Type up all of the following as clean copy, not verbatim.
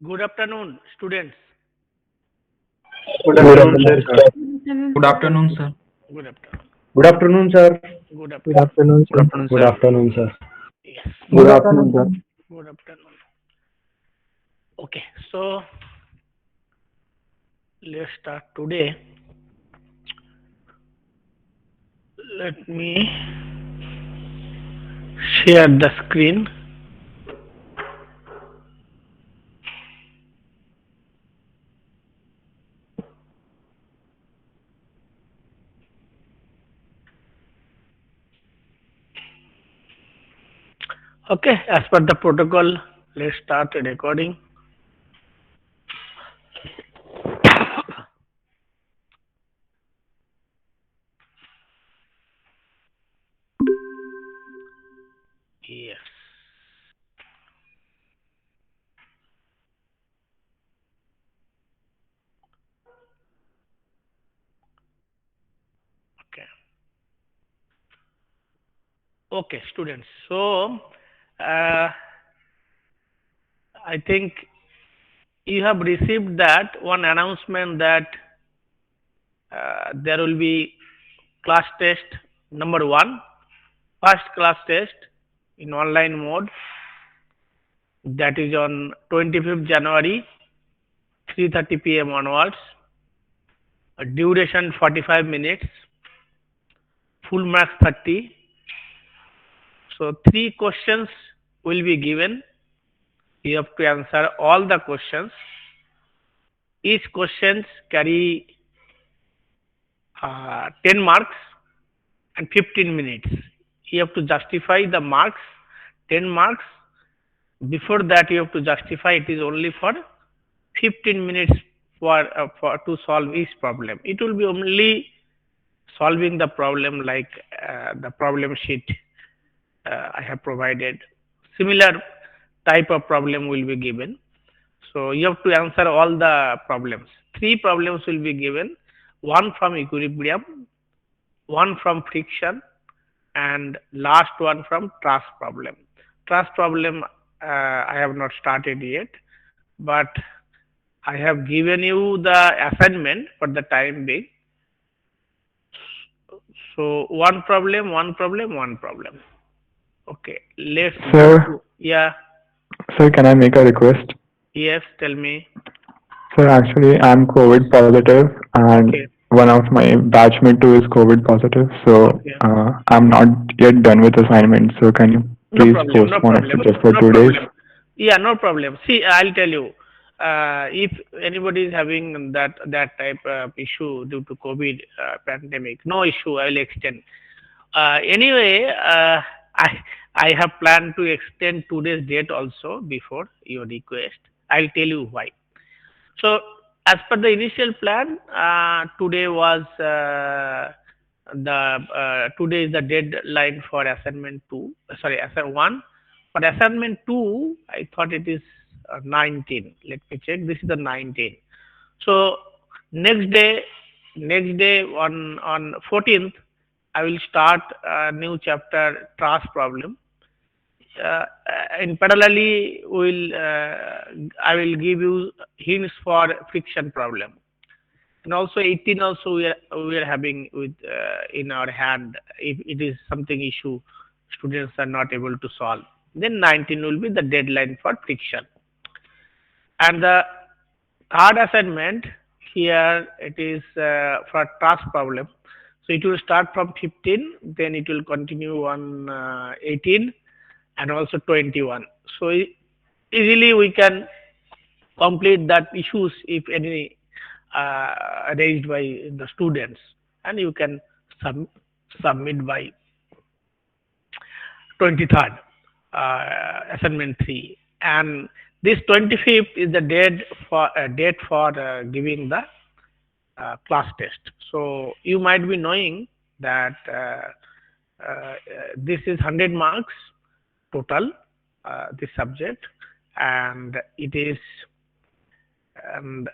Good afternoon, students. Good Good afternoon, afternoon, sir. sir. Good afternoon, sir. Good afternoon. Good afternoon, sir. Good Good afternoon. afternoon, Good sir. afternoon, Good sir. afternoon, sir. Yes. Good afternoon, sir. Good afternoon. Okay. So let's start today. Let me share the screen. Okay. As per the protocol, let's start the recording. Yes. Okay. Okay, students. So I think you have received that one announcement that there will be class test number one, first class test in online mode, that is on 25th January, 3:30 p.m. onwards. A duration 45 minutes, full marks 30. So three questions will be given. You have to answer all the questions. Each questions carry 10 marks and 15 minutes. You have to justify the marks, 10 marks. Before that, you have to justify it is only for 15 minutes for to solve each problem. It will be only solving the problem like the problem sheet I have provided. Similar type of problem will be given. So you have to answer all the problems. Three problems will be given: one from equilibrium, one from friction, and last one from truss problem. Truss problem I have not started yet, but I have given you the assignment for the time being. So one problem, one problem, one problem. Okay, let's go Sir, to, yeah. sir, can I make a request? Yes, tell me. Sir, actually, I'm COVID positive, and Okay, one of my batchmate too is COVID positive. So okay. I'm not yet done with assignment. So can you No please problem, no postpone it problem, for just for no 2 days? problem. Yeah, no problem. See, I'll tell you. If anybody is having that type of issue due to COVID pandemic, no issue. I will extend. Anyway, I I have planned to extend today's date also before your request. I'll tell you why. So, as per the initial plan, today was the today is the deadline for assignment two. Sorry, assignment one. For assignment two, I thought it is 19. Let me check. This is the 19. So next day, on 14th, I will start a new chapter, trust problem. uh, in parallelly will I will give you hints for friction problem, and also 18 also we are having with in our hand if it is something issue students are not able to solve, then 19 will be the deadline for friction. And the third assignment here, it is for task problem. So it will start from 15, then it will continue on 18 and also 21. So easily we can complete that issues if any raised by the students, and you can sub- submit by 23rd, assignment 3. And this 25th is the date for giving the class test. So you might be knowing that this is 100 marks total, this subject, and it is, and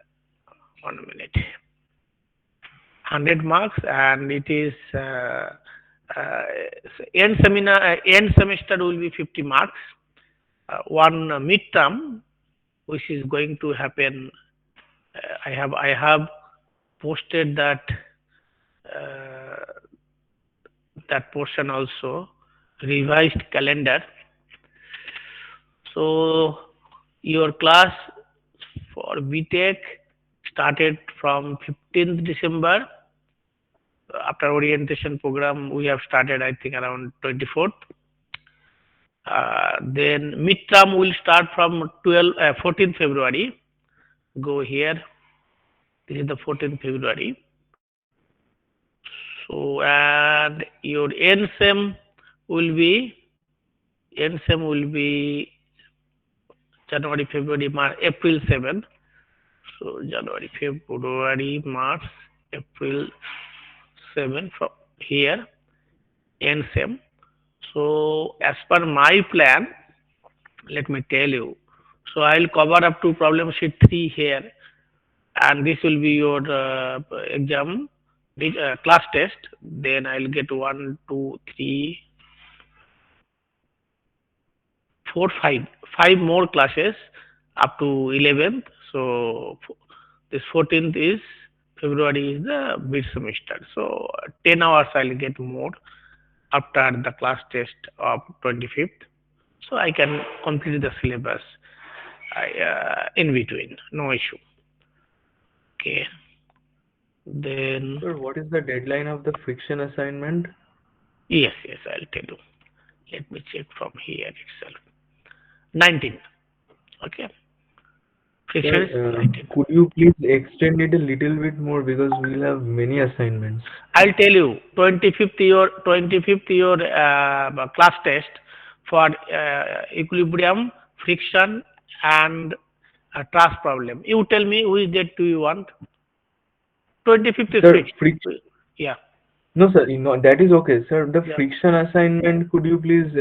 1 minute, 100 marks, and it is uh, end semester will be 50 marks, one midterm which is going to happen. I have posted uh, that portion also, revised calendar. So your class for Btech started from 15th December. After orientation program, we have started I think around 24th. Then midterm will start from 14th February. Go here. This is the 14th February. So and your NSEM will be NSEM will be January, February, March, April 7. So January, February, March, April 7 from here NSEM. So as per my plan, let me tell you. So I'll cover up to problem sheet 3 here, and this will be your exam, class test. Then I'll get 5 more classes up to 11th. So this 14th is February is the mid semester. So 10 hours I'll get more after the class test of 25th. So I can complete the syllabus in between, no issue. Okay. Then Sir, what is the deadline of the friction assignment? yes, I'll tell you. Let me check from here itself. 19. Okay. Friction is Sir, 19. could you please extend it a little bit more because we'll have many assignments. I'll tell you. 25th your class test for equilibrium, friction, and truss problem. You tell me which date do you want? 25th is Sir, fixed. friction. Yeah. No, sir, that is okay. Sir, the Yeah. friction assignment, could you please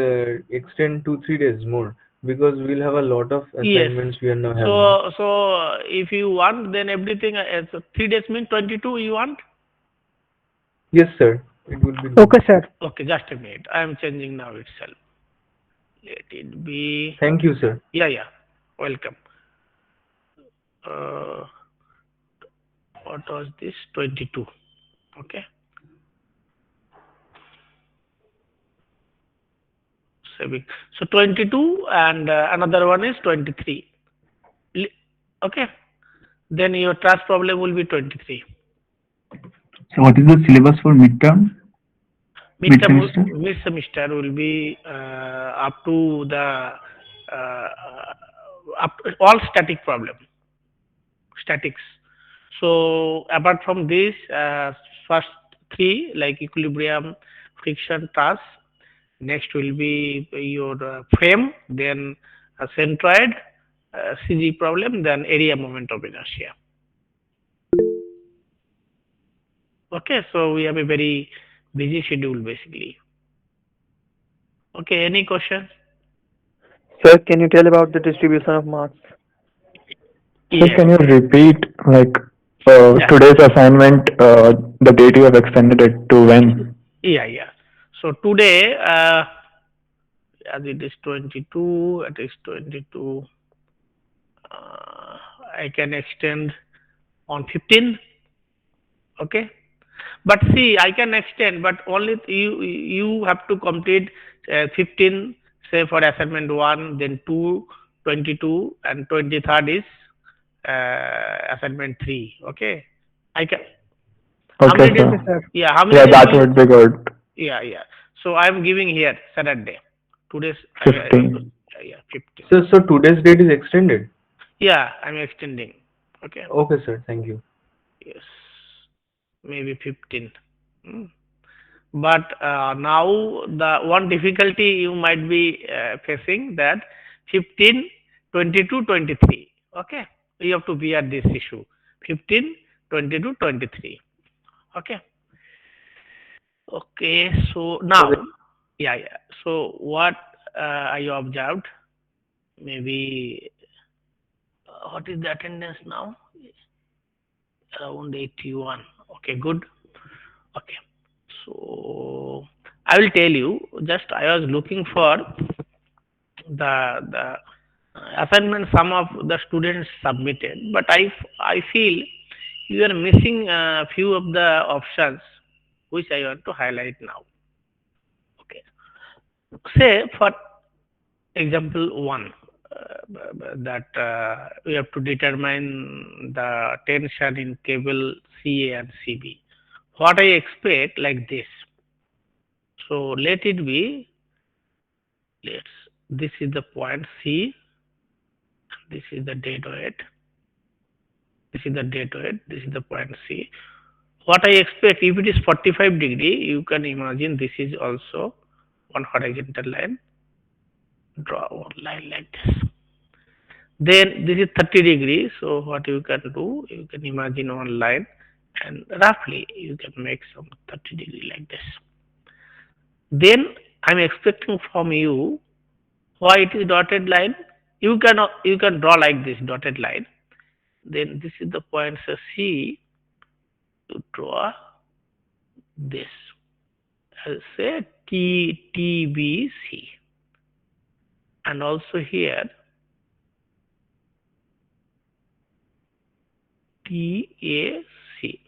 extend 2-3 days more? Because we'll have a lot of Yes. assignments we are now having. So if you want, then everything. So 3 days means 22. You want? Yes, sir. It will be good. Okay, sir. Okay, just a minute. I am changing now itself. Let it be. Thank you, sir. Yeah. Welcome. Uh, what was this? 22. Okay. Saving. So 22 and another one is 23. Okay. Then your trust problem will be 23. So what is the syllabus for midterm, mid semester? Mid semester will be up to the all static problem, statics. So apart from this, first three like equilibrium, friction, truss. Next will be your frame, then centroid, CG problem, then area moment of inertia. Okay, so we have a very busy schedule basically. Okay, any question? Sir, can you tell about the distribution of marks? Sir, Yes. can you repeat like Yeah. today's assignment, the date you have extended it to when? Yeah. So today, as it is 22, it is 22. I can extend on 15. Okay. But see, I can extend, but only you have to complete 15, say for assignment 1, then 2, 22, and 23rd is assignment 3. Okay. I can. How Okay, many days? sir. Okay, sir. Yeah, how many Yeah, days that you? would be good. Yeah. So I am giving here Saturday. Today's 15. yeah 15. So today's date is extended. Yeah, I'm extending. Okay. Okay, sir. Thank you. Yes. Maybe 15. Hmm. But now the one difficulty you might be facing that 15, 22, 23. Okay. You have to bear this issue. 15, 22, 23. Okay. Okay. So Okay. now, yeah. So what I observed, maybe what is the attendance now? Around 81. Okay, good. Okay. So I will tell you. Just I was looking for the assignment some of the students submitted, but I feel you are missing a few of the options which I want to highlight now. Okay. Say for example one, that we have to determine the tension in cable CA and CB. What I expect like this. So let it be. Let's. This is the point C. This is the dead weight. This is the dead weight. This is the point C. What I expect, if it is 45-degree, you can imagine this is also one horizontal line. Draw one line like this. Then this is 30-degree. So what you can do, you can imagine one line, and roughly you can make some 30-degree like this. Then I'm expecting from you why it is dotted line. You can draw like this dotted line. Then this is the point so C. You draw this. I'll say TTBC, and also here TAC.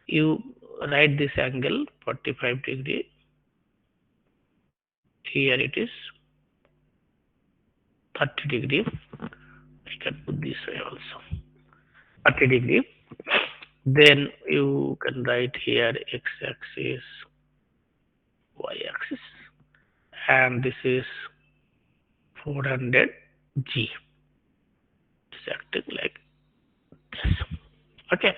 You write this angle 45-degree. Here it is 30-degree. I can put this way also 30-degree. Then you can write here x-axis, y-axis, and this is 400G. It's acting like this. Okay.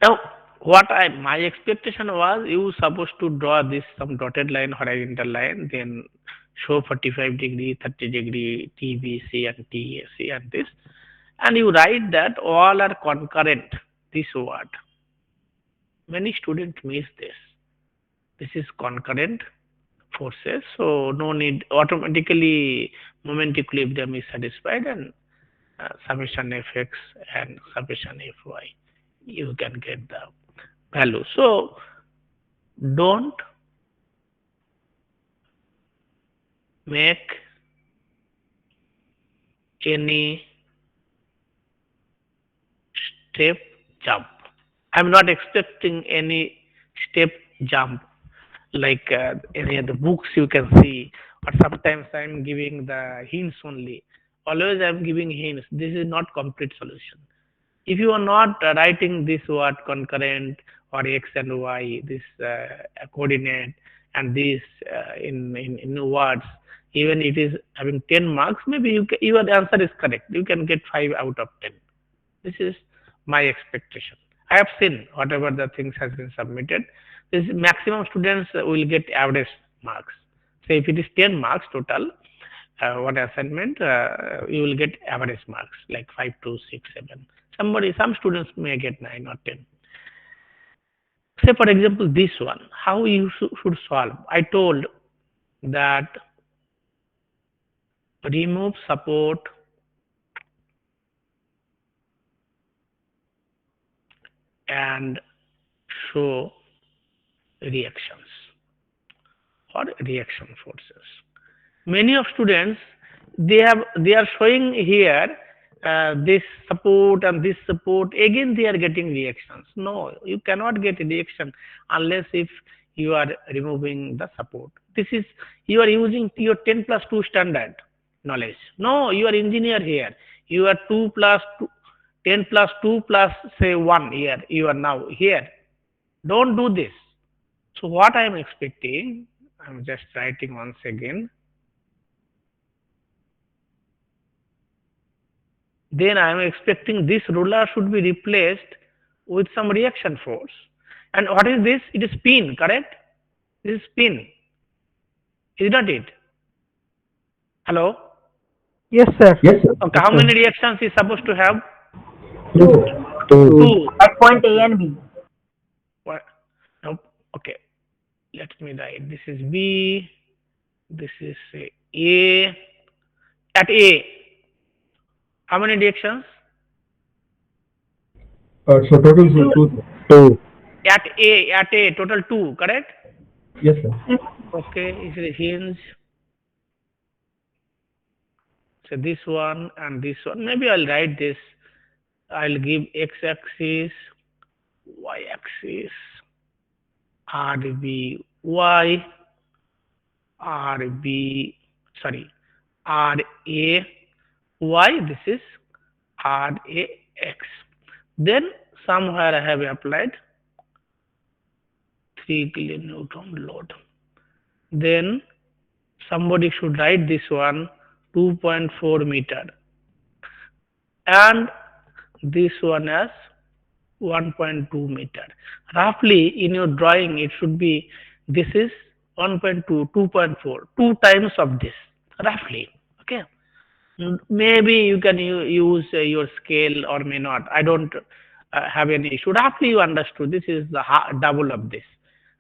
Now, my expectation was you supposed to draw this some dotted line, horizontal line, then show 45-degree, 30-degree, TBC and TAC and this, and you write that all are concurrent. This word. Many students miss this. This is concurrent forces, so no need automatically moment equilibrium is satisfied, and summation fx and summation fy you can get the value. So don't make any step jump. I'm not expecting any step jump like any of the books you can see, or sometimes I'm giving the hints only. Always I'm giving hints. This is not complete solution. If you are not writing this word concurrent or x and y, this coordinate and this in words, even it is having 10 marks, maybe your answer is correct. You can get 5 out of 10. This is my expectation. I have seen whatever the things has been submitted. This maximum students will get average marks. So if it is 10 marks total, one assignment, you will get average marks like 5 to 6, 7. Some students may get 9 or 10. Say for example this one, how you should solve. I told that remove support and show reactions or reaction forces. Many of students they are showing here this support and this support, again they are getting reactions. No, you cannot get reaction unless if you are removing the support. This is you are using your 10 plus 2 standard knowledge. No, you are engineer here. You are 2 plus 2, 10 plus 2 plus say 1 here. You are now here. Don't do this. So what I am expecting, I am just writing once again. Then I am expecting this ruler should be replaced with some reaction force. And what is this? It is spin, correct? This is spin. Is not it? Hello? Yes, sir. Yes, sir. Okay, how many reactions is supposed to have? Two, sir. Two. At point A and B. What? Nope. Okay. Let me write. This is B. This is A. At A, how many reactions? So total, sir, two, sir. Two. At A, total 2, correct? Yes, sir. Okay, is it hinge? So this one and this one. Maybe I'll write this. I'll give x-axis, y-axis, RBY, RB, sorry, RAY. This is RAX. Then somewhere I have applied 3 kilonewton load. Then somebody should write this one 2.4 meter and this one as 1.2 meter. Roughly in your drawing it should be this is 1.2, 2.4, two times of this roughly. Okay. Maybe you can use your scale or may not. I don't have any issue. Roughly you understood this is the double of this.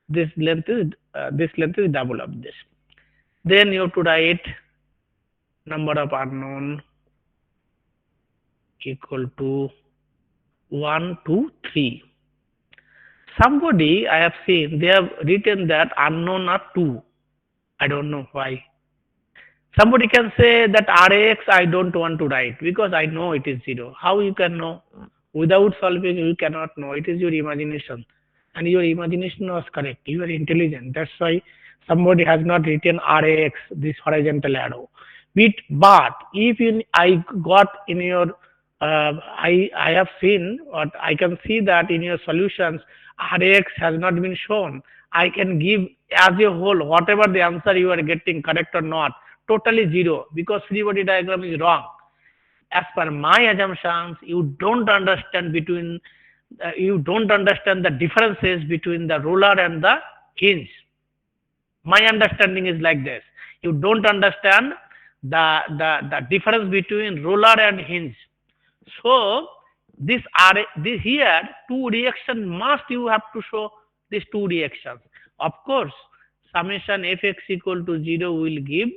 This length is double of this. Then you have to write number of unknown equal to 1, 2, 3. Somebody I have seen they have written that unknown are 2. I don't know why. Somebody can say that RAX I don't want to write because I know it is 0. How you can know? Without solving you cannot know. It is your imagination. And your imagination was correct. You are intelligent. That's why somebody has not written RAX, this horizontal arrow. But if I got in your, I have seen, or I can see that in your solutions, RAX has not been shown. I can give as a whole, whatever the answer you are getting, correct or not, totally 0 because free body diagram is wrong. As per my assumptions, you don't understand the differences between the roller and the hinge. My understanding is like this. You don't understand the difference between roller and hinge. So this here two reaction must you have to show these two reactions. Of course, summation fx equal to 0 will give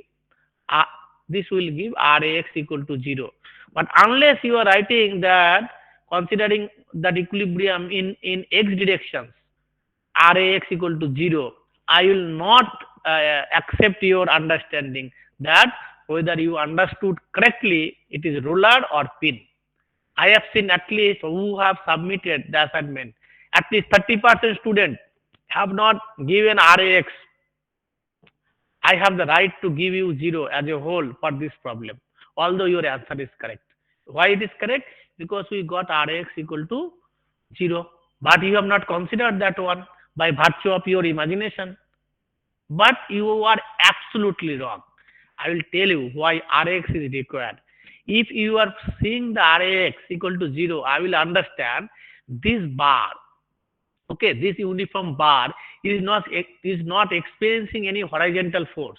uh, this will give Rax equal to 0. But unless you are writing that considering that equilibrium in x directions, Rax equal to 0, I will not accept your understanding that whether you understood correctly it is ruler or pin. I have seen at least who have submitted the assignment. At least 30% students have not given RAX. I have the right to give you 0 as a whole for this problem, although your answer is correct. Why it is correct? Because we got RAX equal to 0. But you have not considered that one by virtue of your imagination. But you are absolutely wrong. I will tell you why RAX is required. If you are seeing the RAX equal to 0, I will understand this bar, okay, this uniform bar is not experiencing any horizontal force.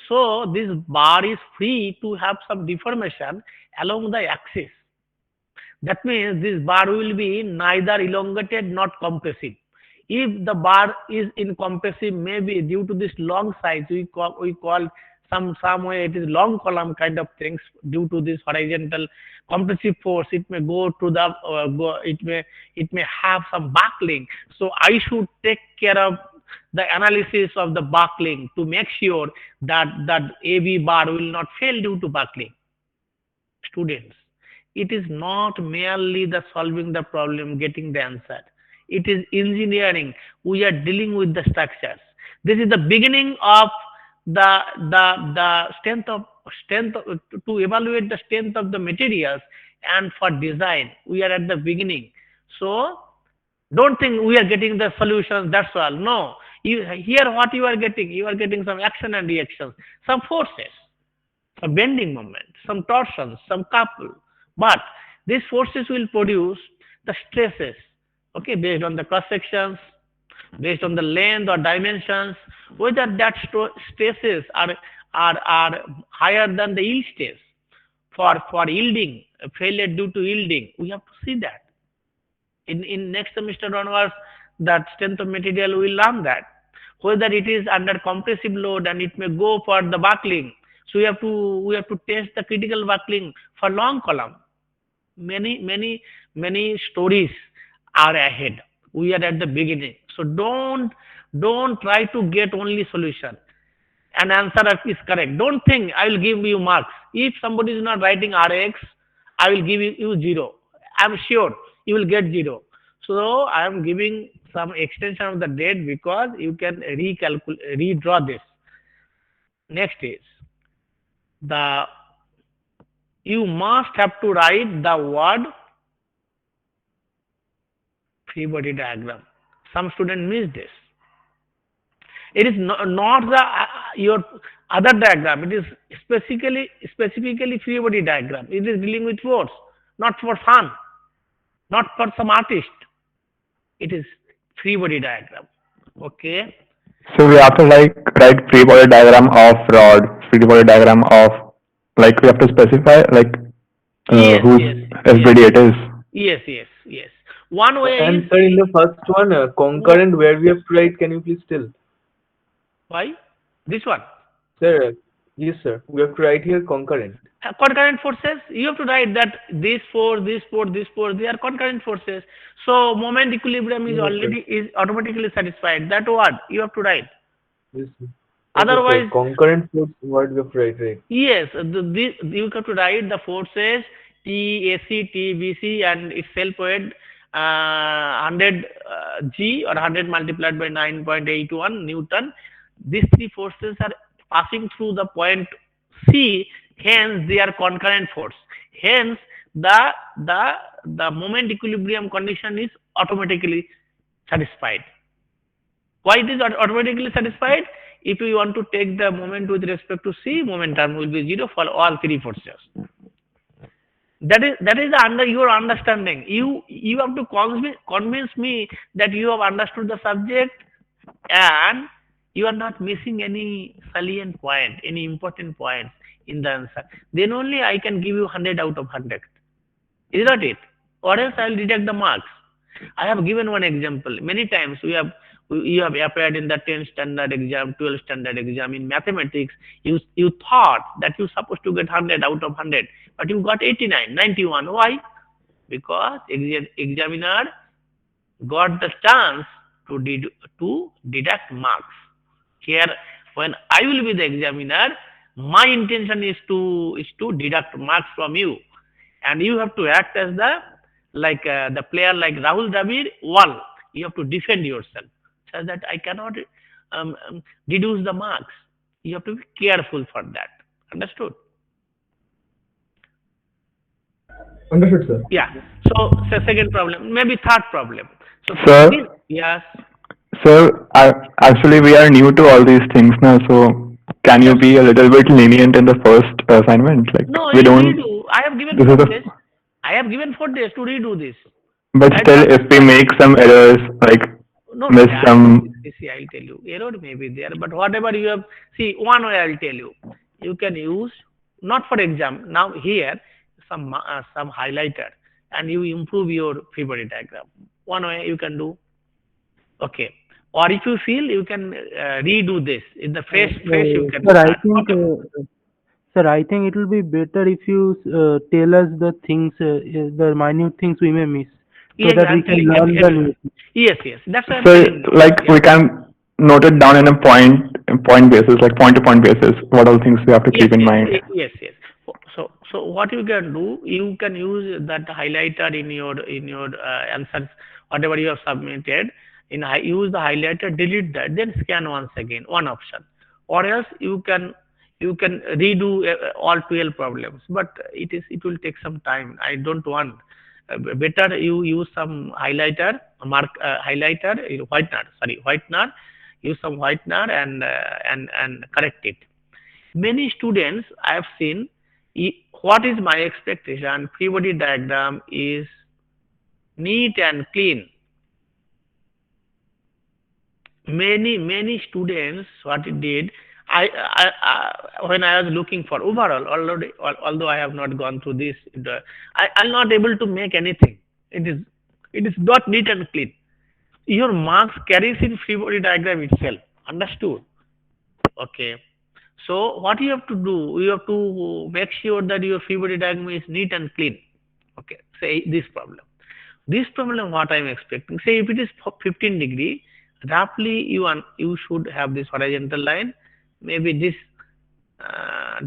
So this bar is free to have some deformation along the axis. That means this bar will be neither elongated nor compressive. If the bar is incompressive, maybe due to this long size, we call some way it is long column kind of things due to this horizontal compressive force. It may go to the it may have some buckling. So I should take care of the analysis of the buckling to make sure that AB bar will not fail due to buckling. Students, it is not merely the solving the problem, getting the answer. It is engineering. We are dealing with the structures. This is the beginning of the strength to evaluate the strength of the materials and for design. We are at the beginning. So don't think we are getting the solutions. That's all. No. Here what you are getting some action and reactions, some forces, some bending moment, some torsions, some couple. But these forces will produce the stresses, okay, based on the cross sections, based on the length or dimensions, whether that stresses are higher than the yield stress for yielding, failure due to yielding. We have to see that. In next semester onwards, that strength of material will learn that. Whether it is under compressive load and it may go for the buckling. So we have to test the critical buckling for long column. Many stories are ahead. We are at the beginning. So don't try to get only solution. and answer is correct. Don't think I will give you marks. If somebody is not writing RX, I will give you zero. I'm sure you will get zero. So I am giving some extension of the date because you can redraw this. Next is the you must have to write the word free body diagram. Some students miss this. It is not the your other diagram. It is specifically free body diagram. It is dealing with words, not for fun, not for some artist. It is free body diagram. Okay. So we have to like write free body diagram of rod, free body diagram of like we have to specify like Yes, whose yes, yes, FBD it is. yes, yes, yes. One way is And sir, in the first one, concurrent, where we have to write, can you please tell? why this one. Sir, yes, sir. We have to write here concurrent. Concurrent forces, you have to write that this force, they are concurrent forces. So moment equilibrium is Yes, sir. already is automatically satisfied. That word you have to write. Yes, sir. Okay, sir. Otherwise, Concurrent force, what we have to write, right? yes, you have to write the forces T AC T BC and its self weight 100 G or 100 multiplied by 9.81 Newton. These three forces are passing through the point C. Hence, they are concurrent force. Hence, the the the moment equilibrium condition is automatically satisfied. Why it is automatically satisfied? If you want to take the moment with respect to C, momentum will be zero for all three forces. That is the under your understanding. You have to convince me that you have understood the subject and you are not missing any salient point, any important points in the answer. Then only I can give you 100 out of 100. Is not it? Or else I will deduct the marks. I have given one example. Many times you have appeared in the 10th standard exam, 12th standard exam in mathematics. You thought that you're supposed to get 100 out of 100, but you got 89, 91. Why? Because examiner got the chance to deduct marks. Here, when I will be the examiner, my intention is to deduct marks from you, and you have to act as the player like Rahul Dravid. One, you have to defend yourself, so that I cannot deduce the marks. You have to be careful for that. Understood? Understood, sir. Yeah. So second problem, maybe third problem. So Sir, yes, sir, actually we are new to all these things now, so can you yes. be a little bit lenient in the first assignment? Like No, we you don't. redo. I have given This is 4 days. the. I have given 4 days to redo this. But Try to still, if we understand. make some errors, like No, miss some. see, I'll tell you. Error may be there, but whatever you have, see, one way I'll tell you. You can use, not for exam, now here, some highlighter, and you improve your Fibonacci diagram. One way you can do, okay. Or if you feel, you can redo this. In the fresh you can Sir, I start. think, Whatever. sir, I think it will be better if you tell us the things, the minute things we may miss, so Yes, that we I'm can telling learn the new things. yes, yes. That's what I'm So, telling now. like Yeah. we can note it down in a point basis, like point to point basis. What all things we have to Yes, keep in yes, mind. yes, yes. So what you can do, you can use that highlighter in your answers, whatever you have submitted. Use the highlighter, delete that, then scan once again. One option, or else you can redo all 12 problems. But it will take some time. I don't want. Better you use some highlighter, whitener. Sorry, whitener. Use some whitener and correct it. Many students I have seen, what is my expectation? Free body diagram is neat and clean. Many students, what it did, when I was looking for overall, although I have not gone through this, I'm not able to make anything. It is not neat and clean. Your marks carries in free body diagram itself. Understood? Okay. So what you have to do, you have to make sure that your free body diagram is neat and clean. Okay. Say this problem. This problem, what I am expecting. Say if it is 15 degree, roughly you should have this horizontal line maybe this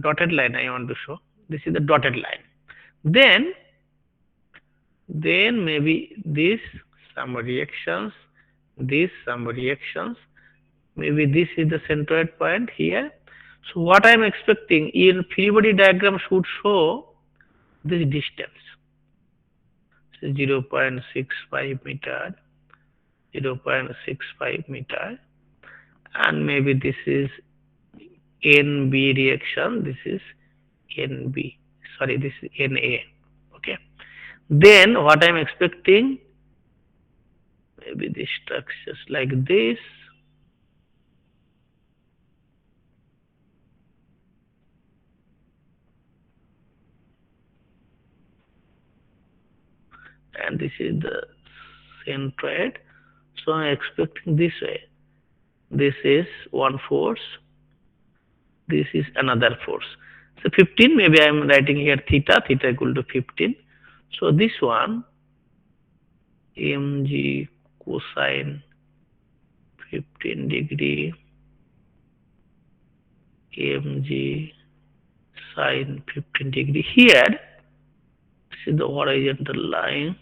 dotted line I want to show. This is the dotted line. Then maybe this some reactions, this some reactions. Maybe this is the centroid point here. So what I am expecting in free body diagram should show this distance. So 0.65 meter, 0.65 meter, and maybe this is NB reaction. This is NB. Sorry, this is NA. Okay. Then what I am expecting, maybe the structures like this. And this is the centroid. So I'm expecting this way. This is one force. This is another force. So 15, maybe I'm writing here theta equal to 15. So this one, mg cosine 15 degree, mg sine 15 degree. Here, this is the horizontal line.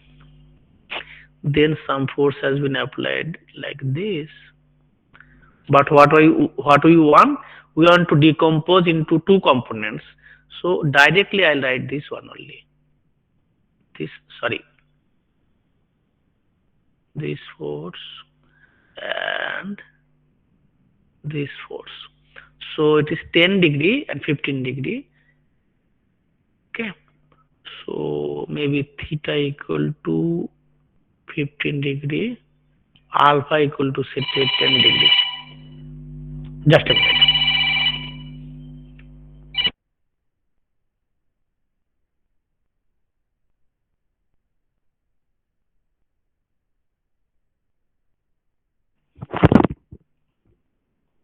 Then some force has been applied like this. But what we want? We want to decompose into two components. So directly I'll write this one only. This force and this force. So it is 10 degree and 15 degree. Okay. So maybe theta equal to 15 degree, alpha equal to say 10 degree. Just a minute.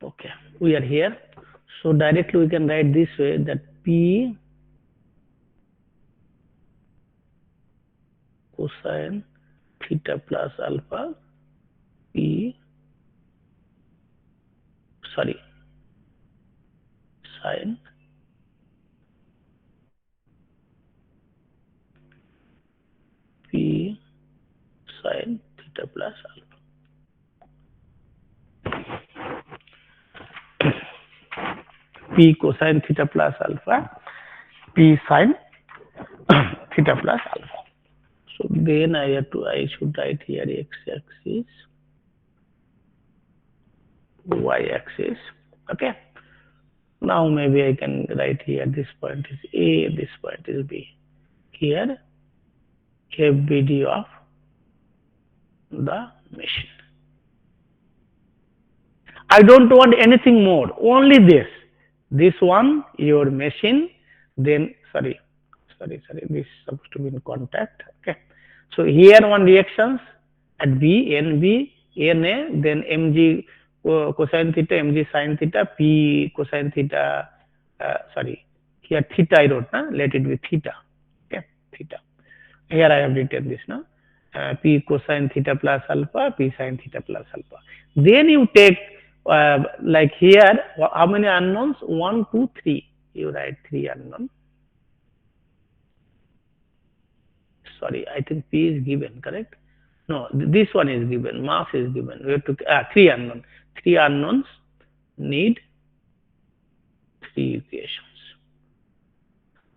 Okay, we are here. So directly we can write this way, that P cosine theta plus alpha P sine P sine theta plus alpha. P cosine theta plus alpha, P sine theta plus alpha. So then I should write here x-axis, y-axis. Okay. Now maybe I can write here this point is A, this point is B. Here FBD of the machine. I don't want anything more, only this. This one, your machine, then sorry, this is supposed to be in contact. Okay. So here one reactions at B, NB, NA, then mg cosine theta, mg sine theta, P cosine theta, here theta I wrote, let it be theta. Okay, theta. Here I have written this, P cosine theta plus alpha, P sine theta plus alpha. Then you take, like here, how many unknowns? 1, 2, 3. You write 3 unknowns. Sorry, I think P is given, correct? No, this one is given, mass is given. We have to 3 unknowns. 3 unknowns need 3 equations.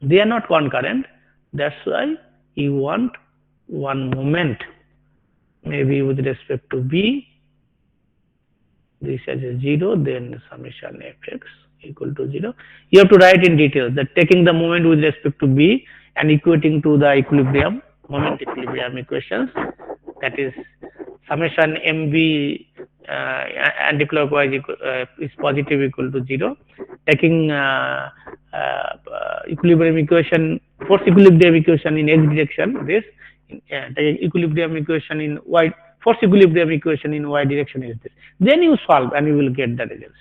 They are not concurrent. That's why you want one moment. Maybe with respect to B, this as a 0, then summation fx equal to 0. You have to write in detail that taking the moment with respect to B and equating to the equilibrium, moment equilibrium equations, that is summation mb anticlockwise is positive equal to 0. Taking equilibrium equation, force equilibrium equation in x direction, this taking equilibrium equation in y, force equilibrium equation in y direction is this. Then you solve and you will get the results.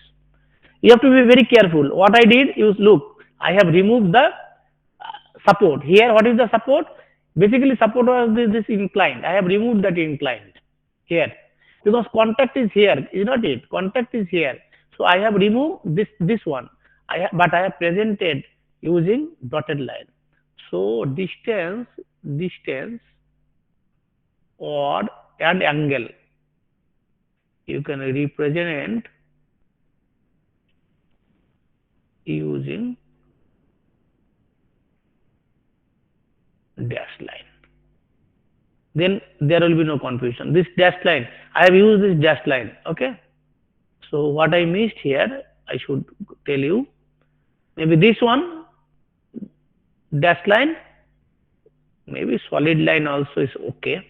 You have to be very careful. What I did is, look, I have removed the support. Here, what is the support? Basically, support was this inclined. I have removed that inclined here because contact is here, is not it? Contact is here. So I have removed this one. But I have presented using dotted line. So distance or and angle you can represent using dash line. Then there will be no confusion. This dash line, I have used this dash line. Okay. So what I missed here, I should tell you. Maybe this one dash line, maybe solid line also is okay.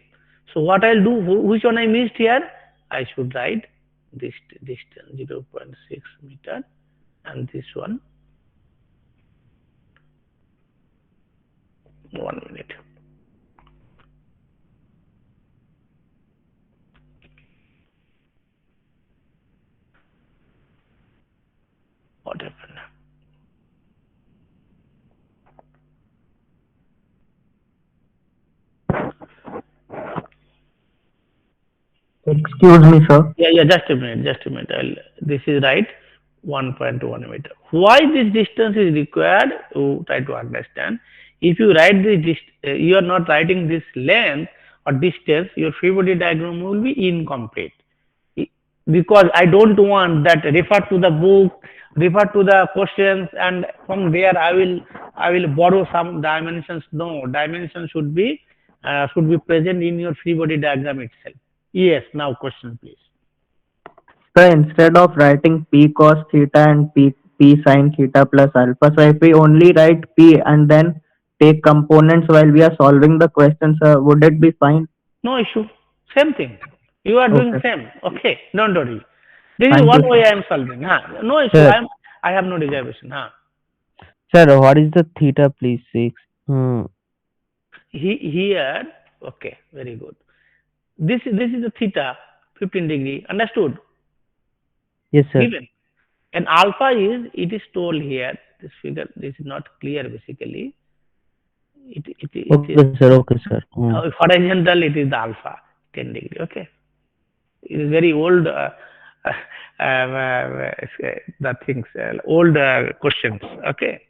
So what I'll do, which one I missed here? I should write this distance 0.6 meter and this one 1 minute. What happened? Excuse me, sir. Yeah, just a minute, just a minute. This is right, 1.1 meter. Why this distance is required? To try to understand. If you write you are not writing this length or distance, your free body diagram will be incomplete. Because I don't want that refer to the book, refer to the questions, and from there I will borrow some dimensions. No, dimensions should be present in your free body diagram itself. Yes. Now question, please. Sir, instead of writing P cos theta and P sin theta plus alpha, so if we only write P and then take components while we are solving the question, sir, would it be fine? No issue. Same thing. You are doing Okay. same. Okay. Don't worry. This is Thank you, one way sir. I am solving. Huh? No issue. Sir, I have no reservation. Huh? sir, what is the theta, please? Six. Here. Okay. Very good. This is the theta, 15 degree. Understood? Yes, sir. Given. And alpha is, it is told here. This figure, this is not clear basically. It is Okay, sir. Okay, sir. horizontal. It is the alpha, 10 degree. Okay. It is very old. The things, old questions. Okay,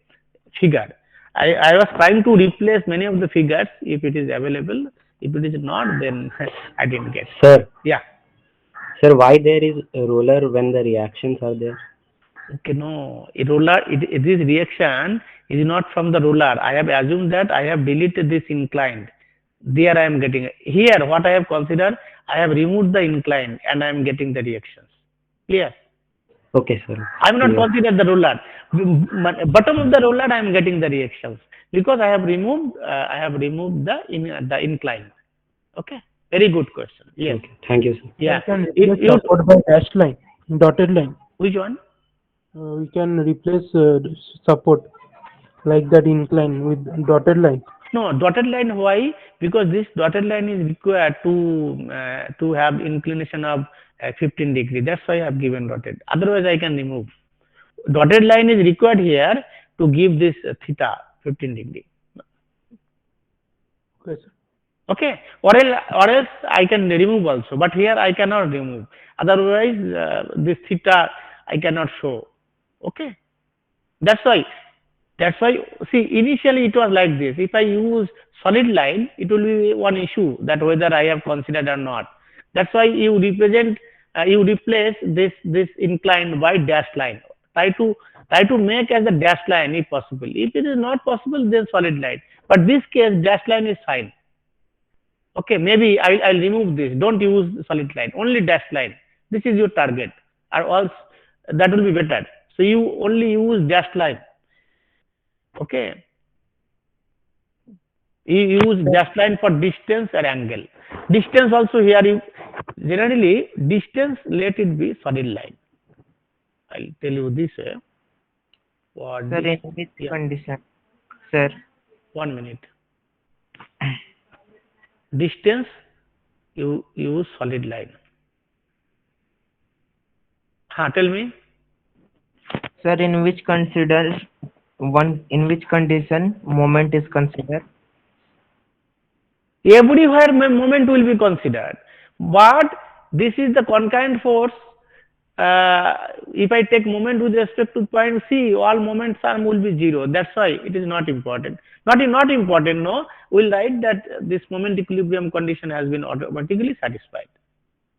figure. I was trying to replace many of the figures if it is available. If it is not, then I didn't get. Sir, Yeah. sir, why there is a roller when the reactions are there? Okay, no. A roller. This reaction is not from the roller. I have assumed that I have deleted this inclined. There I am getting. Here, what I have considered, I have removed the inclined and I am getting the reactions. Clear? Okay, sir. I am not Clear. considered the roller. Bottom of the roller, I am getting the reactions because I have removed the incline. Okay, very good question. Yes, Okay. Thank you, sir. yeah. We can If replace you support by dashed line, dotted line. which one? We can replace support like that incline with dotted line. No, dotted line. Why? Because this dotted line is required to have inclination of 15 degree. That's why I have given dotted. Otherwise, I can remove. Dotted line is required here to give this theta 15 degree. Okay, sir. Okay, or else I can remove also, but here I cannot remove. Otherwise, this theta I cannot show. Okay, that's why. That's why. See, initially it was like this. If I use solid line, it will be one issue that whether I have considered or not. That's why you replace this inclined by dashed line. Try to try to make as a dashed line if possible. If it is not possible, then solid line. But this case, dashed line is fine. Okay, maybe I'll remove this. Don't use solid line, only dashed line. This is your target, or else that will be better. So you only use dashed line. Okay, you use dashed line for distance or angle. Distance also here you generally distance let it be solid line. I'll tell you this way. For Sir, this, in which yeah, condition? Sir, 1 minute. Distance you use solid line. Tell me. sir, in which condition moment is considered? Everywhere moment will be considered, but this is the concurrent force if I take moment with respect to point C, all moments arm will be zero. That's why it is not important. Not important, no. We'll write that this moment equilibrium condition has been automatically satisfied.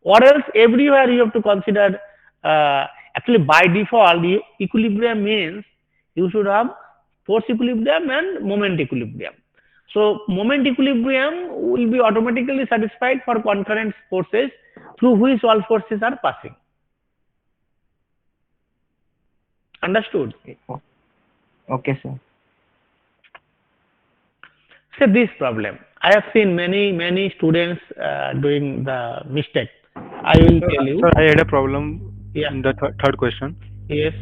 Or else everywhere you have to consider, actually by default, equilibrium means you should have force equilibrium and moment equilibrium. So moment equilibrium will be automatically satisfied for concurrent forces through which all forces are passing. Understood? Okay, sir. So this problem, I have seen many students doing the mistake. I will tell you. Sir, I had a problem Yeah. in the third question. Yes.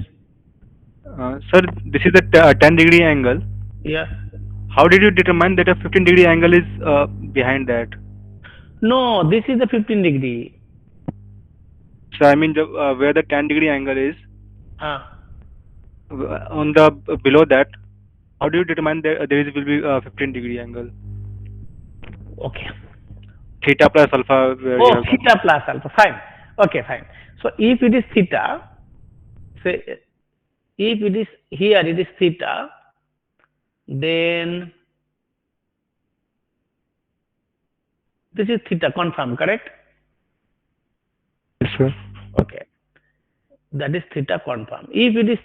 Sir, this is a 10-degree angle. Yeah. How did you determine that a 15-degree angle is behind that? No, this is the 15-degree. So I mean, where the 10-degree angle is, Ah. on the below that, how do you determine that there is will be a 15-degree angle? Okay. Theta plus alpha, where you Oh, have theta plus alpha. Fine. Okay, fine. So if it is theta, say if it is here, it is theta, then this is theta, confirm, correct? yes, sir. Okay. That is theta, confirm. If it is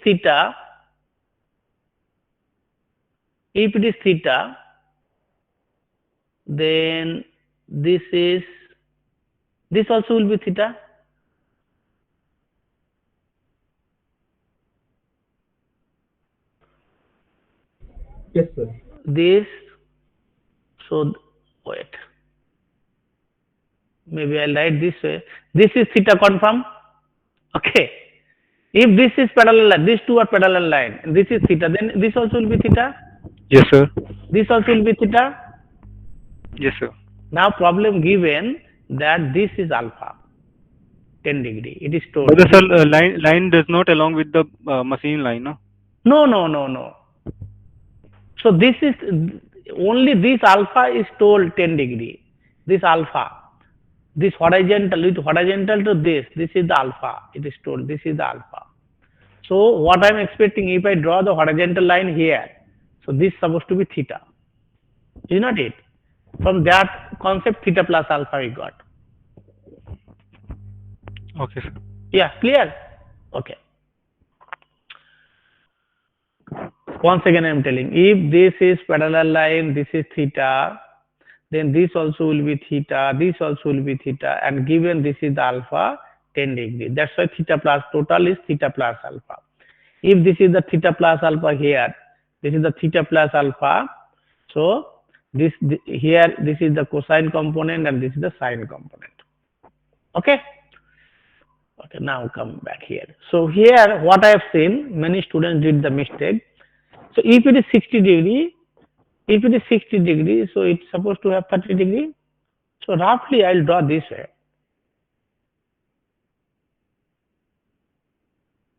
theta, then this is, this also will be theta. Yes, sir. This, so wait, maybe I'll write this way. This is theta, confirm. Okay. If this is parallel line, these two are parallel line, and this is theta, then this also will be theta. Yes, sir. This also will be theta. Yes, sir. Now problem given that this is alpha, 10-degree. It is told. But the sir, line does not along with the machine line, no? No. So this is only this alpha is told 10-degree. This alpha, this horizontal with horizontal to this is the alpha. It is told this is the alpha. So what I am expecting, if I draw the horizontal line here, so this is supposed to be theta. Is not it? From that concept, theta plus alpha we got. Okay, sir. Yeah, clear? Okay. Once again I am telling, if this is parallel line, this is theta, then this also will be theta, this also will be theta, and given this is the alpha, 10-degree. That's why theta plus total is theta plus alpha. If this is the theta plus alpha here, this is the theta plus alpha, so here this is the cosine component and this is the sine component. Okay? Okay, now come back here. So here what I have seen, many students did the mistake. So if it is 60-degree, so it's supposed to have 30-degree. So roughly I'll draw this way.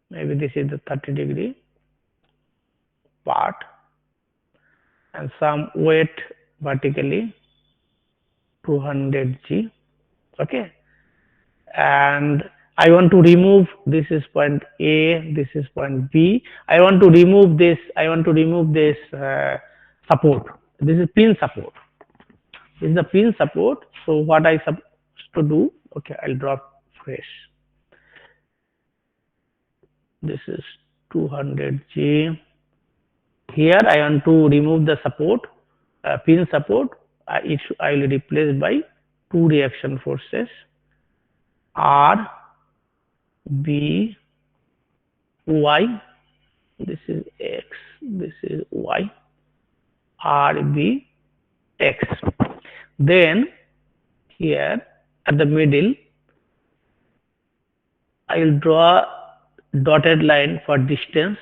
Maybe this is the 30-degree part and some weight vertically 200 G. Okay. And I want to remove, this is point A, this is point B. I want to remove this support. This is pin support. This is the pin support. So what I supposed to do, okay, I'll draw fresh. This is 200 G. Here I want to remove the support, pin support. I will replace by two reaction forces, R, B, Y. This is X, this is Y, R, B, X. Then here at the middle, I will draw dotted line for distance.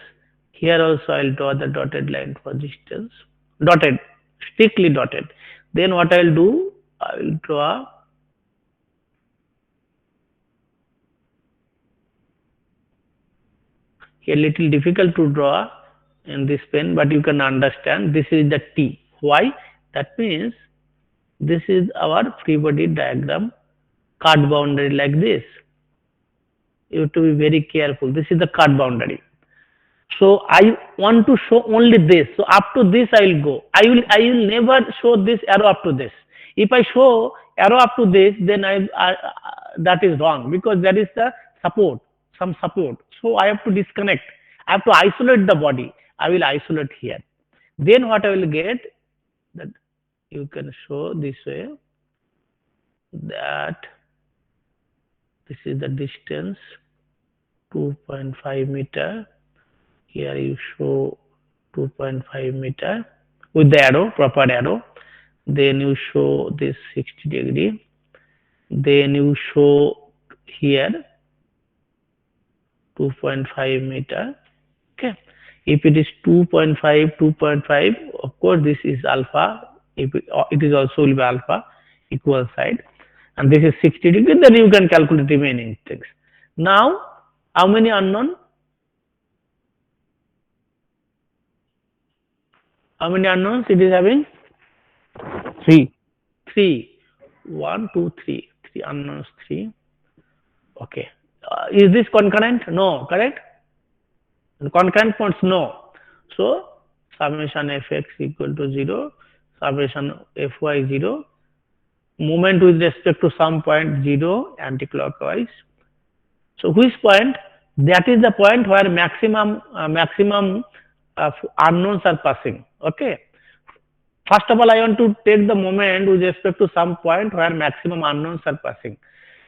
Here also I will draw the dotted line for distance. Dotted, strictly dotted. Then what I will do, I will draw a little difficult to draw in this pen, but you can understand this is the T. Why? That means this is our free body diagram, card boundary like this. You have to be very careful. This is the cut boundary. So I want to show only this. So up to this I will go. I will never show this arrow up to this. If I show arrow up to this, then that is wrong because there is the support, some support. So I have to disconnect. I have to isolate the body. I will isolate here. Then what I will get, that you can show this way, that this is the distance 2.5 meter. Here you show 2.5 meter with the arrow, proper arrow. Then you show this 60 degree. Then you show here 2.5 meter. Okay. If it is 2.5, 2.5, of course this is alpha. If it is also will be alpha, equal side. And this is 60 degree, then you can calculate remaining things. Now, how many unknown? How many unknowns it is having? 3. 3. 1, 2, 3. 3 unknowns, 3. Okay. Is this concurrent? No, correct? Concurrent points? No. So, summation fx equal to 0, summation fy 0, movement with respect to some point 0, anticlockwise. So, which point? That is the point where maximum unknowns are passing. Okay. First of all, I want to take the moment with respect to some point where maximum unknowns are passing.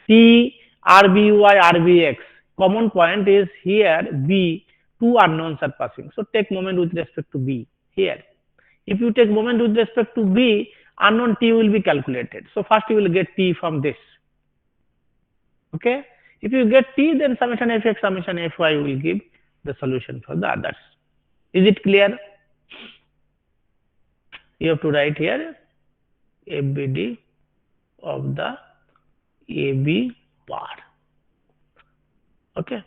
T, RBY, RBX. Common point is here B, two unknowns are passing. So take moment with respect to B here. If you take moment with respect to B, unknown T will be calculated. So first you will get T from this. Okay. If you get T, then summation Fx, summation Fy will give the solution for the others. Is it clear? You have to write here FBD of the AB bar. Okay.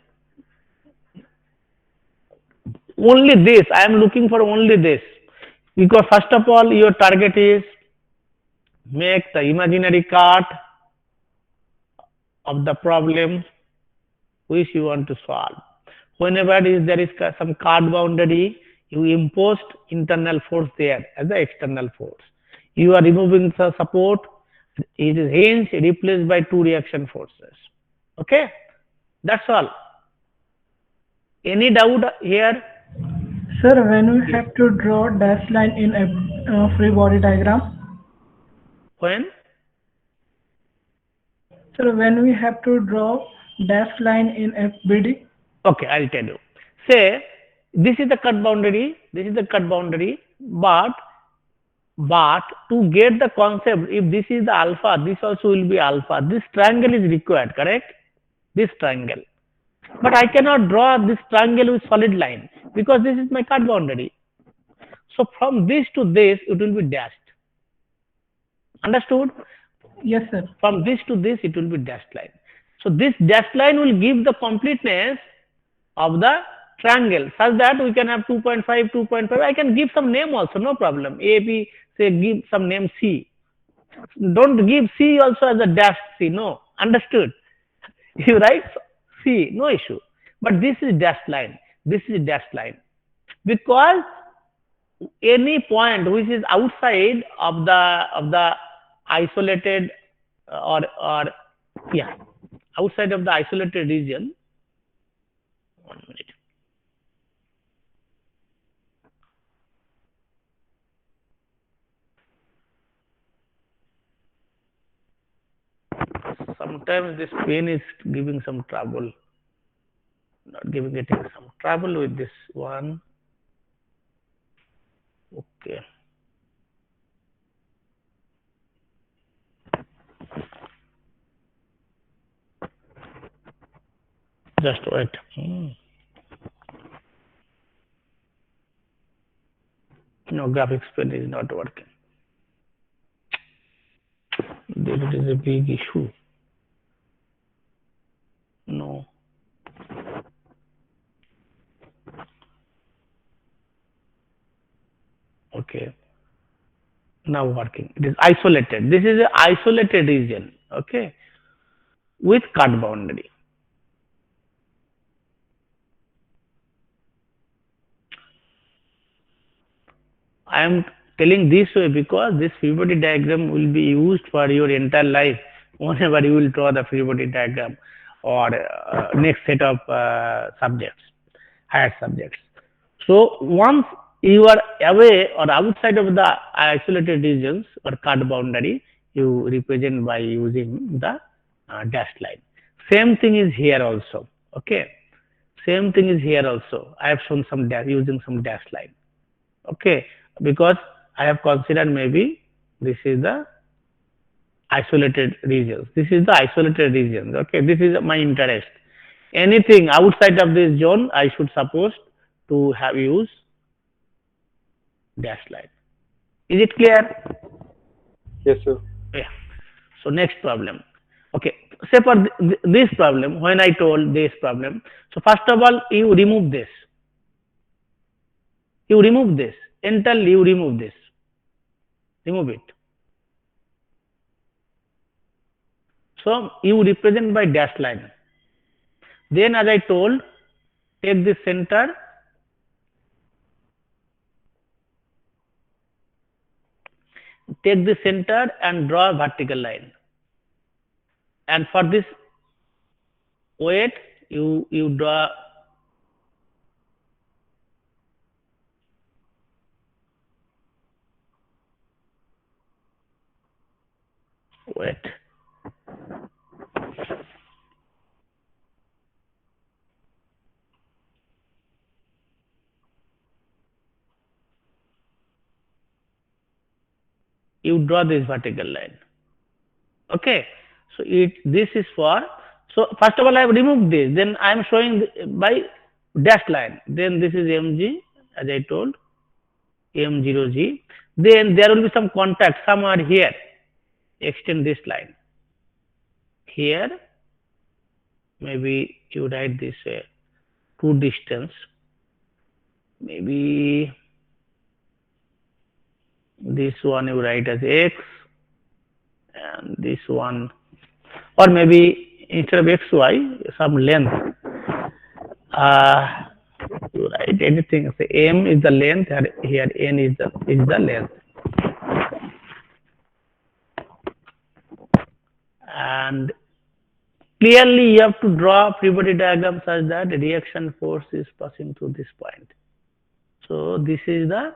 Only this. I am looking for only this. Because first of all, your target is make the imaginary cut of the problem which you want to solve. Whenever there is some cut boundary, you impose internal force there as the external force. You are removing the support. It is hence replaced by two reaction forces. Okay, that's all. Any doubt here? Sir, when we have to draw dash line in a free body diagram? When? Sir, when we have to draw dash line in FBD? Okay, I'll tell you. Say, this is the cut boundary, but to get the concept, if this is the alpha, this also will be alpha. This triangle is required, correct? This triangle. But I cannot draw this triangle with solid line because this is my cut boundary. So from this to this, it will be dashed. Understood? Yes, sir. From this to this, it will be dashed line. So this dashed line will give the completeness of the triangle such that we can have 2.5, 2.5. I can give some name also, no problem. A, B, say give some name C. Don't give C also as a dashed C. No, understood? You write C, no issue. But this is dashed line. This is dashed line because any point which is outside of the isolated or yeah, outside of the isolated region. 1 minute. Sometimes this pen is giving some trouble. Not getting some trouble with this one. Okay. Just wait. No, graphics pen is not working. It is a big issue. No. Okay. Now working. It is isolated. This is an isolated region. Okay. With cut boundary. I am telling this way because this free body diagram will be used for your entire life whenever you will draw the free body diagram or next set of subjects, higher subjects. So once you are away or outside of the isolated regions or cut boundary, you represent by using the dashed line. Same thing is here also. Okay. Same thing is here also. I have shown some using some dashed line. Okay, because I have considered maybe this is the isolated regions. This is the isolated regions. Okay, this is my interest. Anything outside of this zone, I should suppose to have used dash line. Is it clear? Yes, sir. Yeah. So next problem. Okay, say for this problem, when I told this problem, so first of all, you remove this. You remove this. Entirely, you remove this. Remove it. So you represent by dash line. Then as I told, take the center, and draw a vertical line. And for this weight, you draw weight. You draw this vertical line. Okay. So this is for, so first of all I have removed this. Then I am showing by dashed line. Then this is mg as I told, m0g. Then there will be some contact somewhere here. Extend this line. Here maybe you write this two distance. Maybe this one you write as x and this one, or maybe instead of xy some length, you write anything, say m is the length and here n is the length, and clearly you have to draw free body diagram such that the reaction force is passing through this point. So this is the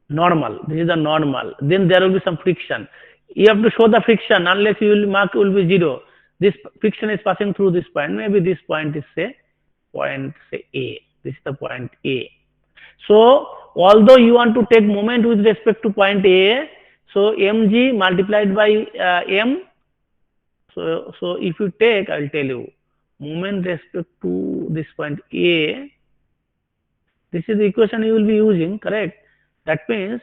normal. This is the normal. Then there will be some friction. You have to show the friction. Unless you will mark will be zero. This friction is passing through this point. Maybe this point is say point say A. This is the point A. So although you want to take moment with respect to point A, so mg multiplied by m. So if you take, I will tell you, moment respect to this point A. This is the equation you will be using, correct? That means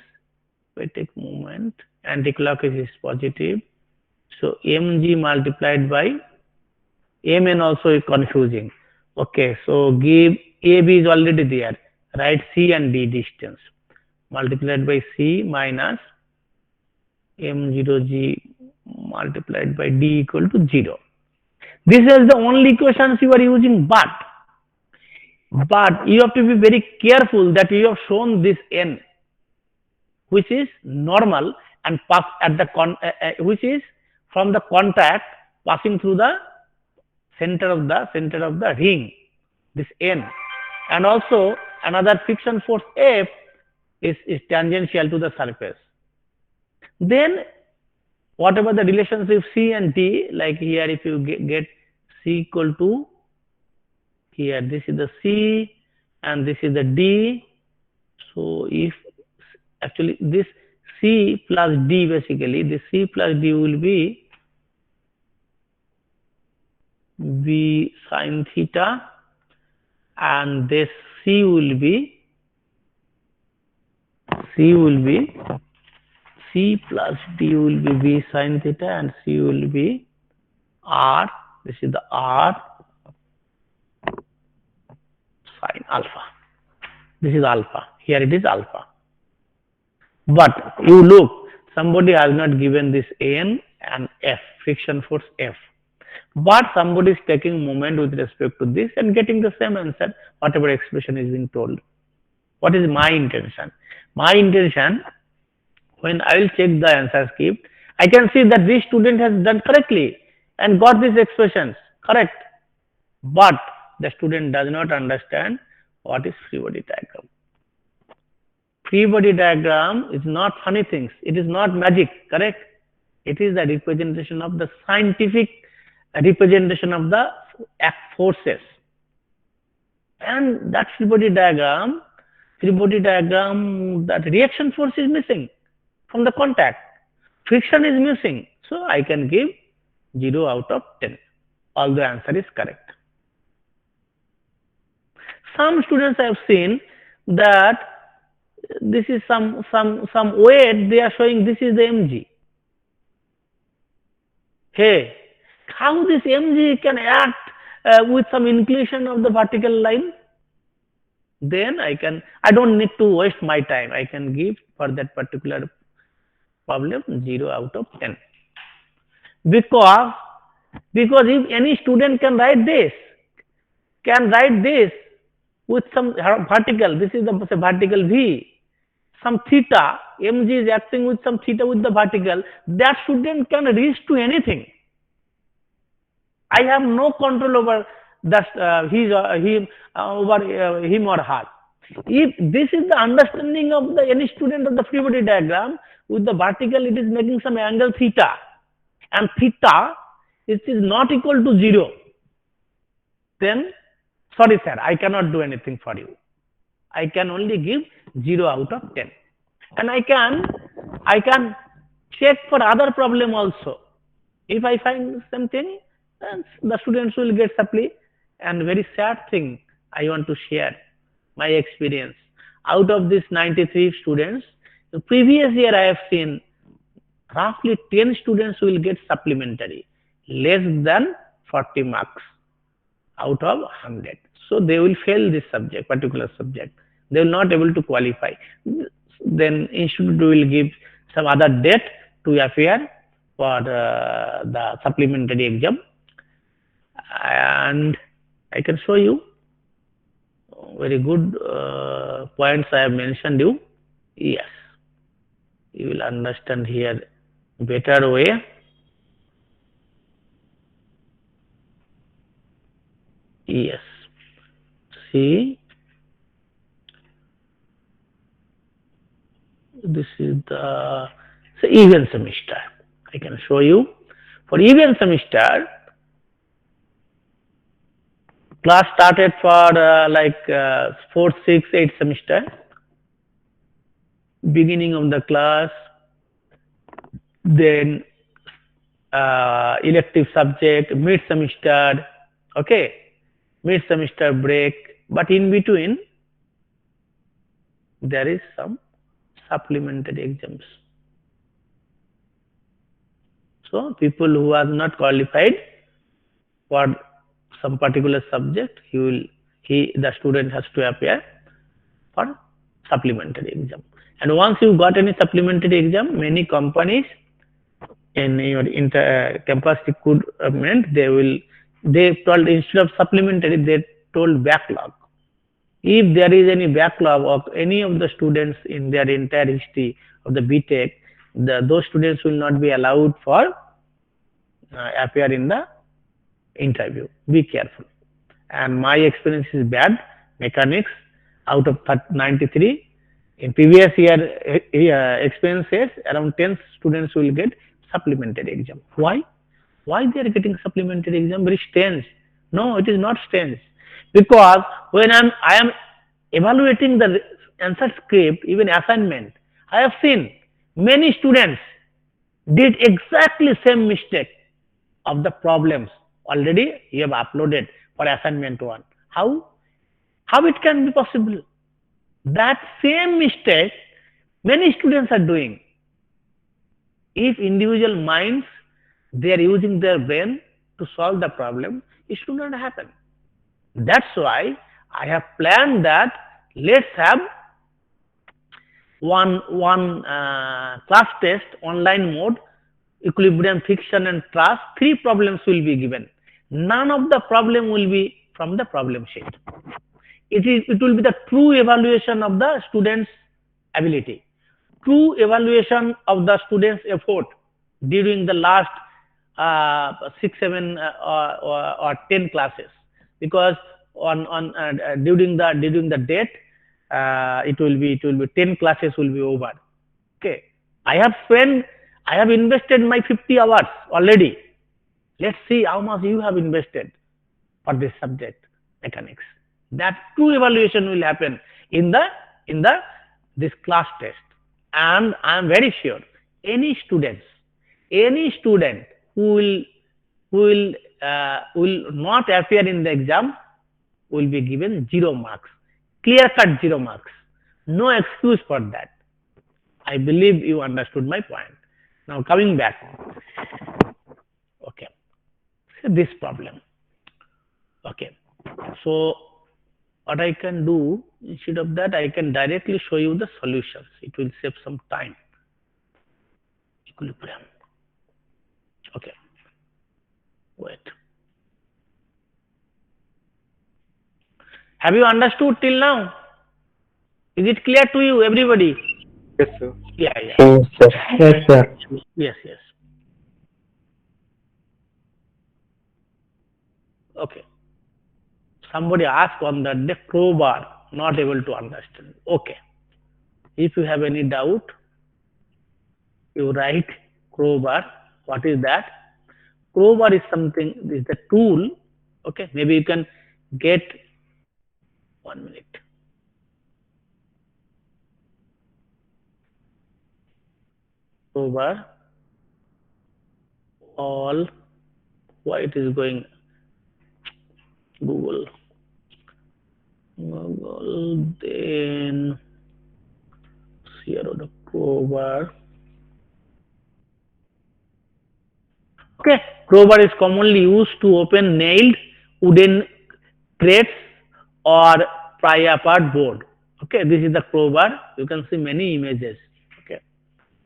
we take moment, anticlockwise is positive. So mg multiplied by mn also is confusing. Okay, so give AB is already there. Write C and D distance multiplied by C minus m0g multiplied by D equal to 0. This is the only equations you are using, but you have to be very careful that you have shown this n, which is normal and pass at the which is from the contact passing through the center of the ring, this n, and also another friction force F is tangential to the surface. Then whatever the relationship C and D, like here if you get C equal to, here this is the C and this is the D. So if actually this C plus D, basically this C plus D will be V sin theta, and this C will be C plus D will be V sin theta and C will be R. This is the R sin alpha. This is alpha. Here it is alpha. But you look, somebody has not given this N and F, friction force F. But somebody is taking moment with respect to this and getting the same answer, whatever expression is being told. What is my intention? My intention, when I will check the answer script, I can see that this student has done correctly and got these expressions correct. But the student does not understand what is free body diagram. Free body diagram is not funny things. It is not magic, correct? It is the representation of the scientific representation of the forces. And that free body diagram, that reaction force is missing from the contact. Friction is missing. So I can give 0 out of 10. All the answer is correct. Some students I have seen that this is some weight they are showing, this is the mg. Hey, how this mg can act with some inclination of the vertical line? Then I don't need to waste my time. I can give for that particular problem 0 out of 10. Because if any student can write this with some vertical, this is the vertical v, some theta, mg is acting with some theta with the vertical, that student can reach to anything. I have no control over that him or her. If this is the understanding of the any student of the free body diagram, with the vertical it is making some angle theta, and theta it is not equal to 0, then sorry sir, I cannot do anything for you. I can only give 0 out of 10. And I can check for other problem also. If I find something, then the students will get supply. And very sad thing I want to share my experience. Out of these 93 students, the previous year I have seen roughly 10 students will get supplementary, less than 40 marks out of 100. So they will fail this subject, particular subject. They will not able to qualify. Then institute will give some other date to appear for the supplementary exam. And I can show you very good points I have mentioned you. Yes, you will understand here better way. Yes, see, this is the even semester. I can show you. For even semester, class started for 4th, 6th, 8th semester. Beginning of the class, then elective subject, mid semester, okay, mid semester break, but in between there is some supplementary exams. So people who are not qualified for some particular subject, the student has to appear for supplementary exam. And once you got any supplementary exam, many companies in your campus recruitment, they told instead of supplementary, they told backlog. If there is any backlog of any of the students in their entire history of the Btech, those students will not be allowed for appear in the interview. Be careful. And my experience is bad. Mechanics, out of 93, in previous year experiences, around 10 students will get supplementary exam. Why? Why they are getting supplementary exam? Very strange. No, it is not strange. Because when I am evaluating the answer script, even assignment, I have seen many students did exactly same mistake of the problems already you have uploaded for assignment 1. How it can be possible? That same mistake many students are doing. If individual minds, they are using their brain to solve the problem, it should not happen. That's why I have planned that let's have one class test, online mode, equilibrium, friction and thrust. 3 problems will be given. None of the problem will be from the problem sheet. It will be the true evaluation of the student's ability, true evaluation of the student's effort during the last 6, 7, or 10 classes, because during the date, it will be 10 classes will be over. Okay, I have spent, I have invested my 50 hours already. Let's see how much you have invested for this subject, mechanics. That true evaluation will happen in the this class test. And I am very sure any students, any student who will not appear in the exam will be given 0 marks, clear cut 0 marks, no excuse for that. I believe you understood my point. Now coming back, okay, this problem. Okay, so what I can do, instead of that, I can directly show you the solutions. It will save some time. Equilibrium. Okay, wait. Have you understood till now? Is it clear to you, everybody? Yes, sir. Yeah, yeah. Yes, sir. Yes, sir. Yes, yes. Okay. Somebody asked on the crowbar, not able to understand. Okay. If you have any doubt, you write crowbar. What is that? Crowbar is something, is the tool. Okay, maybe you can get 1 minute. Crowbar, all, why it is going Google, then zero the crowbar. Okay, crowbar is commonly used to open nailed wooden crates or pry apart board. Okay, this is the crowbar. You can see many images. Okay,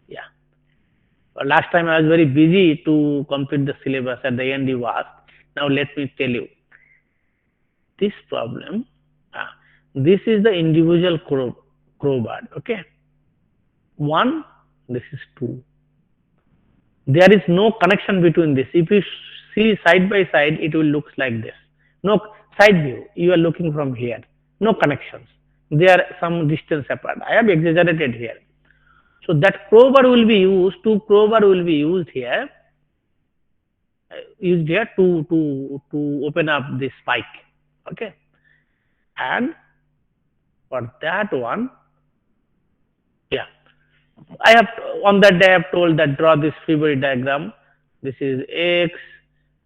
yeah. Last time I was very busy to complete the syllabus. At the end, you asked. Now let me tell you this problem. Ah, this is the individual crowbar. Okay, one. This is two. There is no connection between this. If you see side by side, it will look like this. No side view. You are looking from here. No connections. They are some distance apart. I have exaggerated here. So that crowbar will be used. Two crowbar will be used here. Used here to open up this spike. Okay. And for that one, yeah, I have on that day I have told that draw this free body diagram. This is X,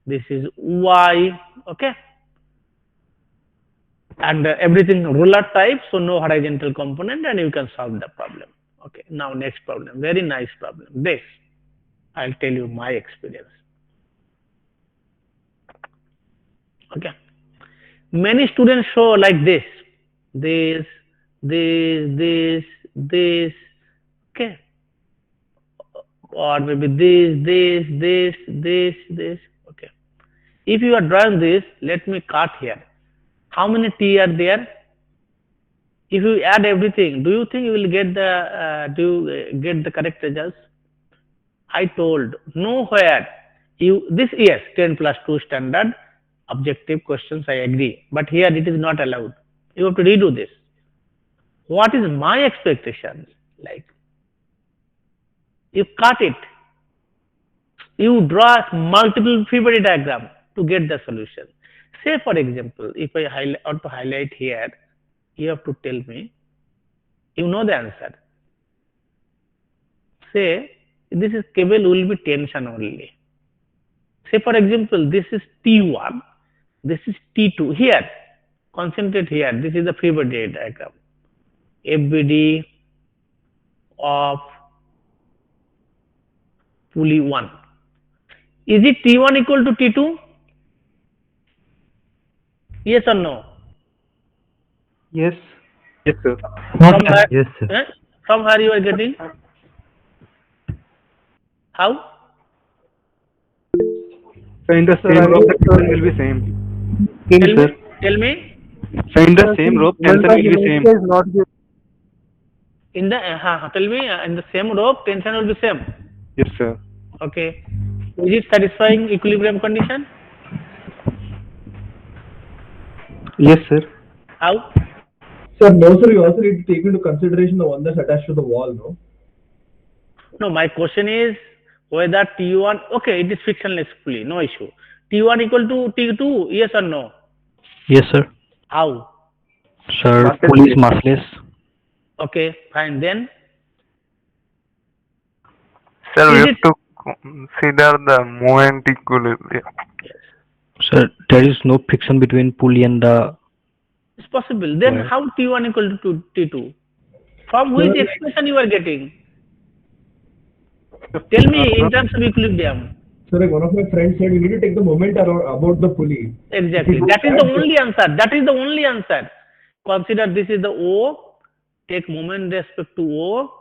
this is Y, okay, and everything ruler type, so no horizontal component, and you can solve the problem. Okay, now next problem, very nice problem. This I'll tell you my experience. Okay, many students show like this, this, okay, or maybe this. Okay. If you are drawing this, let me cut here. How many T are there? If you add everything, do you think you will get the correct results? I told nowhere. This, yes, 10 plus 2 standard objective questions, I agree, but here it is not allowed. You have to redo this. What is my expectations? Like, you cut it, you draw multiple free body diagram to get the solution. Say for example, if I want to highlight here, you have to tell me, you know the answer. Say this is cable will be tension only. Say for example, this is T1, this is T2. Here, concentrate here. This is the free body diagram. FBD of pulley 1. Is it T1 equal to T2? Yes or no? Yes. Yes, sir. From where, Yes, sir. from where you are getting? How? So in the Sir, case I of the will question will be same. Tell me. So in the Sir, same since rope, moment tension of will be same. inertia is not given. In the tell me, in the same rope, tension will be same. Yes, sir. Okay. Is it satisfying equilibrium condition? Yes, sir. How? Sir, no, sir, you also need to take into consideration the one that's attached to the wall, no? No, my question is whether T1, okay, it is frictionless pulley, no issue. T1 equal to T2, yes or no? Yes, sir. How? Sir, Massless pulley is case. massless. Okay, fine. Then Sir, we is have it? to consider the moment equilibrium. Yes, Sir, there is no friction between pulley and the it's possible. Then wire. how T1 equal to T2? From Sir, which expression you are getting? Tell me in terms of equilibrium. sir, like one of my friends said, you need to take the moment around, about the pulley. If you Exactly. do That is the that, then only answer. That is the only answer. Consider this is the O. Take moment respect to O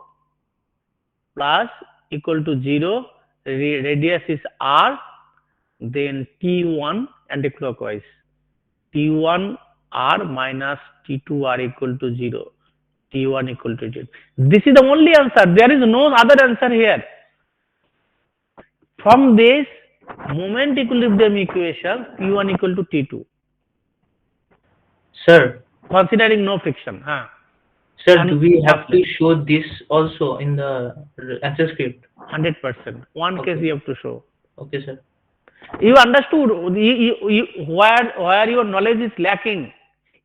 plus equal to 0. Radius is R. Then T1 anticlockwise. T1 R minus T2 R equal to 0. T1 equal to 0. This is the only answer. There is no other answer here. From this moment equilibrium equation, T1 equal to T2. Sir, Considering no friction. sir, And do we have to massless. show this also in the answer script? 100%. One case Okay. you have to show. Okay, sir. You understood where your knowledge is lacking.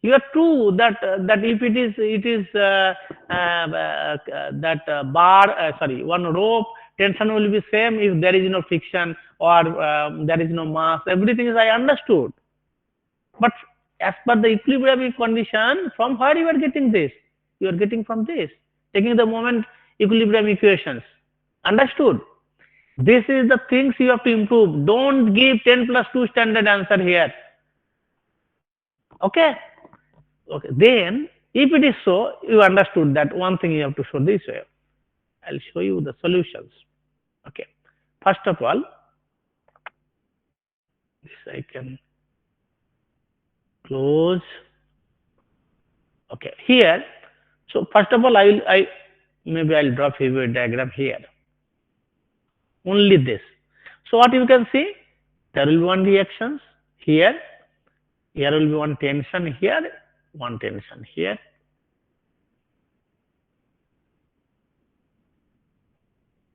You are true that that if it is that bar sorry, one rope tension will be same if there is no friction or there is no mass. Everything is I understood. But as per the equilibrium condition, from where you are getting this? You are getting from this. Taking the moment equilibrium equations. Understood? This is the things you have to improve. Don't give 10 plus 2 standard answer here. Okay? Okay. Then, if it is so, you understood that one thing you have to show this way. I'll show you the solutions. Okay. First of all, this I can close. Okay. Here, so first of all, maybe I'll draw favorite diagram here. Only this. So what you can see, there will be one reactions here. Here will be one tension here, one tension here.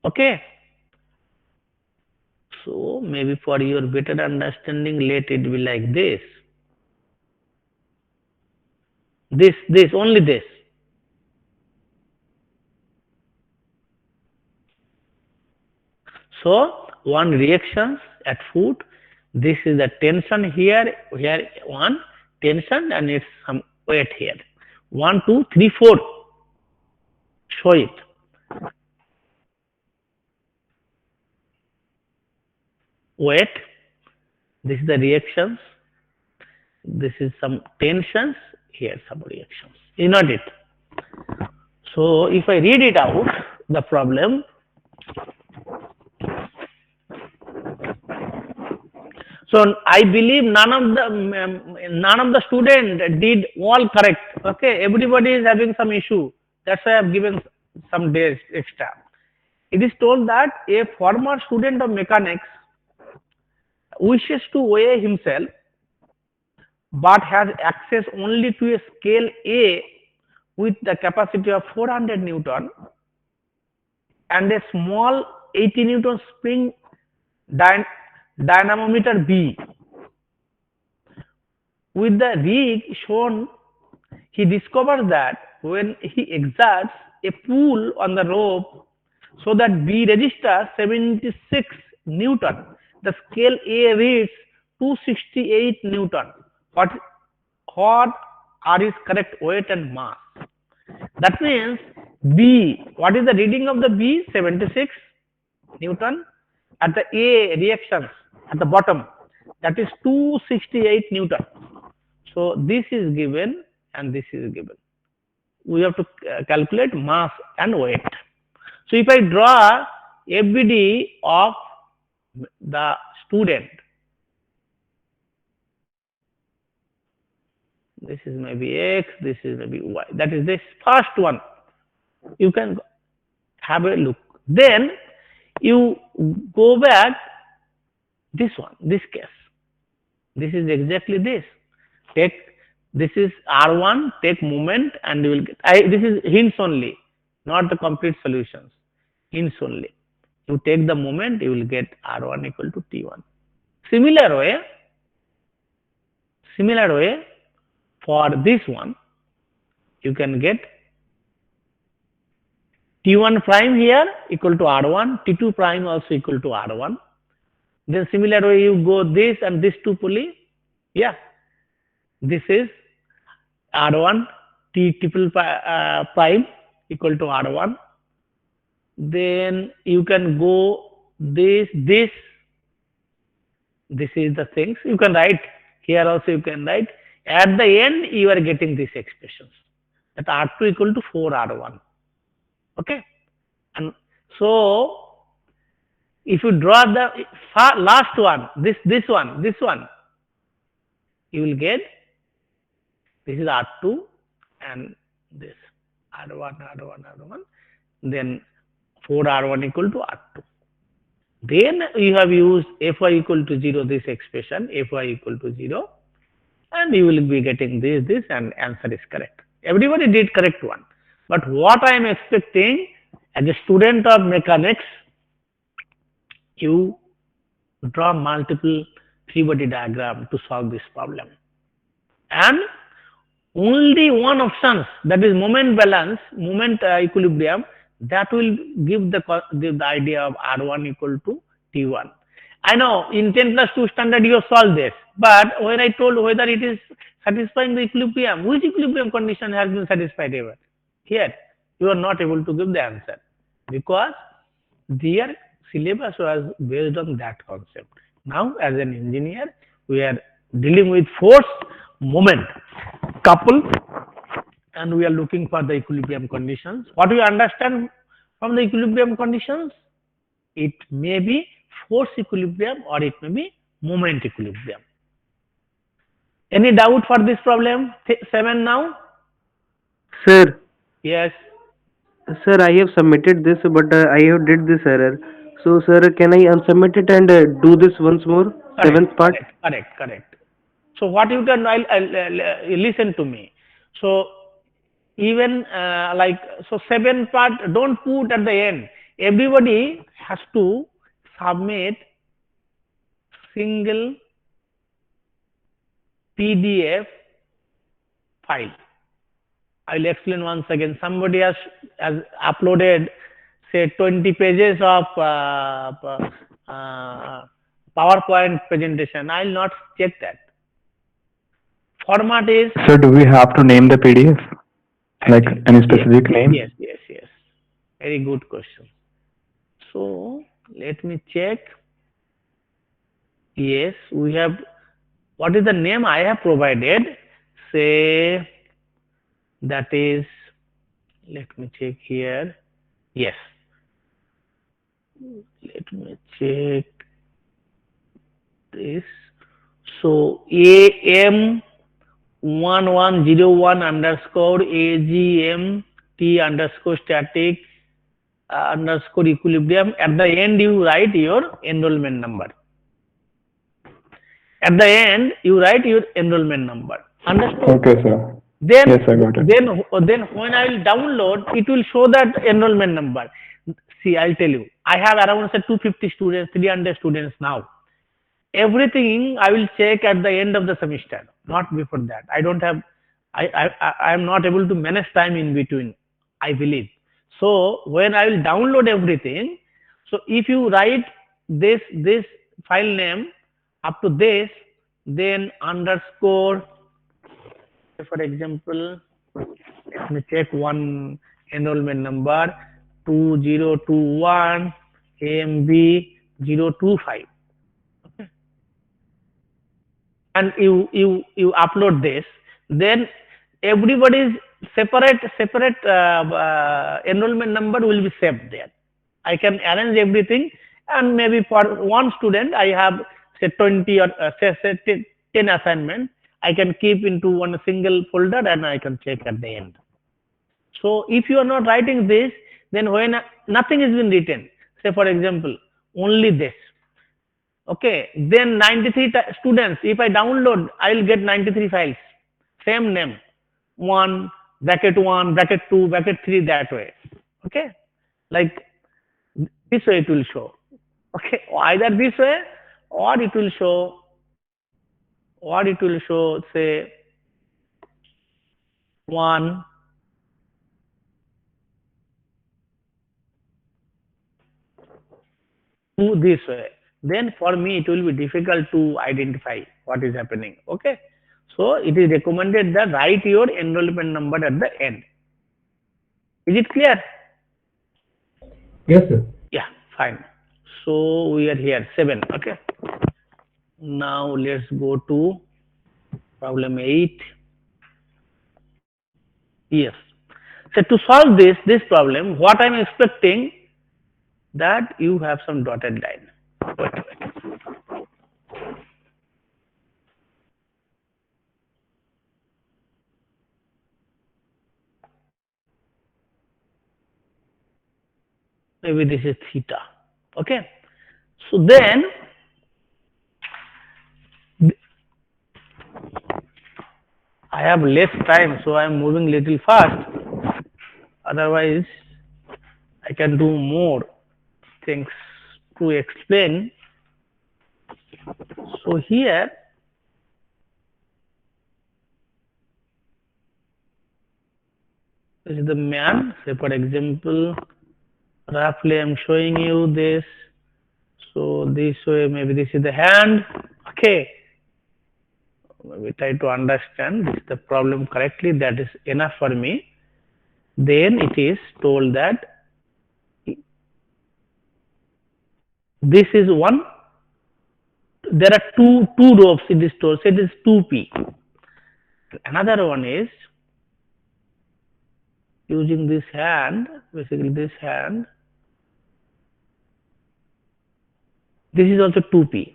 Okay. So maybe for your better understanding, let it be like this. This, only this. So one reactions at foot. This is the tension here, here one tension and it's some weight here. 1, 2, 3, 4. Show it. Weight. This is the reactions. This is some tensions. Here some reactions. You note it. So if I read it out, the problem. So I believe none of the student did all correct. Okay, everybody is having some issue. That's why I have given some days extra. It is told that a former student of mechanics wishes to weigh himself but has access only to a scale A with the capacity of 400 Newton and a small 80 Newton spring dynamometer B. With the rig shown, he discovers that when he exerts a pull on the rope so that B registers 76 Newton, the scale A reads 268 Newton. What are his correct weight and mass? That means B, what is the reading of the B? 76 Newton. At the A reactions at the bottom, that is 268 Newton. So this is given and this is given. We have to calculate mass and weight. So if I draw FBD of the student, This is maybe X, this is maybe Y. That is this first one. You can have a look. Then you go back this one, this case. This is exactly this. Take this is R1, take moment and you will get this is hints only, not the complete solutions. Hints only. You take the moment, you will get R1 equal to T1. Similar way, similar way for this one, you can get T1 prime here equal to R1, T2 prime also equal to R1. Then similar way you go this and this two pulley. Yeah, this is R1 T triple prime equal to R1. Then you can go this. This is the things you can write here also. You can write at the end. You are getting these expressions that R2 equal to 4 R1. Okay, and so if you draw the last one, this one, you will get this is R2 and this R1, then 4 R1 equal to R2. Then you have used Fy equal to 0, this expression, Fy equal to 0, and you will be getting this, and answer is correct. Everybody did correct one. But what I am expecting as a student of mechanics, you draw multiple three-body diagram to solve this problem. And only one option, that is moment balance, moment equilibrium, that will give the idea of R1 equal to T1. I know in 10 plus 2 standard you have solved this, but when I told whether it is satisfying the equilibrium, which equilibrium condition has been satisfied ever? Here, you are not able to give the answer because their syllabus was based on that concept. Now, as an engineer, we are dealing with force, moment, couple, and we are looking for the equilibrium conditions. What we understand from the equilibrium conditions? It may be force equilibrium or it may be moment equilibrium. Any doubt for this problem? 7 now? Sir, Yes. sir, I have submitted this, but I have did this error. So, sir, can I unsubmit it and do this once more? Seventh part. Correct. So what you can, listen to me. So even so 7 part, don't put at the end. Everybody has to submit single PDF file. I will explain once again. Somebody has uploaded say 20 pages of PowerPoint presentation. I will not check that. Format is. So do we have to name the PDF? Like any specific name? Yes. Very good question. So let me check. Yes, we have. What is the name I have provided? Say that is. Let me check here. Yes. Let me check this. So AM 1101 underscore AGMT underscore static underscore equilibrium. At the end, you write your enrollment number. At the end, you write your enrollment number. Understood? Okay, sir. Then, yes, I got it. then when I will download, it will show that enrollment number. See, I'll tell you. I have around say 250 students, 300 students now. Everything I will check at the end of the semester, not before that. I don't have. I am not able to manage time in between, I believe. So when I will download everything, so if you write this file name up to this, then underscore, for example, let me check one enrollment number 2021 AMB 025. Okay. And you upload this, then everybody's separate enrollment number will be saved there. I can arrange everything, and maybe for one student I have say 20 or say 10 assignment. I can keep into one single folder and I can check at the end. So if you are not writing this, then when nothing has been written, say for example, only this. Okay, then 93 students, if I download, I will get 93 files. Same name. 1, bracket 2, bracket 3, that way. Okay, like this way it will show. Okay, either this way or it will show, say 1, 2, this way. Then for me it will be difficult to identify what is happening. Okay, so it is recommended that write your enrollment number at the end. Is it clear? Yes, sir. Yeah, fine. So we are here 7. Okay, now let's go to problem 8. Yes. So to solve this problem, what I'm expecting that you have some dotted line. Wait. Maybe this is theta. Okay. So then I have less time, so I am moving little fast. Otherwise, I can do more things to explain. So here, this is the man. Say for example, roughly I am showing you this. So this way, maybe this is the hand. Okay. We try to understand this the problem correctly. That is enough for me. Then it is told that this is one. There are two ropes in this tool. So it is 2p. Another one is using this hand, basically this hand. This is also 2p.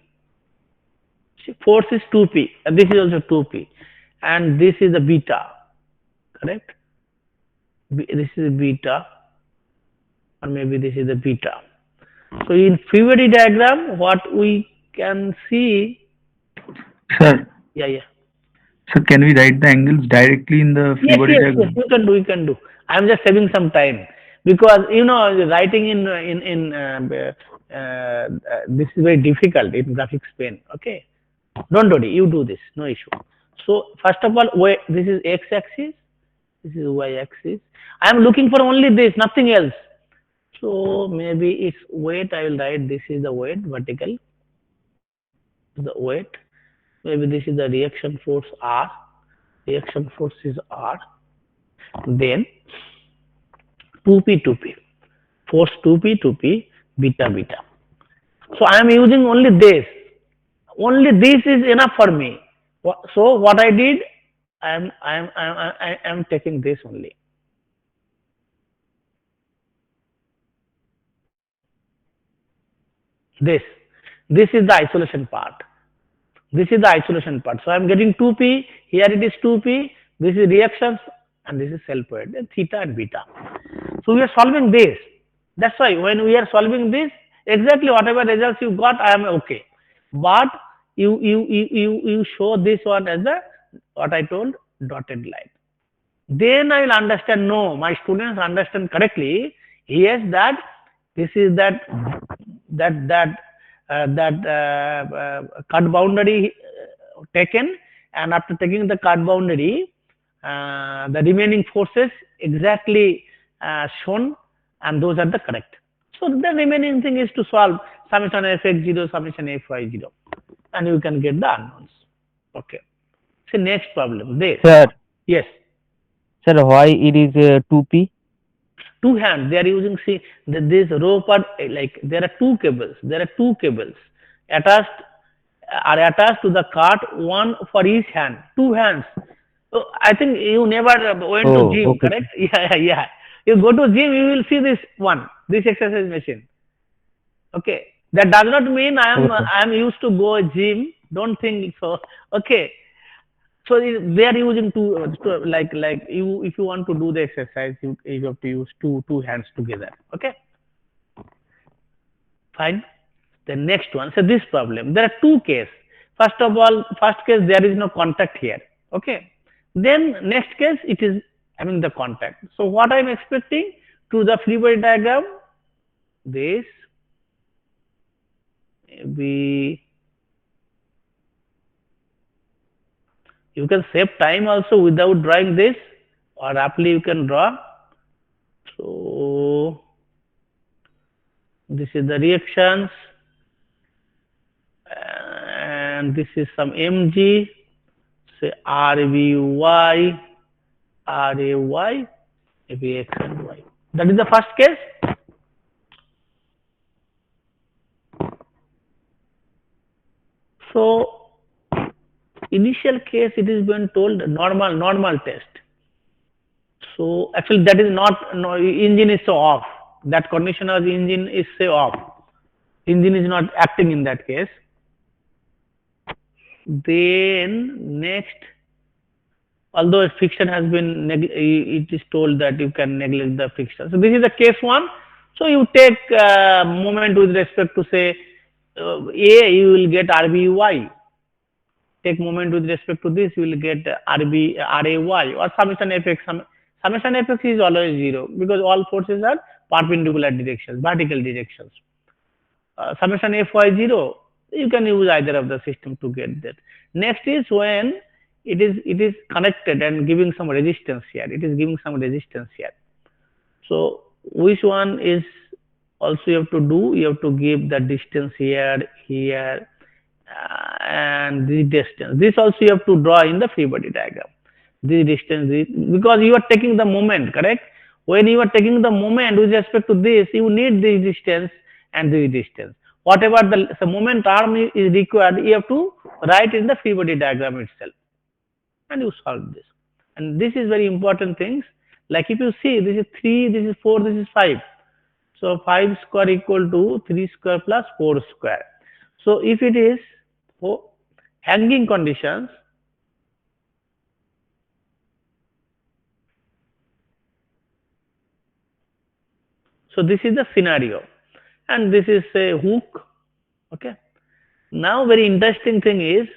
Force is 2p, and this is also 2p, and this is the beta, correct? This is beta, or maybe this is the beta. So in free body diagram, what we can see. Sir, Yeah. so can we write the angles directly in the free Yes, body diagram? you can do. I am just saving some time because writing in this is very difficult in graphics pane. Okay, don't worry, you do this, no issue. So first of all, this is x-axis, this is y-axis. I am looking for only this, nothing else. So maybe it's weight. I will write this is the weight, vertical, the weight. Maybe this is the reaction force R. Reaction force is R. Then 2p, force 2p, beta. So I am using only this. Only this is enough for me. So what I did, I am taking this only. This is the isolation part. This is the isolation part. So I am getting 2p. Here it is 2p. This is reactions, and this is self weight, theta and beta. So we are solving this. That's why when we are solving this, exactly whatever results you got, I am okay. But you show this one as the what I told, dotted line. Then I will understand. No, my students understand correctly. Yes, that this is that cut boundary taken, and after taking the cut boundary, the remaining forces exactly shown, and those are the correct. So the remaining thing is to solve summation fx0, summation fy0, and you can get the unknowns. Okay. So next problem. This. Sir, Yes. sir, why it is 2p? Two hands. They are using this rope are like there are two cables. Attached to the cart, one for each hand. Two hands. So I think you never went to gym, Okay. correct? Yeah. You go to gym, you will see this exercise machine. Okay. That does not mean I Okay. am used to go gym. Don't think so. Okay. So they are using like you, if you want to do the exercise, you have to use two hands together. Okay, fine. The next one, so this problem, there are two cases. First of all, first case there is no contact here. Okay, then next case it is having the contact. So what I am expecting to the free body diagram, this we, you can save time also without drawing this, or roughly you can draw. So this is the reactions, and this is some mg, say RVY, RAY, maybe X and Y. That is the first case. So initial case it is been told normal test. So actually that is not, no, engine is so off. That condition of the engine is say off. Engine is not acting in that case. Then next, although friction has been, it is told that you can neglect the friction. So this is the case one. So you take moment with respect to say A, you will get RBY. Take moment with respect to this, you will get RAY or summation fx. Summation fx is always 0 because all forces are perpendicular directions, vertical directions. Summation fy 0, you can use either of the system to get that. Next is when it is connected and giving some resistance here. It is giving some resistance here. So which one is also you have to do? You have to give the distance here, here, and the distance. This also you have to draw in the free body diagram. This distance, because you are taking the moment, correct? When you are taking the moment with respect to this, you need this distance and this distance. Whatever the moment arm is required, you have to write in the free body diagram itself, and you solve this. And this is very important things. Like if you see, this is 3, this is 4, this is 5. So 5 square equal to 3 square plus 4 square. So if it is hanging conditions, so this is the scenario, and this is a hook. Okay. Now very interesting thing is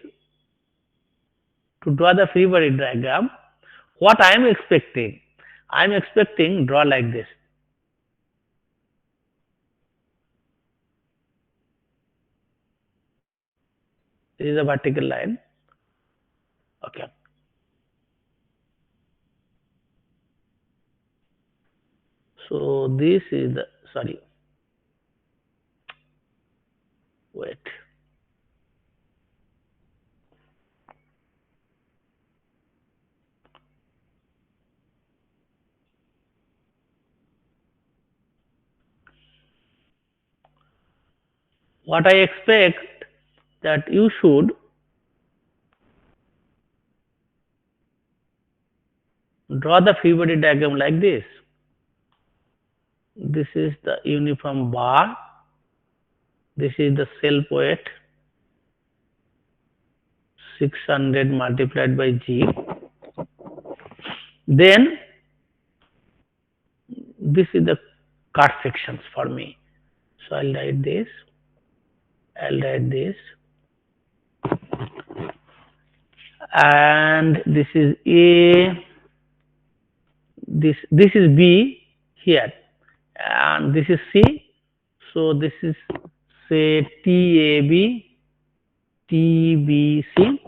to draw the free body diagram. What I am expecting, I am expecting draw like this. This is a vertical line. Okay. So this is the, sorry, wait. What I expect that you should draw the free body diagram like this. This is the uniform bar. This is the self weight 600 multiplied by G. Then this is the cut sections for me. So I'll write this. I'll write this. And this is A. This is B here, and this is C. So this is say TAB, TBC.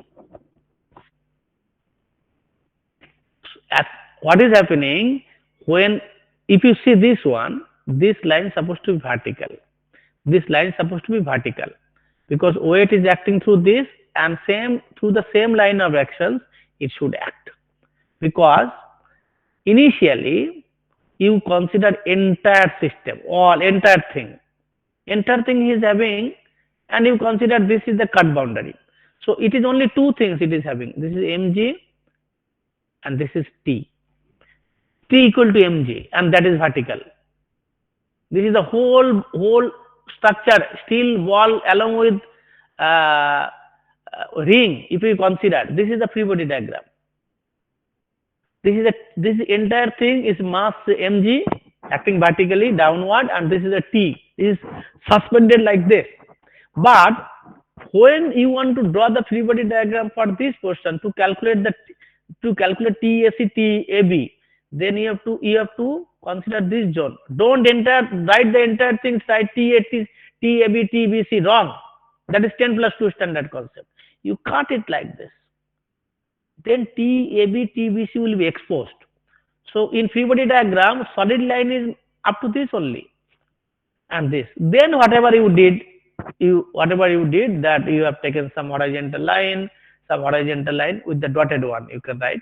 At what is happening when, if you see this one, this line is supposed to be vertical. This line is supposed to be vertical because weight is acting through this, and same through the same line of actions it should act, because initially you consider entire system, all entire thing is having, and you consider this is the cut boundary. So it is only two things it is having. This is mg and this is t equal to mg, and that is vertical. This is the whole structure, steel wall along with ring, if you consider, this is the free body diagram. This entire thing is mass mg acting vertically downward, and this is a t. It is suspended like this. But when you want to draw the free body diagram for this portion to calculate TAC TAB, then you have to consider this zone. Don't write the entire thing, write TAT TAB TBC, wrong. That is 10 plus 2 standard concept. You cut it like this. Then TAB TBC will be exposed. So in free body diagram, solid line is up to this only, and this. Then whatever you did, that you have taken some horizontal line with the dotted one. You can write.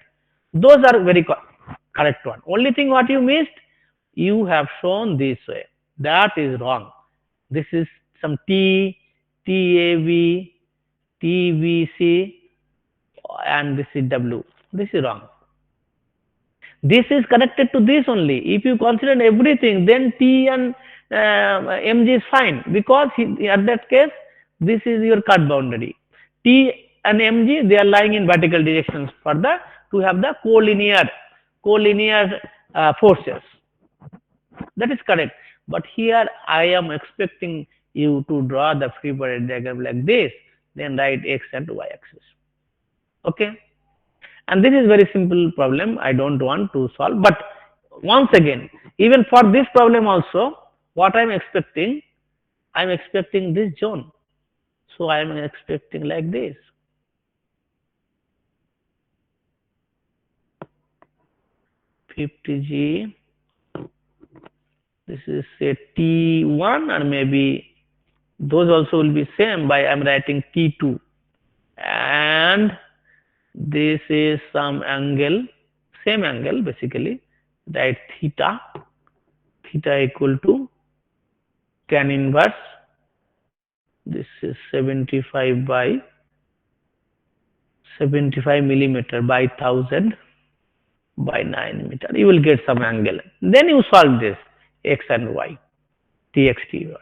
Those are very correct one. Only thing what you missed, you have shown this way. That is wrong. This is some TAB, TBC, and this is W. This is wrong. This is connected to this only. If you consider everything, then T and mg is fine, because at that case this is your cut boundary. T and mg, they are lying in vertical directions to have the collinear forces. That is correct. But here I am expecting you to draw the free body diagram like this, then write x and y axis. Okay. And this is very simple problem. I don't want to solve. But once again, even for this problem also, what I am expecting this zone. So I am expecting like this. $50G. This is say T1, and maybe those also will be same by I am writing T2. And this is some angle, same angle basically, write theta equal to tan inverse. This is 75 by 75 millimeter by 1000 by 9 meter. You will get some angle. Then you solve this x and y, tx, ty.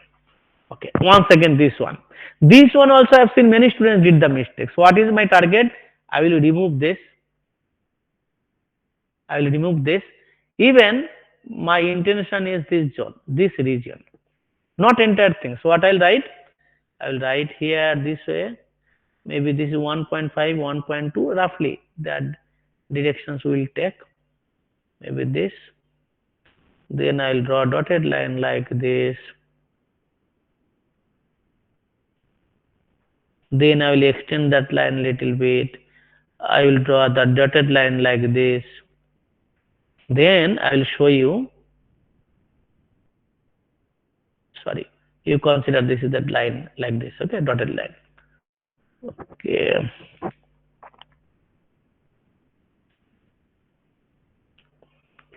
Okay. Once again, this one. This one also I have seen many students did the mistakes. What is my target? I will remove this. Even my intention is this zone, this region, not entire thing. So what I'll write? I will write here this way. Maybe this is 1.5, 1.2, roughly that directions we will take. Maybe this. Then I'll draw a dotted line like this. Then I will extend that line a little bit. I will draw the dotted line like this. Then I will show you. Sorry, you consider this is that line like this. Okay, dotted line. Okay.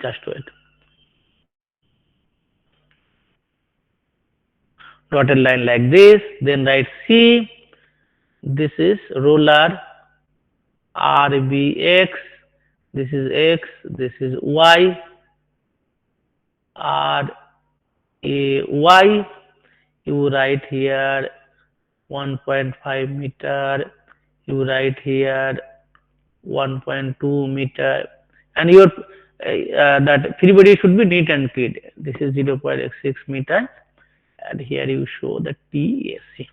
Just wait. Dotted line like this. Then write C. This is roller RBX. This is X. This is Y. RAY. You write here 1.5 meter. You write here 1.2 meter, and your that free body should be neat and clean. This is 0.6 meter, and here you show the TAC.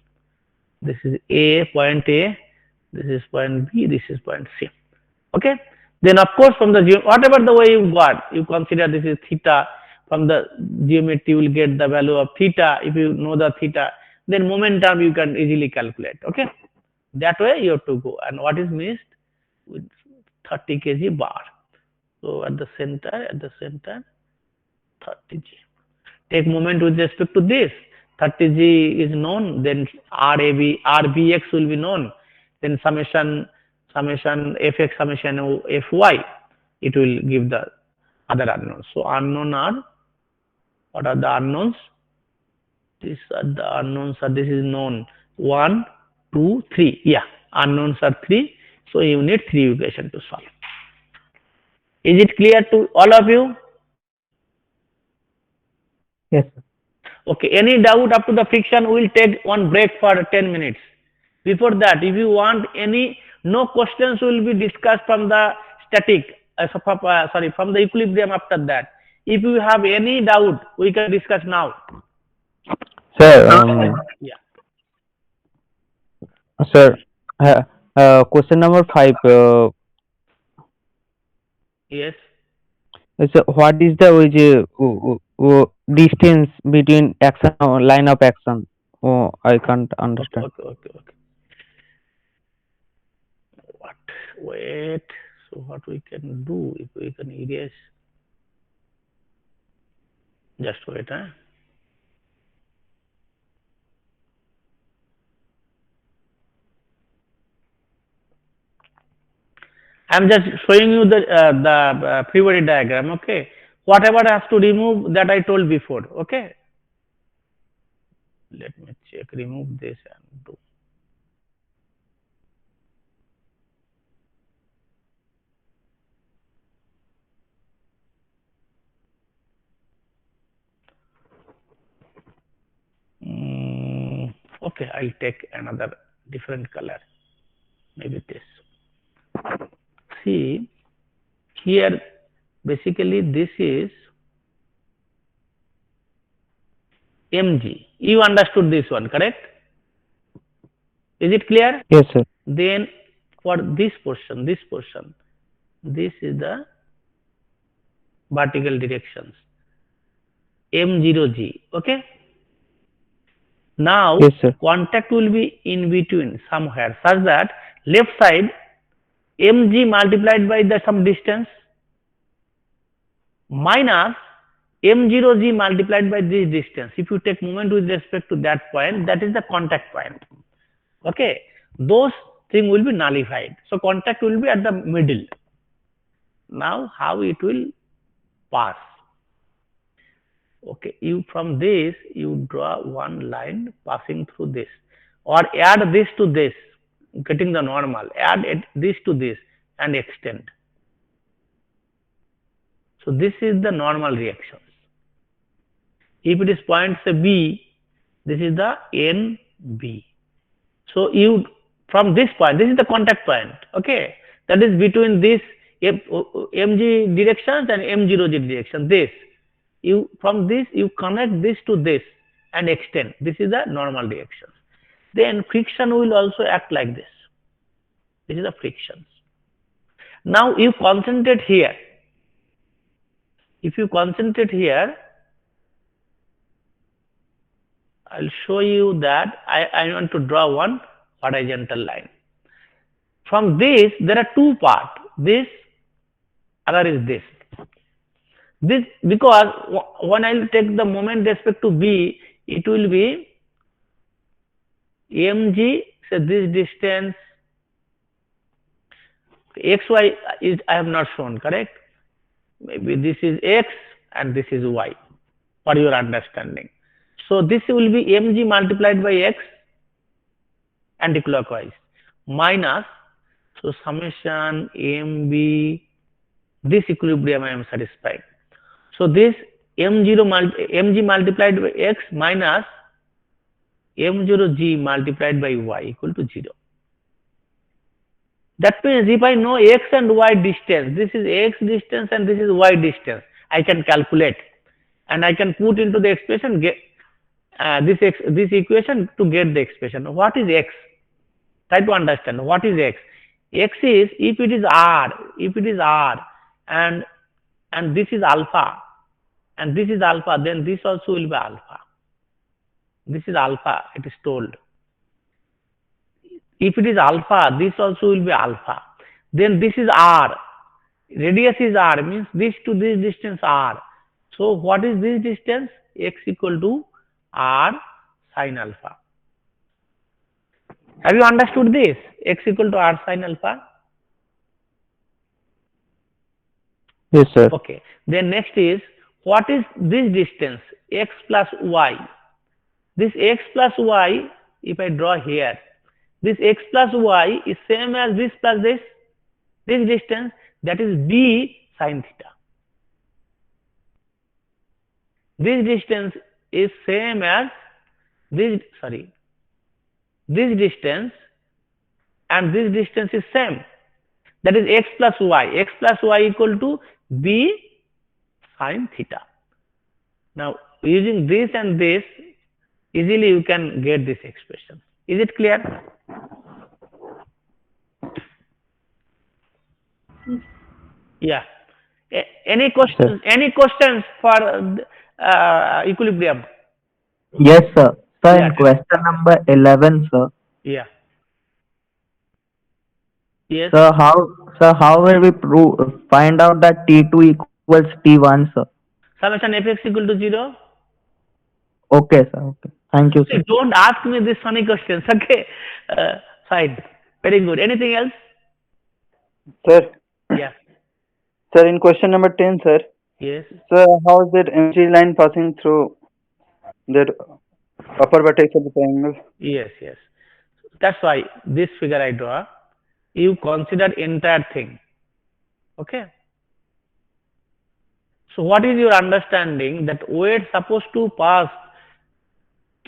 This is point A, this is point B, this is point C. Okay. Then of course from the whatever the way you got, you consider this is theta. From the geometry you will get the value of theta. If you know the theta, then momentum you can easily calculate. Okay. That way you have to go. And what is missed? With 30 kg bar. So at the center 30G. Take moment with respect to this. 30G is known, then RBX will be known, then summation Fx, summation Fy, it will give the other unknowns. So what are the unknowns? These are the unknowns, this is known 1, 2, 3. Yeah, unknowns are 3. So you need 3 equations to solve. Is it clear to all of you? Yes, sir. Okay, any doubt up to the friction? We will take one break for 10 minutes. Before that, if you want any, no questions will be discussed from the static, sorry, from the equilibrium after that. If you have any doubt, we can discuss now. Sir, Yeah. sir, question number 5. Yes. So what is the distance between action or line of action? Oh, I can't Okay. understand. Okay. Okay. Okay. What? Wait. So what we can do if we can erase? Just wait, huh? I'm just showing you the free body diagram. Okay. Whatever I have to remove that I told before. Okay. Let me check. Remove this and do. Okay, I'll take another different color. Maybe this. See, here basically this is mg. You understood this one, correct? Is it clear? Yes, sir. Then for this portion, this is the vertical directions, m0g. Okay. Now Yes, sir. contact will be in between somewhere, such that left side mg multiplied by the some distance minus m0g multiplied by this distance. If you take moment with respect to that point, that is the contact point. Okay, those things will be nullified. So contact will be at the middle. Now how it will pass? Okay, you from this you draw one line passing through this, or add this to this, getting the normal. Add this to this and extend. So this is the normal reactions. If it is point say B, this is the NB. So you from this point, this is the contact point. Okay, that is between this mg directions and m0g direction. This you from this you connect this to this and extend. This is the normal direction. Then friction will also act like this. This is the frictions. Now you concentrate here. If you concentrate here, I'll show you that I want to draw one horizontal line. From this, there are two parts. This, other is this. This because when I will take the moment respect to B, it will be mg. So this distance xy is I have not shown, correct? Maybe this is x and this is y for your understanding. So this will be mg multiplied by x anticlockwise minus, so summation mb, this equilibrium I am satisfied. So this mg multiplied by x minus m0g multiplied by y equal to 0. That means if I know x and y distance, this is x distance and this is y distance, I can calculate and I can put into the expression get this equation to get the expression. What is x? Try to understand what is x. X is if it is r and this is alpha and this is alpha, then this also will be alpha. This is alpha, it is told. If it is alpha, this also will be alpha. Then this is r. Radius is r, means this to this distance r. So what is this distance? X equal to r sin alpha. Have you understood this? X equal to r sin alpha. Yes, sir. Okay. Then next is, what is this distance? X plus y. This x plus y, if I draw here, this x plus y is same as this plus this distance, that is b sin theta. This distance is same as this, sorry, this distance and this distance is same. That is x plus y. X plus y equal to b sine theta. Now using this and this, easily you can get this expression. Is it clear? Yeah. Any questions? Any questions for equilibrium? Yes, sir. Sir, Yeah. in question number 11, sir. Yeah. Yes. How will we find out that T2 equals T1, sir? Summation fx equal to 0. Okay, sir. Okay. Thank you, See, sir. don't ask me this funny questions. Okay. Fine. Very good. Anything else? Sir, Yeah. sir, in question number 10, sir. Yes. Sir, how is that MG line passing through that upper vertex of the triangle? Yes. Yes. That's why this figure I draw. You consider entire thing. Okay. So what is your understanding that weight supposed to pass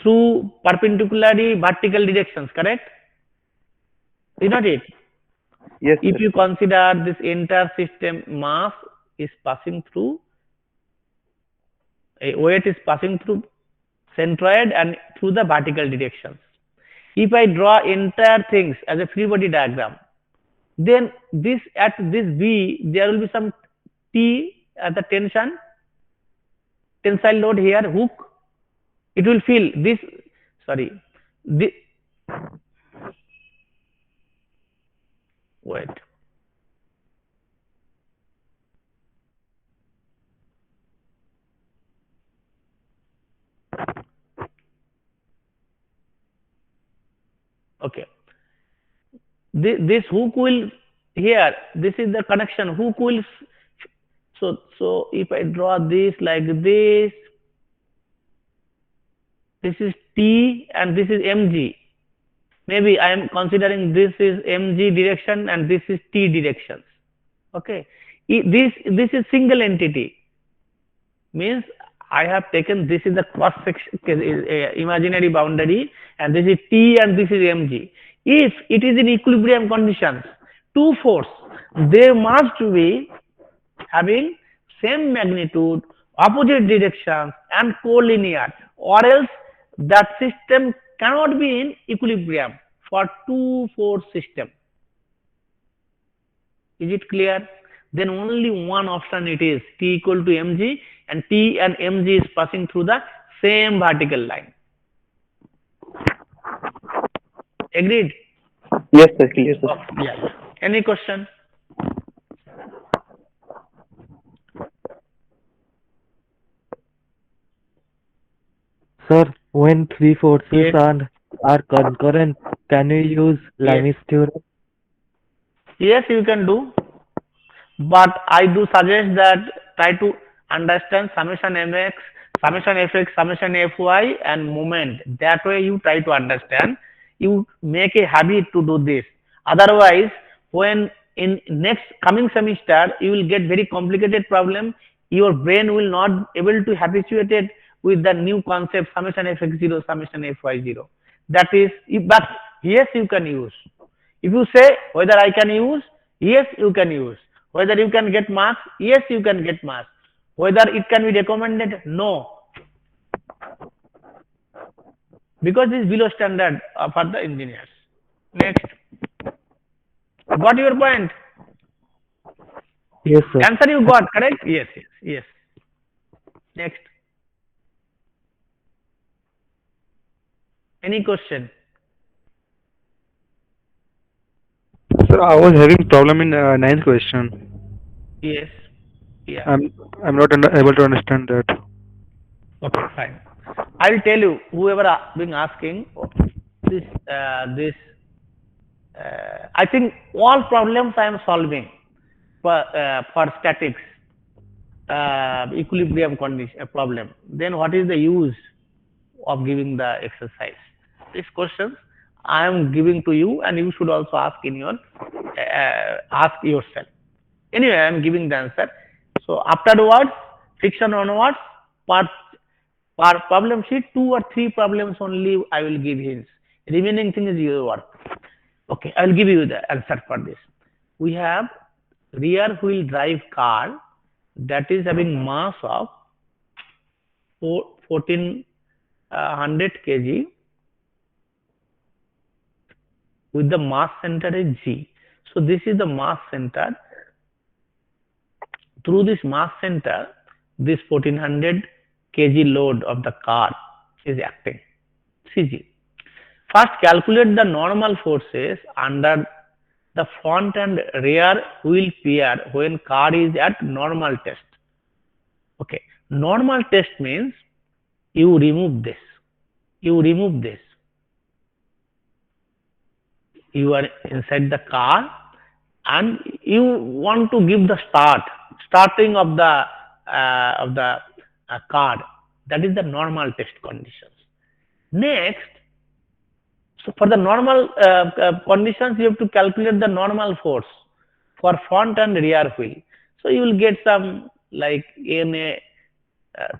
through perpendicularly vertical directions, correct? Is not it? Yes, If sir. you consider this entire system mass is passing through, a weight is passing through centroid and through the vertical directions. If I draw entire things as a free body diagram, then this at this B there will be some T at the tensile load here hook. It will feel this. Sorry, this, wait. Okay. This hook will here. This is the connection. Hook will. So if I draw this like this is T and this is mg. Maybe I am considering this is mg direction and this is T directions. Okay. This is single entity. Means I have taken this is the cross section imaginary boundary and this is T and this is mg. If it is in equilibrium conditions, two force they must be having same magnitude, opposite directions and collinear, or else that system cannot be in equilibrium for two force system. Is it clear? Then only one option it is T equal to mg and T and mg is passing through the same vertical line. Agreed? Yes, sir. Clear, sir. Oh, yeah. Any question? Sir, when three forces Yes. are concurrent, can you use Lami's theorem? Yes, you can do. But I do suggest that try to understand summation mx, summation fx, summation fy and moment. That way you try to understand. You make a habit to do this. Otherwise, when in next coming semester you will get very complicated problem. Your brain will not able to habituated with the new concept summation fx0, summation fy0. That is, but yes you can use. If you say whether I can use, yes you can use. Whether you can get marks, yes you can get marks. Whether it can be recommended, no. Because this is below standard for the engineers. Next. Got your point? Yes, sir. Answer you got, correct? Yes, yes, yes. Next. Any question? Sir, I was having problem in ninth question. Yes. Yeah. I'm not able to understand that. Okay, fine. I will tell you, whoever been asking this, I think all problems I am solving for statics, equilibrium condition problem. Then what is the use of giving the exercise? These questions I am giving to you, and you should also ask in your ask yourself. Anyway, I am giving the answer. So afterwards, fiction onwards, part per problem sheet, two or three problems only I will give hints. Remaining thing is your work. Okay, I'll give you the answer for this. We have rear wheel drive car that is having mass of 1400 kg with the mass center is G. So this is the mass center. Through this mass center, this 1400 kg load of the car is acting. CG. First, calculate the normal forces under the front and rear wheel pair when car is at normal test. Okay, normal test means you remove this. You remove this. You are inside the car and you want to give the starting of the car. That is the normal test conditions. Next, so for the normal conditions, you have to calculate the normal force for front and rear wheel. So you will get some like NA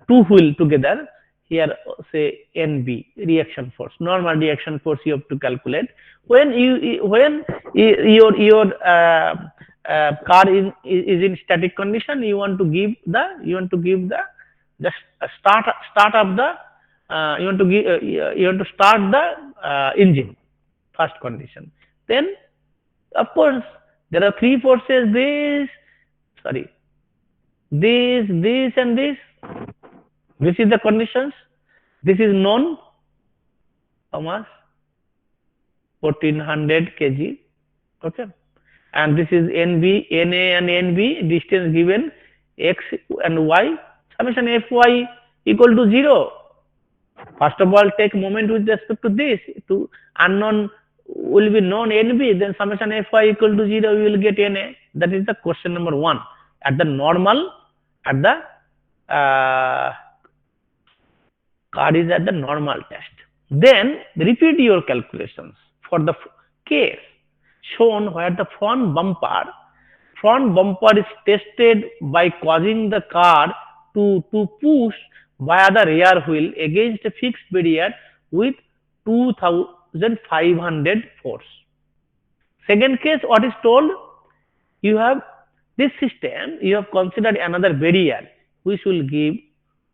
two wheel together. Here, say NB reaction force. Normal reaction force you have to calculate when your car is in static condition. You want to give the just start up the you want to start the engine first condition. Then of course there are three forces, sorry this and this is the conditions. This is known Thomas 1400 kg, okay, and this is NB, NA and NB, distance given x and y, summation Fy equal to 0. First of all, take moment with respect to this. To unknown will be known NB, then summation Fy equal to 0, we will get NA. That is the question number 1. At the normal, at the car is at the normal test. Then repeat your calculations for the case shown where the front bumper is tested by causing the car to push via the rear wheel against a fixed barrier with 2500 force. Second case, what is told? You have this system, you have considered another barrier which will give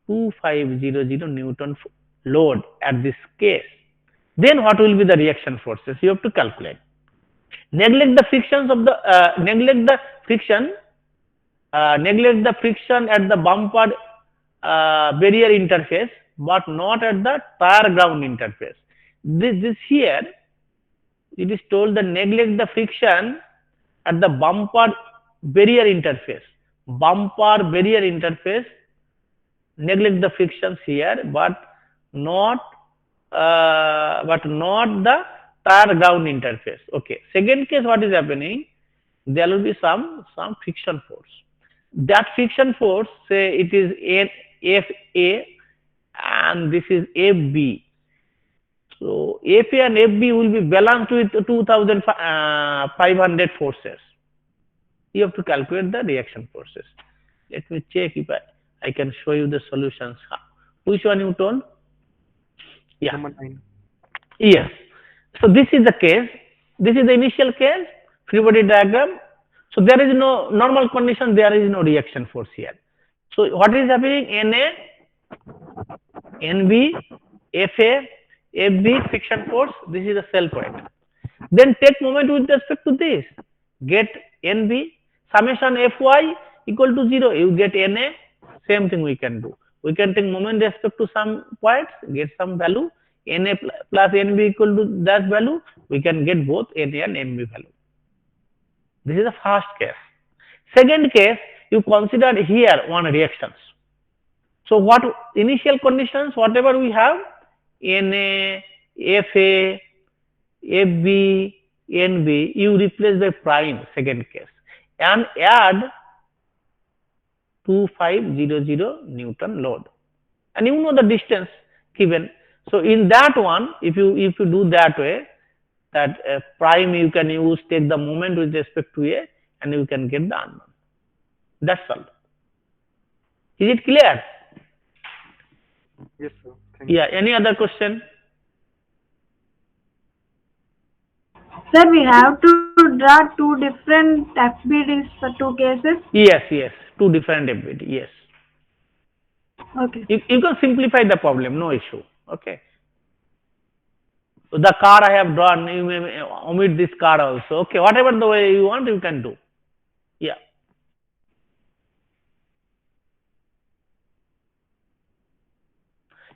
2500 Newton load at this case. Then what will be the reaction forces? You have to calculate. Neglect the frictions of the neglect the friction at the bumper barrier interface, but not at the tire ground interface. This here it is told that neglect the friction at the bumper barrier interface. Bumper barrier interface, neglect the frictions here, but not the tire ground interface. Okay. Second case, what is happening? There will be some friction force. That friction force, say it is FA and this is FB. So FA and FB will be balanced with 2500 forces. You have to calculate the reaction forces. Let me check if I can show you the solutions. Which one you told? Yeah. Number 9. Yes. So this is the case. This is the initial case, free body diagram. So there is no normal condition, there is no reaction force here. So what is happening? NA, NB, FA, FB friction force, this is the cell point. Then take moment with respect to this. Get NB, summation Fy equal to 0, you get NA, same thing we can do. We can take moment respect to some points, get some value, NA plus NB equal to that value, we can get both NA and NB value. This is the first case. Second case, you consider here one reactions. So what initial conditions, whatever we have, Na, Fa, Fb, Nb, you replace by prime, second case, and add 2500 Newton load. And you know the distance given. So in that one, if you do that way, that prime you can use, take the moment with respect to A, and you can get the unknown. That's all. Is it clear? Yes, sir. Thank you. Yeah. Any other question? Sir, we have to draw two different FBDs for two cases. Yes, two different ability. Yes, Okay. you can simplify the problem, no issue. Okay. So the car I have drawn, you may omit this car also. Okay, whatever the way you want, you can do. Yeah.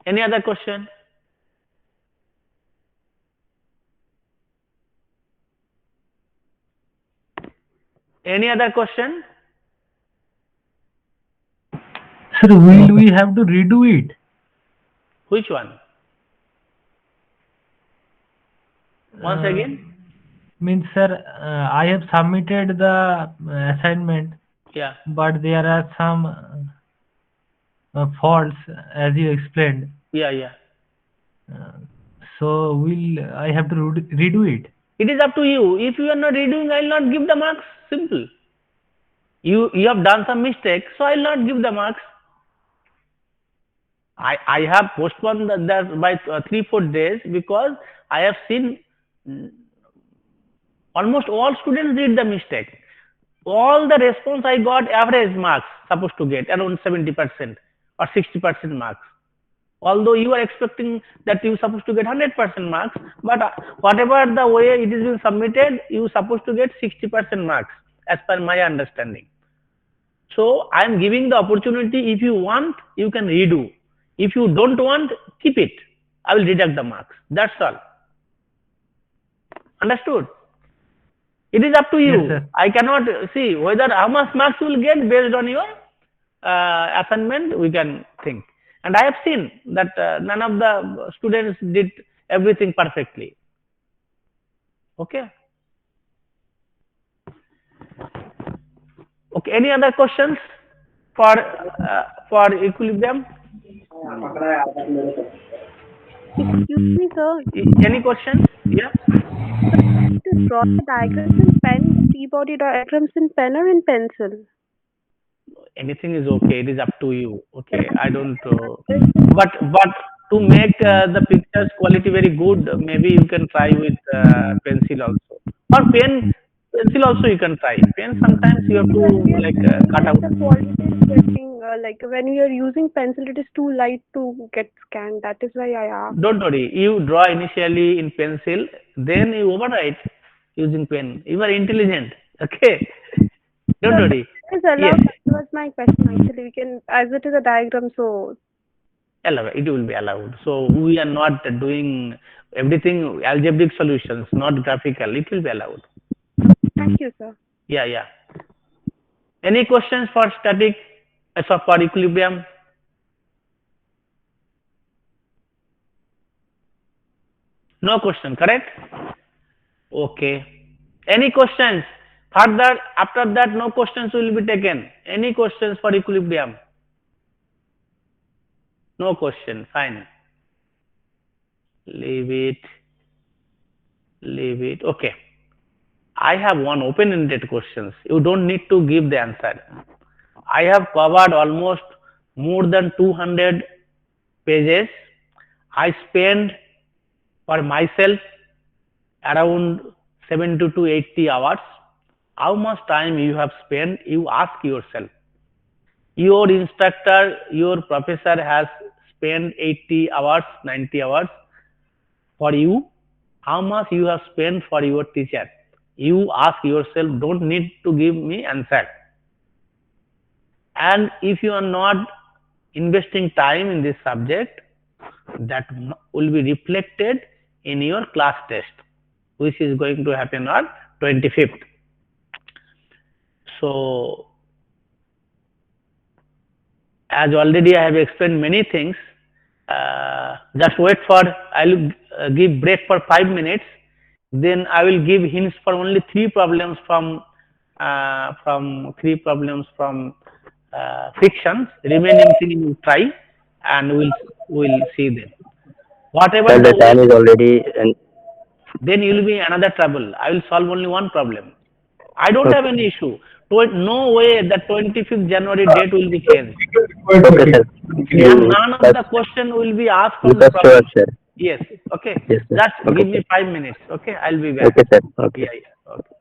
Any other question? Any other question? Sir, will we have to redo it? Which one? Once again? Means, sir, I have submitted the assignment, Yeah. but there are some faults, as you explained. Yeah. So, will I have to redo it? It is up to you. If you are not redoing, I will not give the marks. Simple. You have done some mistake, so I will not give the marks. I have postponed that by 3-4 days because I have seen almost all students did the mistake. All the response I got average marks supposed to get around 70% or 60% marks. Although you are expecting that you supposed to get 100% marks, but whatever the way it is being submitted, you supposed to get 60% marks as per my understanding. So I am giving the opportunity. If you want, you can redo. If you don't want, keep it. I will deduct the marks. That's all. Understood? It is up to you. Yes, sir. I cannot see whether how much marks you will get based on your assignment. We can think. And I have seen that none of the students did everything perfectly. Okay. Okay. Any other questions for equilibrium? Excuse me, sir. Any questions? Yeah. To draw the diagrams in pen, free body diagrams in pen or in pencil? Anything is okay. It is up to you. Okay. I don't. But to make the pictures quality very good, maybe you can try with pencil also or pencil also you can try. Pen sometimes you have to like cut out. The quality is getting like when we are using pencil, it is too light to get scanned. That is why I asked. Don't worry. You draw initially in pencil, then you overwrite using pen. You are intelligent. Okay. Don't Sir, worry. that is allowed. Yes. That was my question actually. We can, as it is a diagram, so Allowed. It will be allowed. So we are not doing everything algebraic solutions, not graphical. It will be allowed. thank you, sir. Yeah. Any questions for static, for equilibrium? No question, correct? Okay. Any questions? Further, after that, no questions will be taken. Any questions for equilibrium? No question. Fine. Leave it. Okay. I have one open-ended questions. You don't need to give the answer. I have covered almost more than 200 pages. I spend for myself around 70 to 80 hours. How much time you have spent? You ask yourself. Your instructor, your professor has spent 80 hours, 90 hours for you. How much you have spent for your teacher? You ask yourself, don't need to give me answer. And if you are not investing time in this subject, that will be reflected in your class test, which is going to happen on 25th. So, as already I have explained many things, just wait for, I will give break for 5 minutes, then I will give hints for only 3 problems from frictions. Remaining thing you try and we'll see them. Whatever Sir, the the time way, is already. then you will be another trouble. I will solve only one problem. I don't have Okay, any issue. No way that 25th January date will be changed. okay, sir. And none of the question will be asked You from the are sure, problem. sir. Yes. Okay. Yes, sir. Just Okay, give sir. me 5 minutes. Okay. I'll be back. Okay, sir. Okay. Yeah. Yeah. Okay.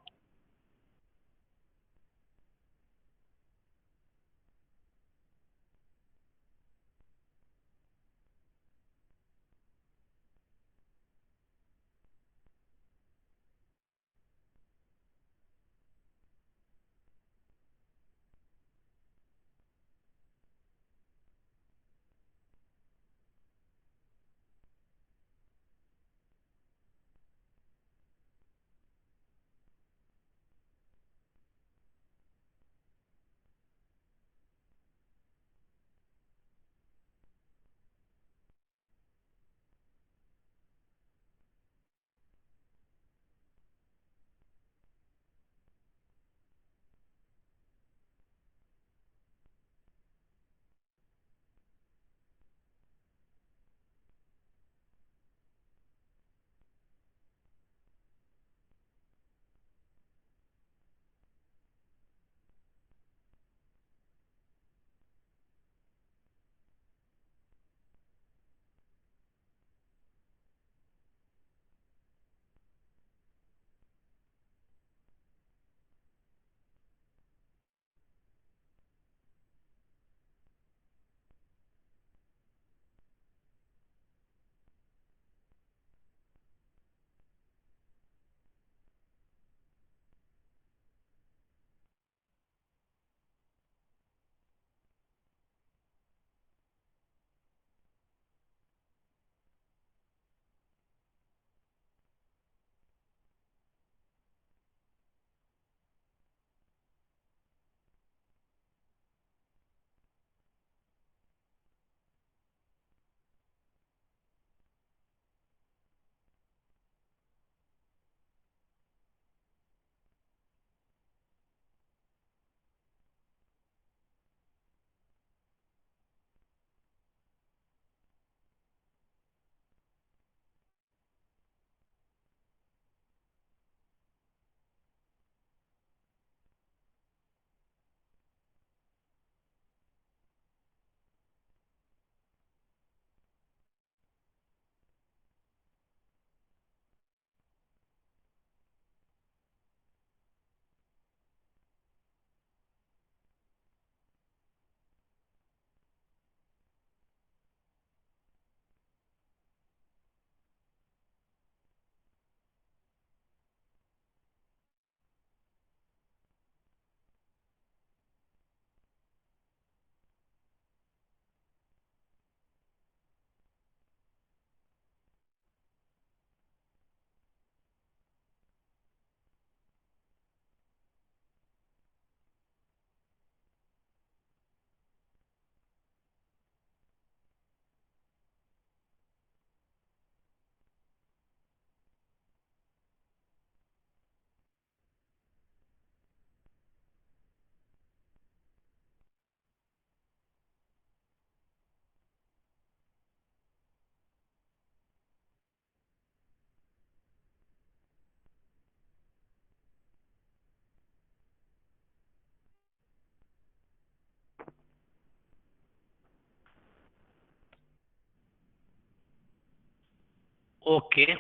Okay.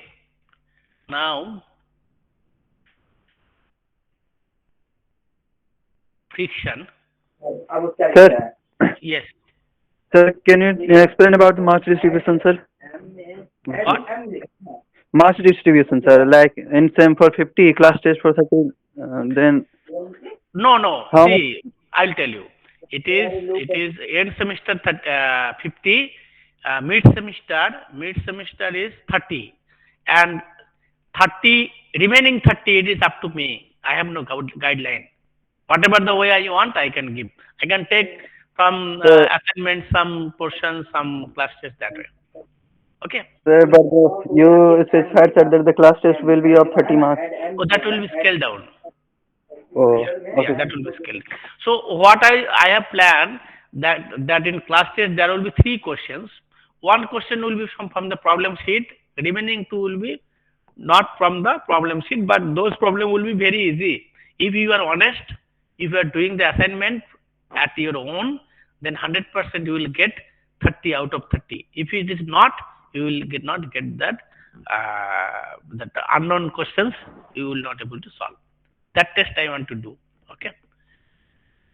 Now, friction. Sir, Yes. sir, can you explain about the mass distribution, sir? What? Mass distribution, sir. Like in SEM for 50, class test for 30. Then No, no. how much? See, I'll tell you. It is end semester 50, mid semester is 30, and 30 remaining 30 it is up to me. I have no guideline. Whatever the way I want, I can give. I can take from Sir, assignment some portions, some class test that way. Okay. sir, but you specified sir that the class test will be of 30 marks. Oh, that will be scaled down. Oh, Yeah, yeah, okay. that will be scaled. So what I have planned, that in class test there will be three questions. One question will be from the problem sheet. Remaining two will be not from the problem sheet, but those problem will be very easy. If you are honest, if you are doing the assignment at your own, then 100% you will get 30 out of 30. If it is not, you will not get that that unknown questions you will not able to solve. That test I want to do. Okay.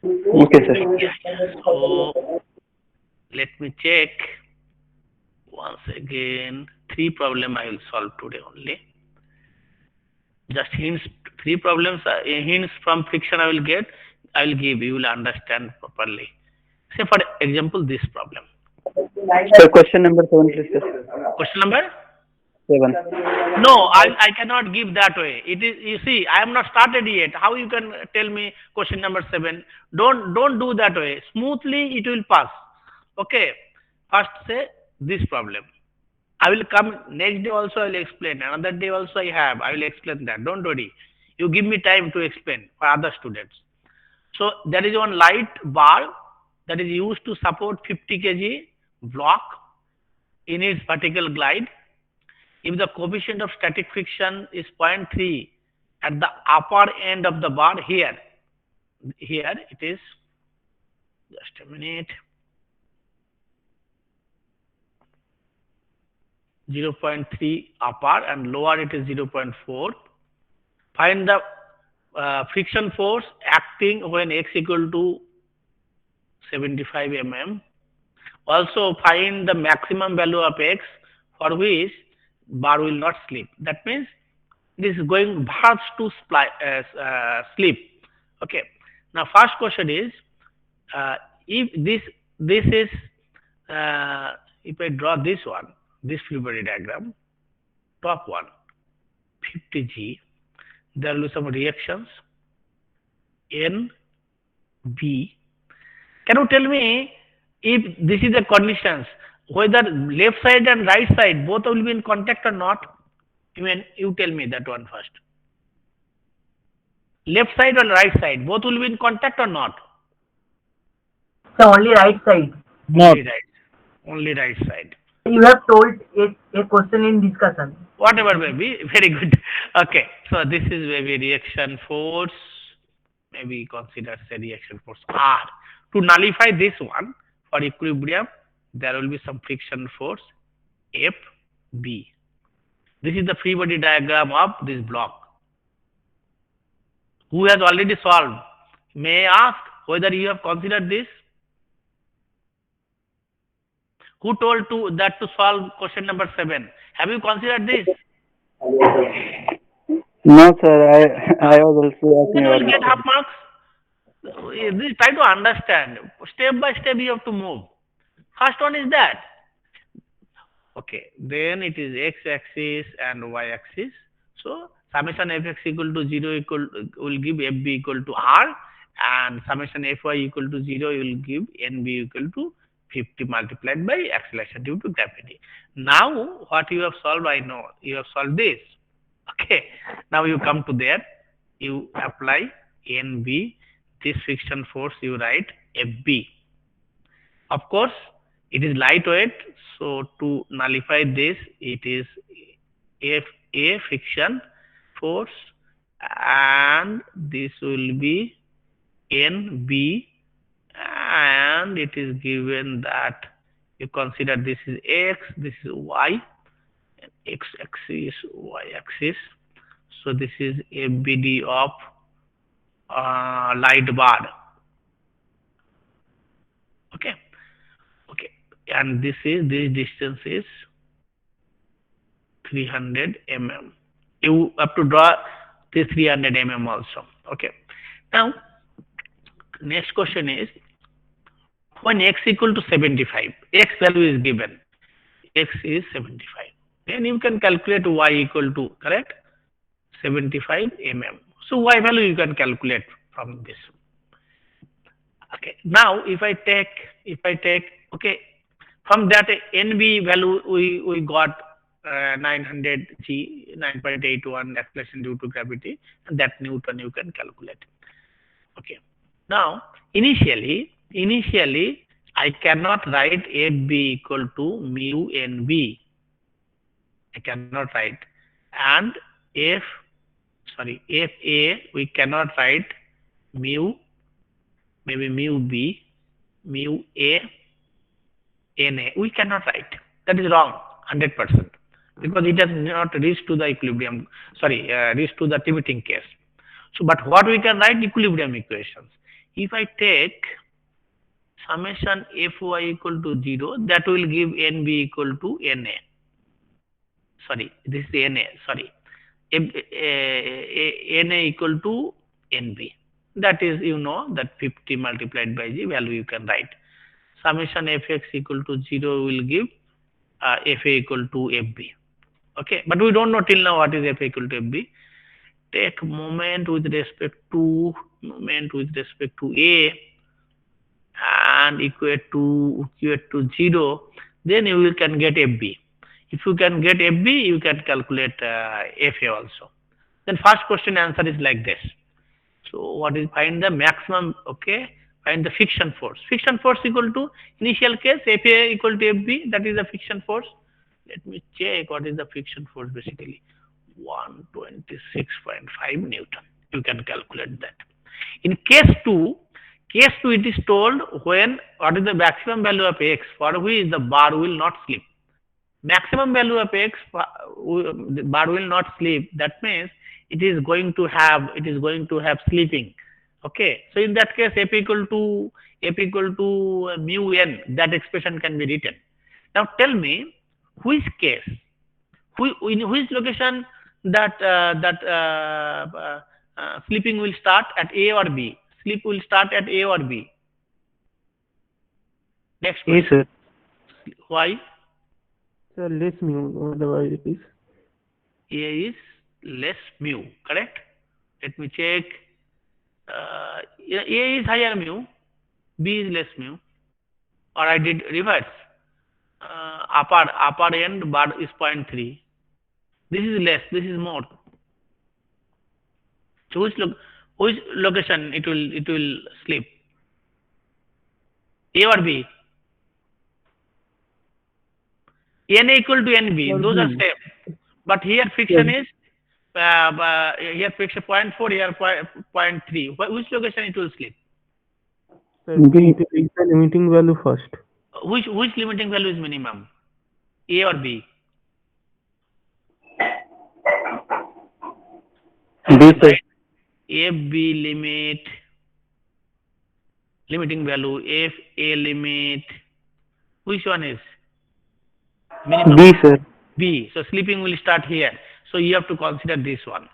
Okay, sir. Yeah. So let me check once again. Three problem I will solve today only. Just hints, three problems, hints from friction I will get. I will give. You will understand properly. Say for example, this problem. Sir, question number 7, please, sir. Question number. 7. No, I cannot give that way. It is, you see, I am not started yet. How you can tell me question number 7? Don't do that way. Smoothly it will pass. Okay. First say this problem. I will come next day also. I will explain. Another day also I have. I will explain that. Don't worry. You give me time to explain for other students. So there is one light bar that is used to support 50 kg block in its vertical glide. If the coefficient of static friction is 0.3 at the upper end of the bar, here it is, just a minute, 0.3 upper and lower it is 0.4. Find the friction force acting when x equal to 75 mm. Also find the maximum value of x for which bar will not slip. That means it is going bars to slip. Okay. Now first question is, if this is if I draw this one, this free body diagram, top one, 50G, there will be some reactions N, B. Can you tell me if this is the conditions, whether left side and right side both will be in contact or not? I mean, you tell me that one first. Left side or right side, both will be in contact or not? So only right side. Only right. Only right side. You have told it a question in discussion. Whatever may be, very good. Okay, so this is maybe reaction force. Maybe consider say reaction force R. To nullify this one for equilibrium, there will be some friction force F B. This is the free body diagram of this block. Who has already solved? May I ask whether you have considered this? Who told that to solve question number 7? Have you considered this? No, sir. I was also asking Then you about will this. get half marks. Try to understand. Step by step you have to move. First one is that. Okay. Then it is x-axis and y-axis. So summation fx equal to 0 will give fb equal to r, and summation fy equal to 0 will give nb equal to 50 multiplied by acceleration due to gravity. Now what you have solved, I know. You have solved this. Okay. Now you come to there. You apply nb. This friction force you write fb. Of course, it is lightweight, so to nullify this, it is FA friction force, and this will be NB, and it is given that you consider this is X, this is Y, X axis, Y axis. So this is FBD of light bar. Okay. Okay, and this distance is 300 mm. You have to draw this 300 mm also. Okay. Now, next question is, when x equal to 75, x value is given. X is 75. Then you can calculate y equal to, correct? 75 mm. So y value you can calculate from this. Okay. Now if I take, okay, from that NB value we got 900 G, 9.81 acceleration due to gravity, and that Newton you can calculate. Okay. Now initially I cannot write FB equal to mu NB. I cannot write, and FA we cannot write mu, maybe mu B, mu A, NA. We cannot write. That is wrong. 100%, because it has not reached to the equilibrium, sorry, reached to the limiting case. So, but what we can write equilibrium equations. If I take summation Fy equal to 0, that will give Nb equal to Na. Sorry, this is Na, sorry. Na equal to Nb. That is, you know, that 50 multiplied by the value you can write. Summation Fx equal to 0 will give Fa equal to Fb. Okay, but we don't know till now what is Fa equal to Fb. Take moment with respect to A and equate to 0, then you can get FB. If you can get FB, you can calculate FA also. Then first question answer is like this. So what is, find the maximum, okay, find the friction force. Friction force equal to, initial case FA equal to FB, that is the friction force. Let me check what is the friction force basically. 126.5 Newton. You can calculate that. In case 2 it is told when what is the maximum value of x for which the bar will not slip. Maximum value of x, the bar will not slip. That means it is going to have slipping. Okay. So in that case, f equal to mu n. That expression can be written. Now tell me which case, in which location that sleeping will start at A or B? Sleep will start at A or B? Next A, question. sir. Why? Sir, less mu, otherwise it is. A is less mu, correct? Let me check. A is higher mu, B is less mu, or I did reverse. Upper end bar is 0.3. This is less, this is more. So which location it will sleep? A or B? Na equal to Nb, those are same. But here friction is here friction 0.4, here 0.3. Which location it will sleep? Sir, we take the limiting value first. Which limiting value is minimum? A or B? B, sir. FB limiting value, FA limit. Which one is minimum? B, sir. B. So sleeping will start here. So you have to consider this one.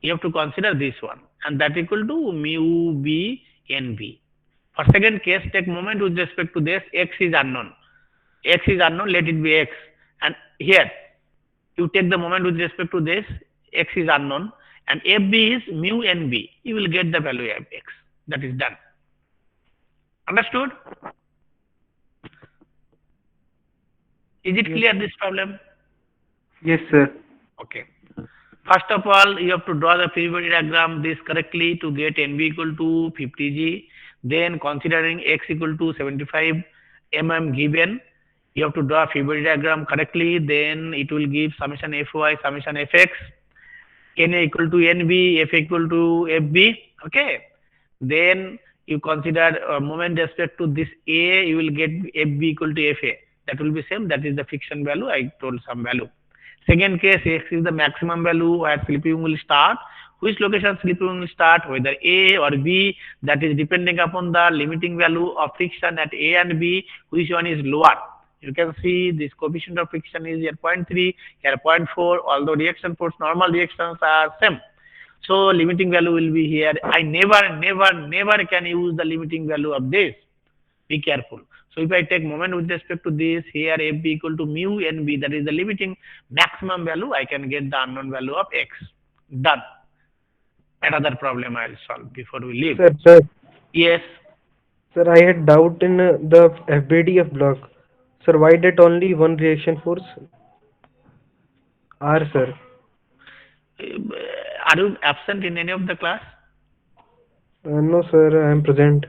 You have to consider this one, and that equal to mu B NB. For second case, take moment with respect to this. X is unknown. X is unknown. Let it be X. And here you take the moment with respect to this. X is unknown, and FB is mu NB. You will get the value of X. That is done. Understood? Is it clear this problem? Yes, sir. Okay. First of all, you have to draw the free body diagram this correctly to get NB equal to 50G. Then considering X equal to 75 mm given, you have to draw free body diagram correctly. Then it will give summation Fy, summation Fx, Na equal to Nb, F equal to Fb. Okay. Then you consider moment respect to this A, you will get Fb equal to Fa. That will be same. That is the friction value. I told some value. Second case, X is the maximum value where sleeping will start. Which location sleeping will start, whether A or B, that is depending upon the limiting value of friction at A and B, which one is lower. You can see this coefficient of friction is here 0.3, here 0.4, although reaction force, normal reactions are same. So limiting value will be here. I never can use the limiting value of this. Be careful. So if I take moment with respect to this, here FB equal to mu NB, that is the limiting maximum value, I can get the unknown value of X. Done. Another problem I'll solve before we leave. Sir. Yes. Sir, I had doubt in the FBD of block. Sir, why that only one reaction force? R, sir. Are you absent in any of the class? No, sir, I am present.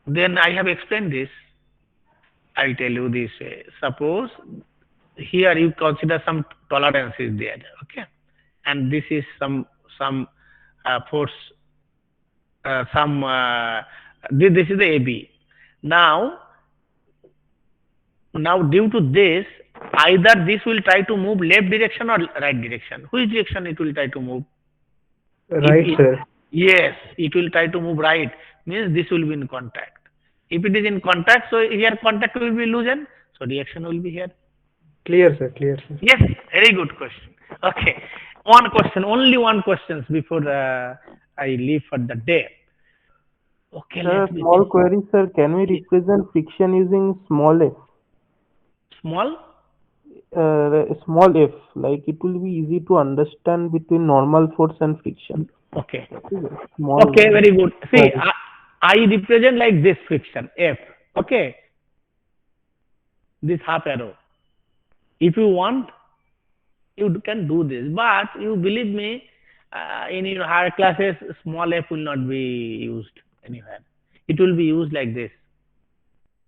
Then I have explained this. I'll tell you this way. Suppose here you consider some tolerance is there, okay, and this is some force, this is the AB. Now due to this, Either this will try to move left direction or right direction. Which direction it will try to move? If Right, it, sir. yes, it will try to move right, means this will be in contact. If it is in contact, so here contact will be loosened, so reaction will be here. Clear, sir. Clear, sir. Yes, very good question. Okay, one question, only one question before I leave for the day. Okay, Sir, let me small think. query, sir. Can we represent friction using small f? Small. Small f, like it will be easy to understand between normal force and friction. Okay. Small Okay, very good. See, query. I represent like this friction F. Okay, this half arrow. If you want, you can do this, but you believe me, in your higher classes, small f will not be used anywhere. It will be used like this.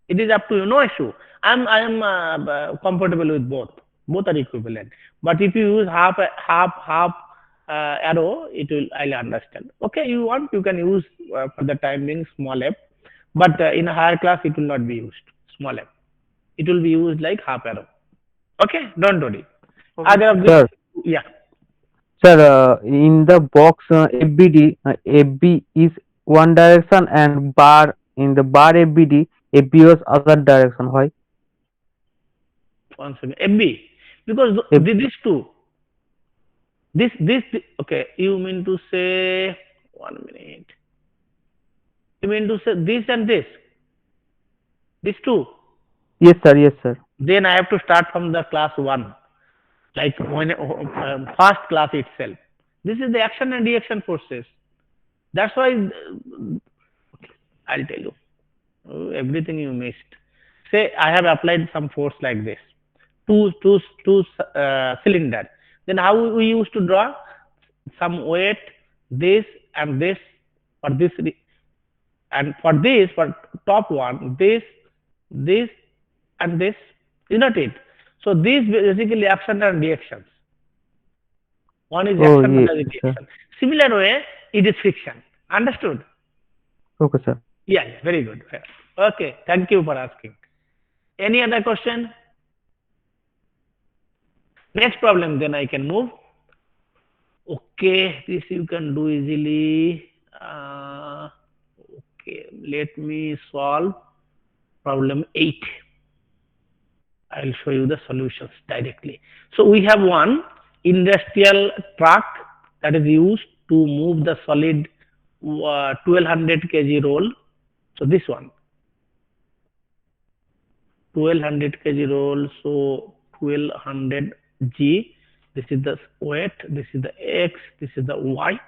It is up to you, no issue. I am comfortable with both. Both are equivalent. But if you use half arrow, it will I'll understand. Okay, you want you can use for the time being small f, but in a higher class it will not be used small f. It will be used like half arrow. Okay, don't worry. Okay, Either of this, Sir, yeah. sir, in the box FBD, FB is one direction and bar in the bar FBD, FB was other direction. Why? One second. MB. Because F, this two. Okay. You mean to say, 1 minute. You mean to say this and this? These two. yes, sir. Yes, sir. Then I have to start from the class 1. Like when first class itself. This is the action and reaction forces. That's why I'll tell you. Oh, everything you missed. Say I have applied some force like this. Two cylinder. Then how we used to draw? Some weight, this and this for this, and for this, for top one, this and this, is not it? So these basically action and reactions. One is Oh, action, one yes, is sir. reaction. Similar way, it is friction. Understood? Okay, sir. Yeah, yeah, very good. Okay, thank you for asking. Any other question? Next problem, then I can move. Okay, this you can do easily. Okay, let me solve problem 8. I'll show you the solutions directly. So we have one industrial truck that is used to move the solid 1200 kg roll. So this one 1200 kg roll. So 1200 G. This is the weight. This is the X. This is the Y.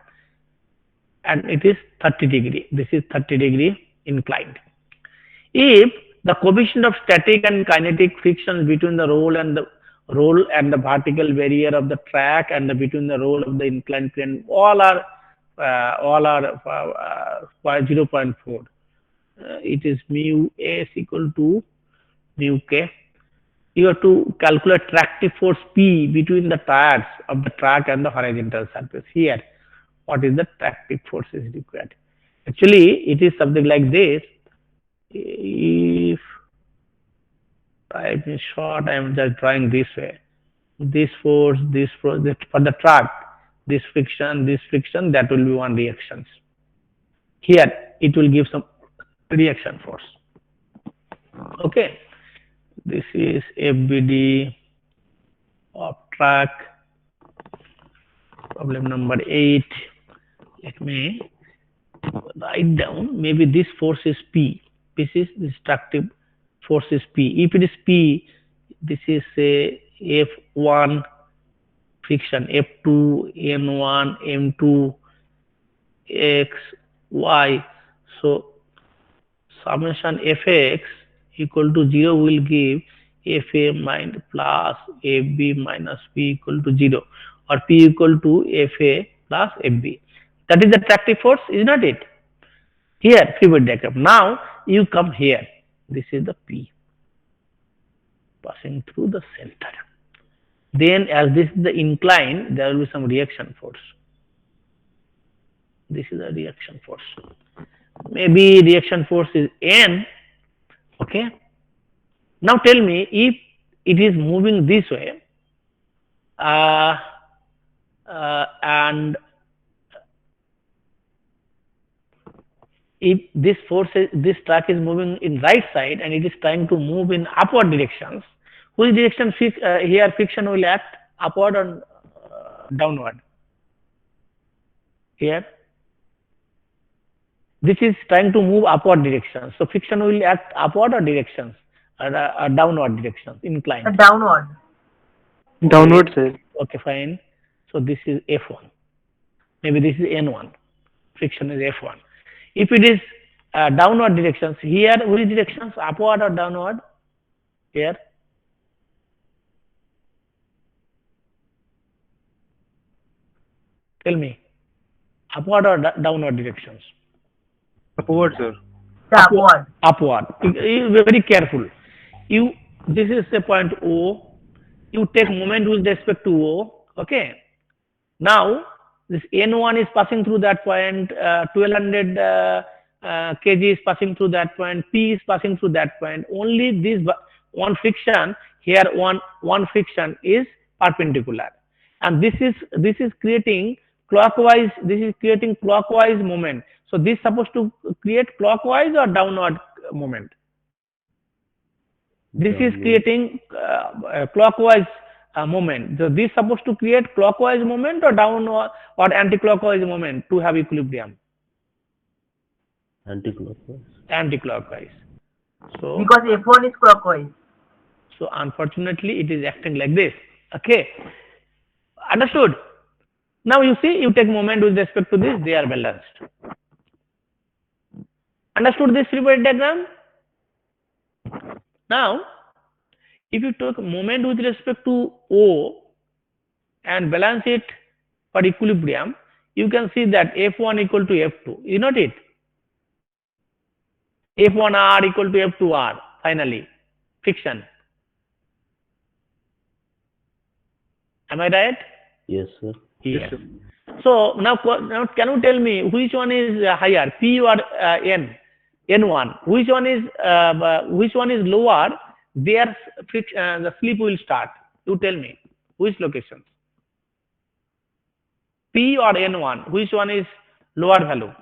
And it is 30 degree. This is 30 degree inclined. If the coefficient of static and kinetic frictions between the roll and the vertical barrier of the track and between the roll of the inclined plane all are 0.4, it is mu s equal to mu k. You have to calculate tractive force P between the tires of the track and the horizontal surface. Here, what is the tractive force is required? Actually, it is something like this. If time is short, I am just drawing this way. This force, this for the track, this friction, that will be one reactions. Here, it will give some reaction force. Okay, this is FBD of track. Problem number 8. Let me write down. Maybe this force is P. This is destructive force is P. If it is P, this is say F1 friction, F2, N1, M2, X, Y. So summation Fx equal to 0 will give Fa minus plus Fb minus P equal to 0, or P equal to Fa plus Fb. That is the attractive force, is not it? Here, free body diagram. Now you come here. This is the P passing through the center. Then, as this is the incline, there will be some reaction force. This is a reaction force. Maybe reaction force is N. Okay. Now tell me, if it is moving this way, uh, and if this truck is moving in right side and it is trying to move in upward directions, which direction here friction will act, upward or downward? Here, this is trying to move upward directions, so friction will act upward or directions, or downward directions, inclined. Downward. Okay, Downward, sir. okay, fine. So this is F1. Maybe this is N1. Friction is F1. If it is downward directions, here which directions, upward or downward? Here, tell me, upward or downward directions? Upward, sir. Upward. Upward. You be very careful. You, this is a point O. You take moment with respect to O. Okay. Now this N1 is passing through that point. 1200 kg is passing through that point. P is passing through that point. Only this one friction here. One friction is perpendicular, and this is creating clockwise. This is creating clockwise moment. So this is supposed to create clockwise or downward moment. This is creating clockwise moment. So this is supposed to create clockwise moment or downward or anti-clockwise moment to have equilibrium. Anti-clockwise. Anti-clockwise. So Because F1 is clockwise. so unfortunately it is acting like this. Okay. Understood? Now you see, you take moment with respect to this, they are balanced. Understood this free body diagram? Now, if you take moment with respect to O and balance it for equilibrium, you can see that F1 equal to F2. You note it? F1R equal to F2R, finally, friction. Am I right? Yes, sir. Yes. So now can you tell me which one is higher, P or N? N1. Which one is lower? There the slip will start. You tell me which location? P or N1? Which one is lower value?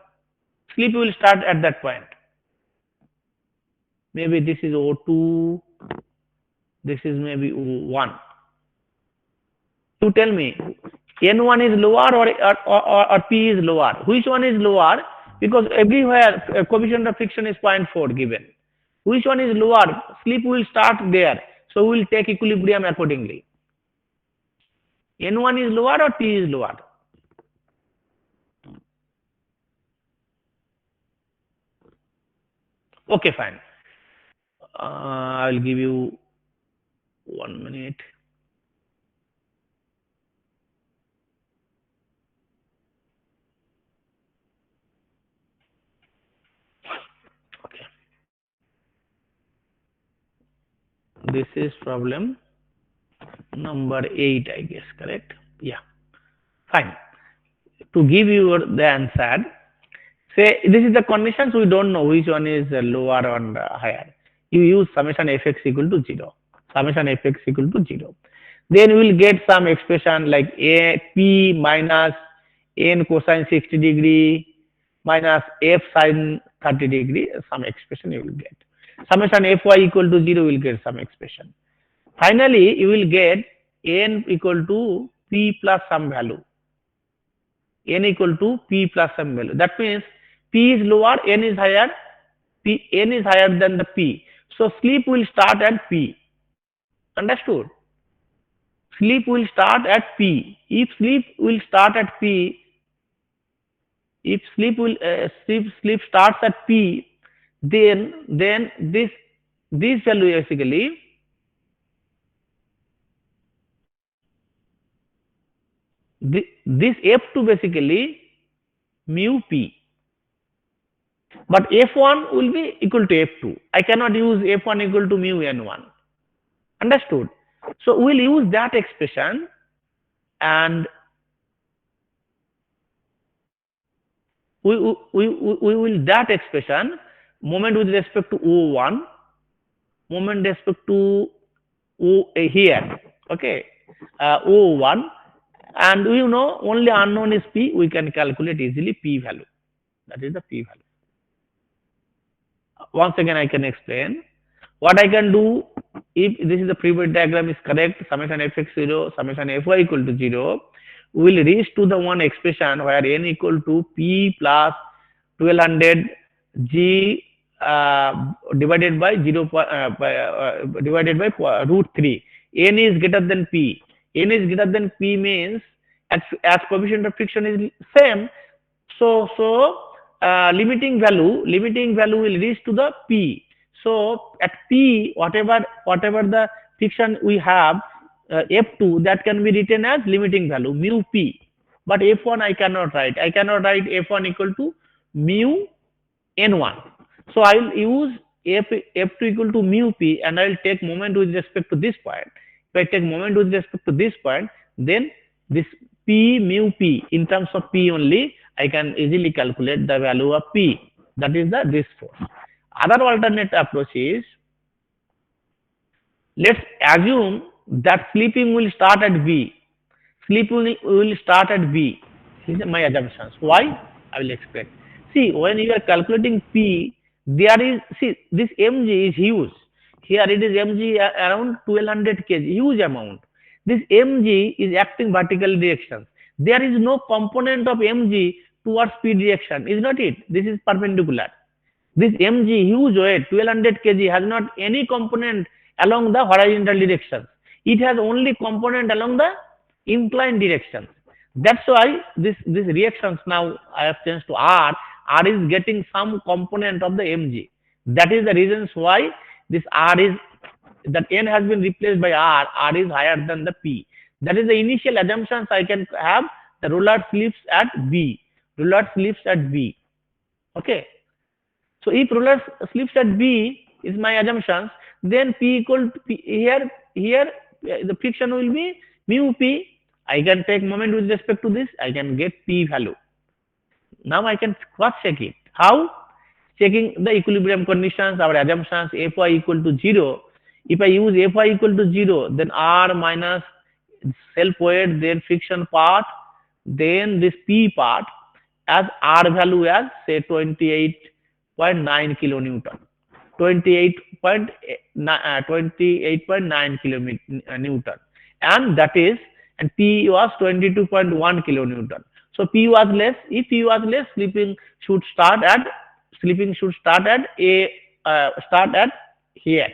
Slip will start at that point. Maybe this is O2. This is maybe O1. You tell me, N1 is lower or P is lower? Which one is lower? Because everywhere coefficient of friction is 0.4 given. Which one is lower? Slip will start there. So we will take equilibrium accordingly. N1 is lower or P is lower? Okay, fine. I will give you 1 minute. Okay. This is problem number 8, I guess, correct? Yeah. Fine. To give you the answer, say this is the conditions, we don't know which one is lower or higher. You use summation fx equal to 0. Summation fx equal to 0. Then we will get some expression like a p minus n cosine 60 degree minus f sin 30 degree, some expression you will get. Summation fy equal to 0, will get some expression. Finally, you will get n equal to p plus some value. N equal to p plus some value. That means p is lower, n is higher. N is higher than the p. So slip will start at p. Understood? Slip will start at p. If slip will start at p, if slip will slip starts at p, then this value basically this f2 basically mu p. But f1 will be equal to f2. I cannot use f1 equal to mu n1. Understood? So we will use that expression, and we will that expression moment with respect to O1, moment respect to here. Okay, O1, and you know only unknown is P. We can calculate easily P value. That is the P value. Once again, I can explain. What I can do, if this is the pre-built diagram is correct, summation fx0, summation fy equal to 0, we will reach to the one expression where n equal to p plus 1200 g divided by 0 divided by root 3. N is greater than p. N is greater than p means as coefficient of friction is same, so limiting value will reach to the p. So at p, whatever the friction we have, f2, that can be written as limiting value mu p. But f1 I cannot write. I cannot write f1 equal to mu n1. So I will use f2 equal to mu p, and I will take moment with respect to this point. If I take moment with respect to this point, then this p mu p in terms of p only, I can easily calculate the value of p. That is the this force. Other alternate approach is, let's assume that sleeping will start at B. Sleeping will start at B. These are my assumptions. Why? I will explain. See, when you are calculating P, there is, see, this mg is huge. Here it is mg around 1200 kg, huge amount. This mg is acting vertical direction. There is no component of mg towards p direction, is not it? This is perpendicular. This mg, huge weight, 1200 kg, has not any component along the horizontal direction. It has only component along the inclined direction. That's why this reactions now I have changed to R. R is getting some component of the mg. That is the reasons why this R is, that n has been replaced by R. R is higher than the P. That is the initial assumptions I can have. The roller slips at B. Roller slips at B. Okay. So if roller slips at B is my assumptions, then P equal to P, here the friction will be mu P. I can take moment with respect to this. I can get P value. Now I can cross check it. How? Checking the equilibrium conditions, our assumptions, Fy equal to 0. If I use Fy equal to 0, then R minus self weight, then friction part, then this P part, as R value as say 28.9 kilonewton. 28.9 kilonewton, and that is, and P was 22.1 kilonewton. So P was less. If P was less, sleeping should start at start at here.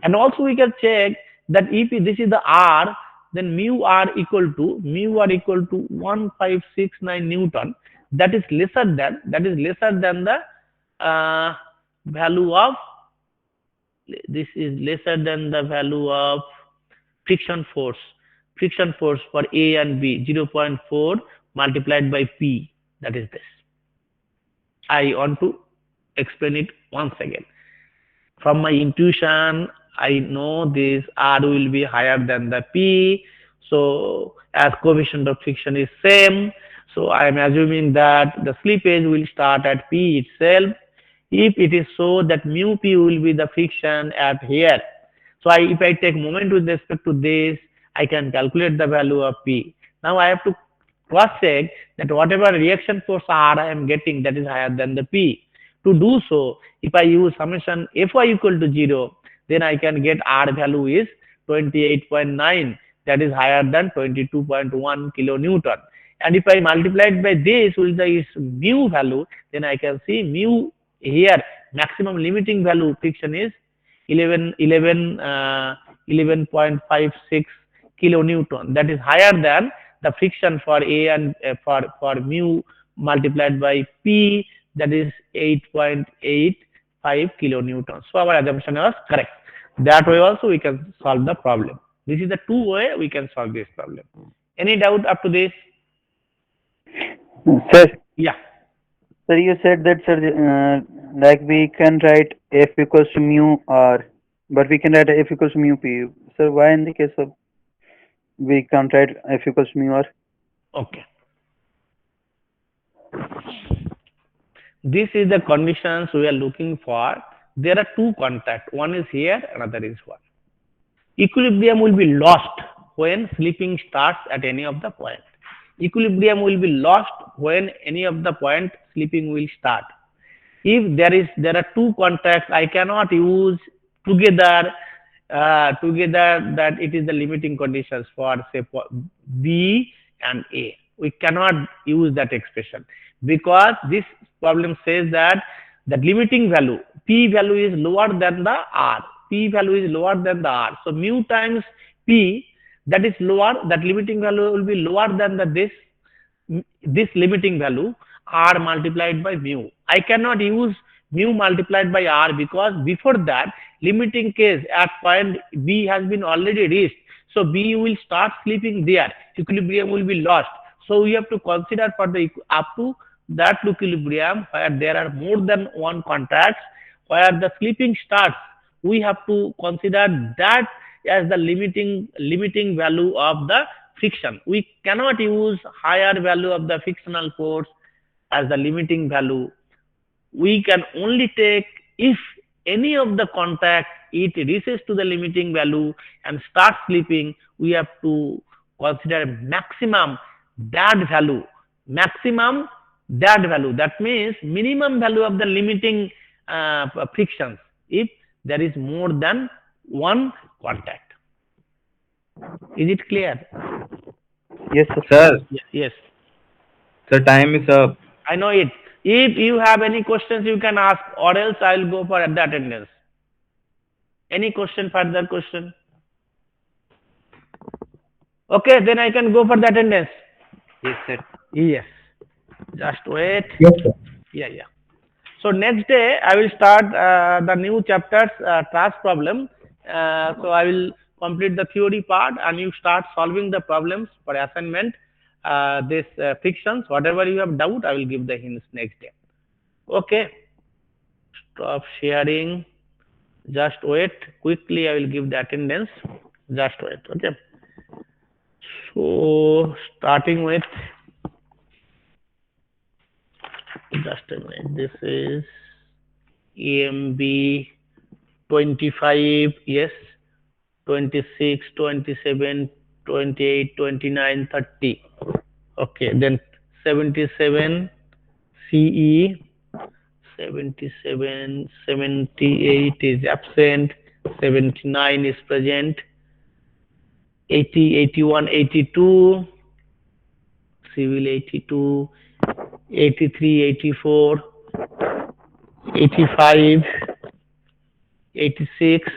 And also we can check that if this is the R, then mu R equal to 1569 Newton. That is lesser than the value of, this is lesser than the value of friction force for A and B, 0.4 multiplied by P. That is this. I want to explain it once again. From my intuition, I know this R will be higher than the P. So as coefficient of friction is same, so I am assuming that the slippage will start at P itself. If it is so that mu P will be the friction at here. So if I take moment with respect to this, I can calculate the value of P. Now I have to cross check that whatever reaction force R I am getting, that is higher than the P. To do so, if I use summation Fy equal to 0, then I can get R value is 28.9, that is higher than 22.1 kilonewton. And if I multiply it by this with the mu value, then I can see mu here, maximum limiting value friction is 11.56 kilonewton. That is higher than the friction for A and for mu multiplied by P, that is 8.85 kilonewton. So our assumption was correct. That way also we can solve the problem. This is the two way we can solve this problem. Any doubt up to this? Sir. Yeah. Sir, you said that, sir, like we can write F equals to mu R, but we can write F equals to mu P. Sir, why in the case of we can't write F equals to mu R? Okay. This is the conditions we are looking for. There are two contacts. One is here, another is one. Equilibrium will be lost when sleeping starts at any of the point. Equilibrium will be lost when any of the point sleeping will start. If there are two contacts, I cannot use together that it is the limiting conditions for say for B and A. We cannot use that expression because this problem says that the limiting value P value is lower than the R. P value is lower than the R. So mu times P, that is lower, that limiting value will be lower than this limiting value R multiplied by mu. I cannot use mu multiplied by R because before that limiting case at point B has been already reached. So B will start sleeping there. Equilibrium will be lost. So we have to consider for the up to that equilibrium where there are more than one contacts, where the sleeping starts. We have to consider that as the limiting value of the friction. We cannot use higher value of the frictional force as the limiting value. We can only take if any of the contact it reaches to the limiting value and starts sleeping, we have to consider maximum that value, that means minimum value of the limiting frictions if there is more than one contact. Is it clear? Yes, Sir, Yes. the time is up. I know it. If you have any questions, you can ask, or else I'll go for the attendance. Any question, further question? Okay, then I can go for the attendance. Yes, sir. Yes. Just wait. Yes, sir. Yeah. So next day I will start the new chapters, task problem. So I will complete the theory part, and you start solving the problems for assignment. This frictions, whatever you have doubt, I will give the hints next day. Okay. Stop sharing. Just wait. Quickly, I will give the attendance. Just wait. Okay. So starting with just a minute. This is EMB 25. Yes. 26, 27, 28, 29, 30. Okay. Then 77 CE. 77, 78 is absent. 79 is present. 80, 81, 82, civil 82, 83, 84, 85, 86,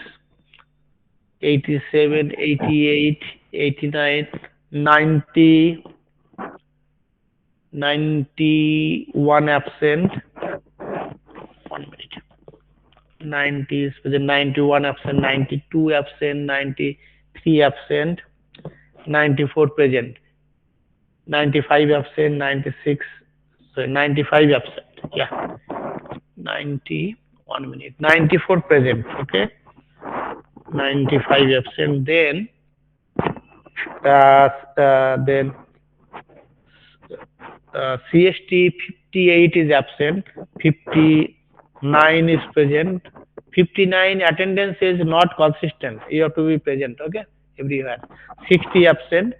87, 88, 89, 90, 91 absent. 1 minute. 90 is present, 91 absent, 92 absent, 93 absent, 94 present. 95 absent, 96, sorry, 95 absent. Yeah. 90, 1 minute. 94 present. Okay. 95 absent. Then CST 58 is absent. 59 is present. 59 attendance is not consistent. You have to be present. Okay. Everywhere. 60 absent.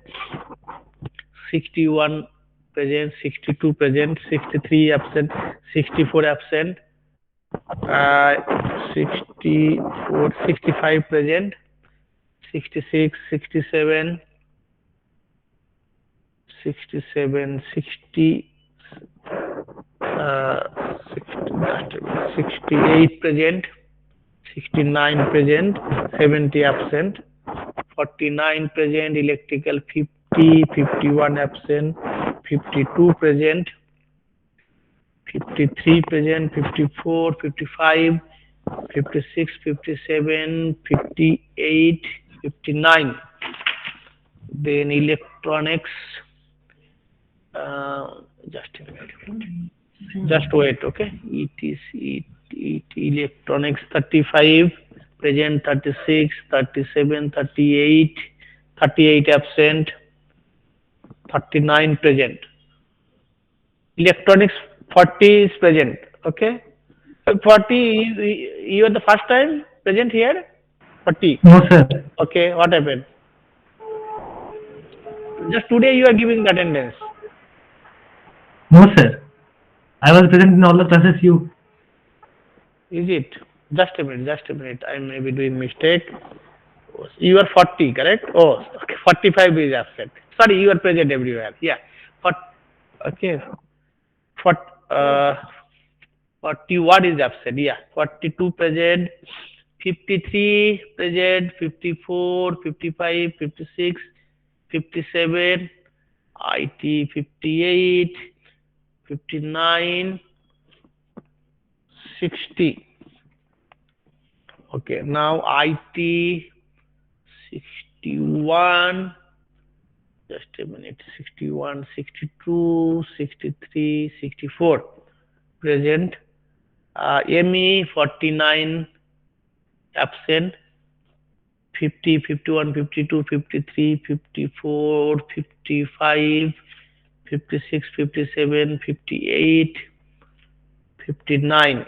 61 present, 62 present, 63 absent, 64 absent, 64, 65 present, 66, 67, 67, 60, 68 present, 69 present, 70 absent, 49 present, electrical 50, 51 absent, 52 present, 53 present, 54, 55, 56, 57, 58, 59. Then electronics, just a minute. Just wait, okay? Electronics 35, present 36, 37, 38, 38 absent, 39 present. Electronics 40 is present, okay? So 40, you are the first time present here? 40. No, sir. Okay, what happened? Just today you are giving the attendance. No, sir. I was present in all the classes you. Is it? Just a minute, just a minute. I may be doing mistake. You are 40, correct? Oh, okay. 45 is absent. Sorry, you are present everywhere. Yeah. For, okay. For, uh, 41 is absent. Yeah. 42 present. 53 present. 54, 55, 56, 57. IT 58, 59, 60. Okay, now IT 61, just a minute, 61, 62, 63, 64 present. ME 49 absent, 50, 51, 52, 53, 54, 55, 56, 57, 58, 59.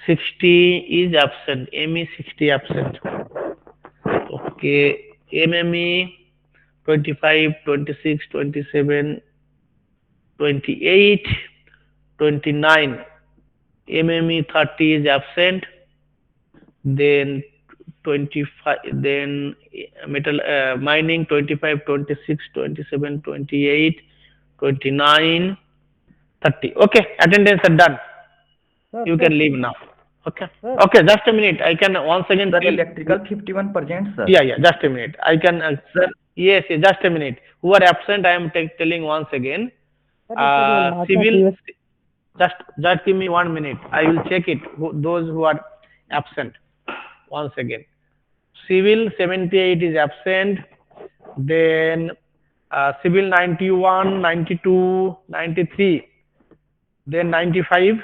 60 is absent. ME 60 absent. Okay. MME 25, 26, 27, 28, 29. MME 30 is absent. Then 25. Then metal mining 25, 26, 27, 28, 29, 30. Okay. Attendance are done. You can leave now. Okay. Okay, just a minute. I can once again tell. Electrical 51%, sir. Yeah, just a minute. I can. Yes, yes, just a minute. Who are absent, I am telling once again. Civil. Just give me 1 minute. I will check it. Those who are absent. Once again. Civil 78 is absent. Then civil 91, 92, 93. Then 95.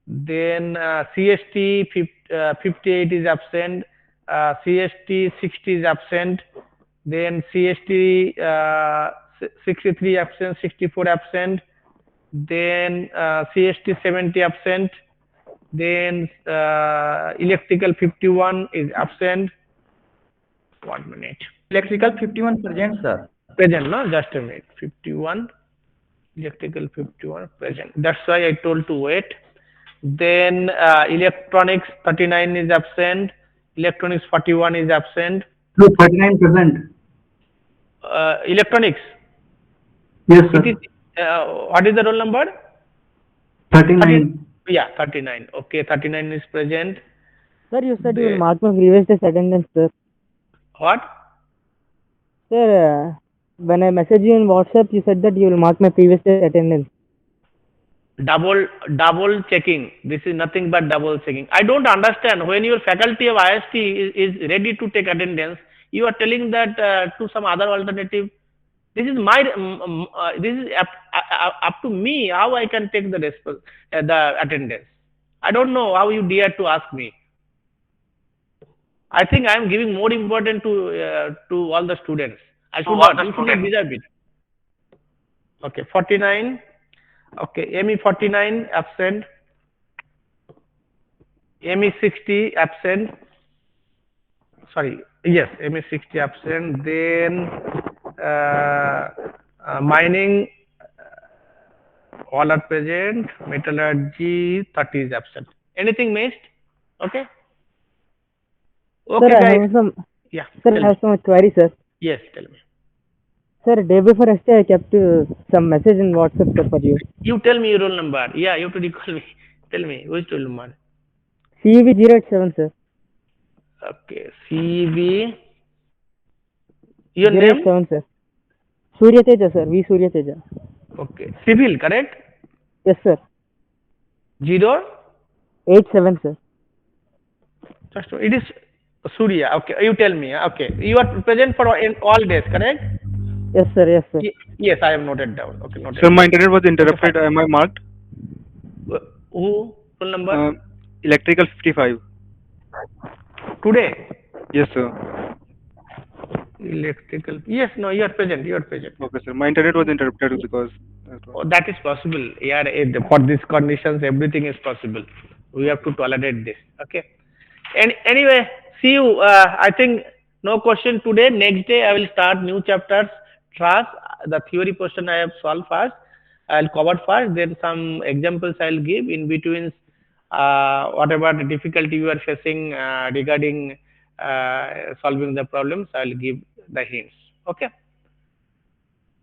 Then CST 58 is absent, CST 60 is absent, then CST 63 absent, 64 absent, then CST 70 absent, then electrical 51 is absent. 1 minute. Electrical 51%, sir. Present, no? Just a minute. 51, electrical 51 present. That's why I told to wait. Then electronics 39 is absent, electronics 41 is absent. No, 39%. Electronics. Yes, It sir. is. What is the roll number? 39. Yeah, 39. Okay, 39 is present. Sir, you said you will mark my previous day's attendance, sir. What? Sir, when I message you in WhatsApp, you said that you will mark my previous day's attendance. Double checking. This is nothing but double checking. I don't understand. When your faculty of IST is ready to take attendance, you are telling that to some other alternative. This is my this is up to me how I can take the the attendance. I don't know how you dare to ask me. I think I am giving more important to all the students. I should not. You should not deserve it. Okay, 49. Okay, ME 49 absent. ME 60 absent. Sorry, yes, ME 60 absent. Then mining all are present. Metallurgy 30 is absent. Anything missed? Okay. Okay, Sir, I guys. have some. Yeah. Sir, I have some query, sir. Yes, tell me. Sir, day before yesterday, I kept some message in WhatsApp, sir, for you. You tell me your roll number. Yeah, you have to recall me. Tell me which roll number. CEB 087, sir. Okay, CB. Your name? 087, sir. Surya Teja, sir. V Surya Teja. Okay. Civil, correct? Yes, sir. 087, sir. Just it is Surya. Okay, you tell me. Okay, you are present for in all days, correct? Yes, sir. Yes, sir. Yes, I have noted down. Okay, noted. So my internet was interrupted. Am I marked? Who? Full number? Electrical 55. Today? Yes, sir. Electrical. Yes, no, you are present. You are present. Okay, sir. My internet was interrupted because. Oh, that is possible. Yeah, for these conditions, everything is possible. We have to tolerate this. Okay. Anyway, see you. I think no question today. Next day I will start new chapters. Trust the theory portion I have solved first. I'll cover first. Then some examples I'll give in between. Whatever the difficulty you are facing regarding solving the problems, I'll give the hints. Okay.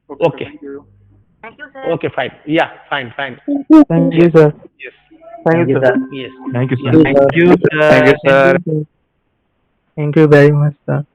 Okay. Thank you. Okay. Fine. Yeah. Fine. Fine. Thank Yes. you, sir. Yes. Thank you, sir. Yes. Thank you, Yeah. sir. Thank you, Thank you, sir. sir. Thank you very much, sir.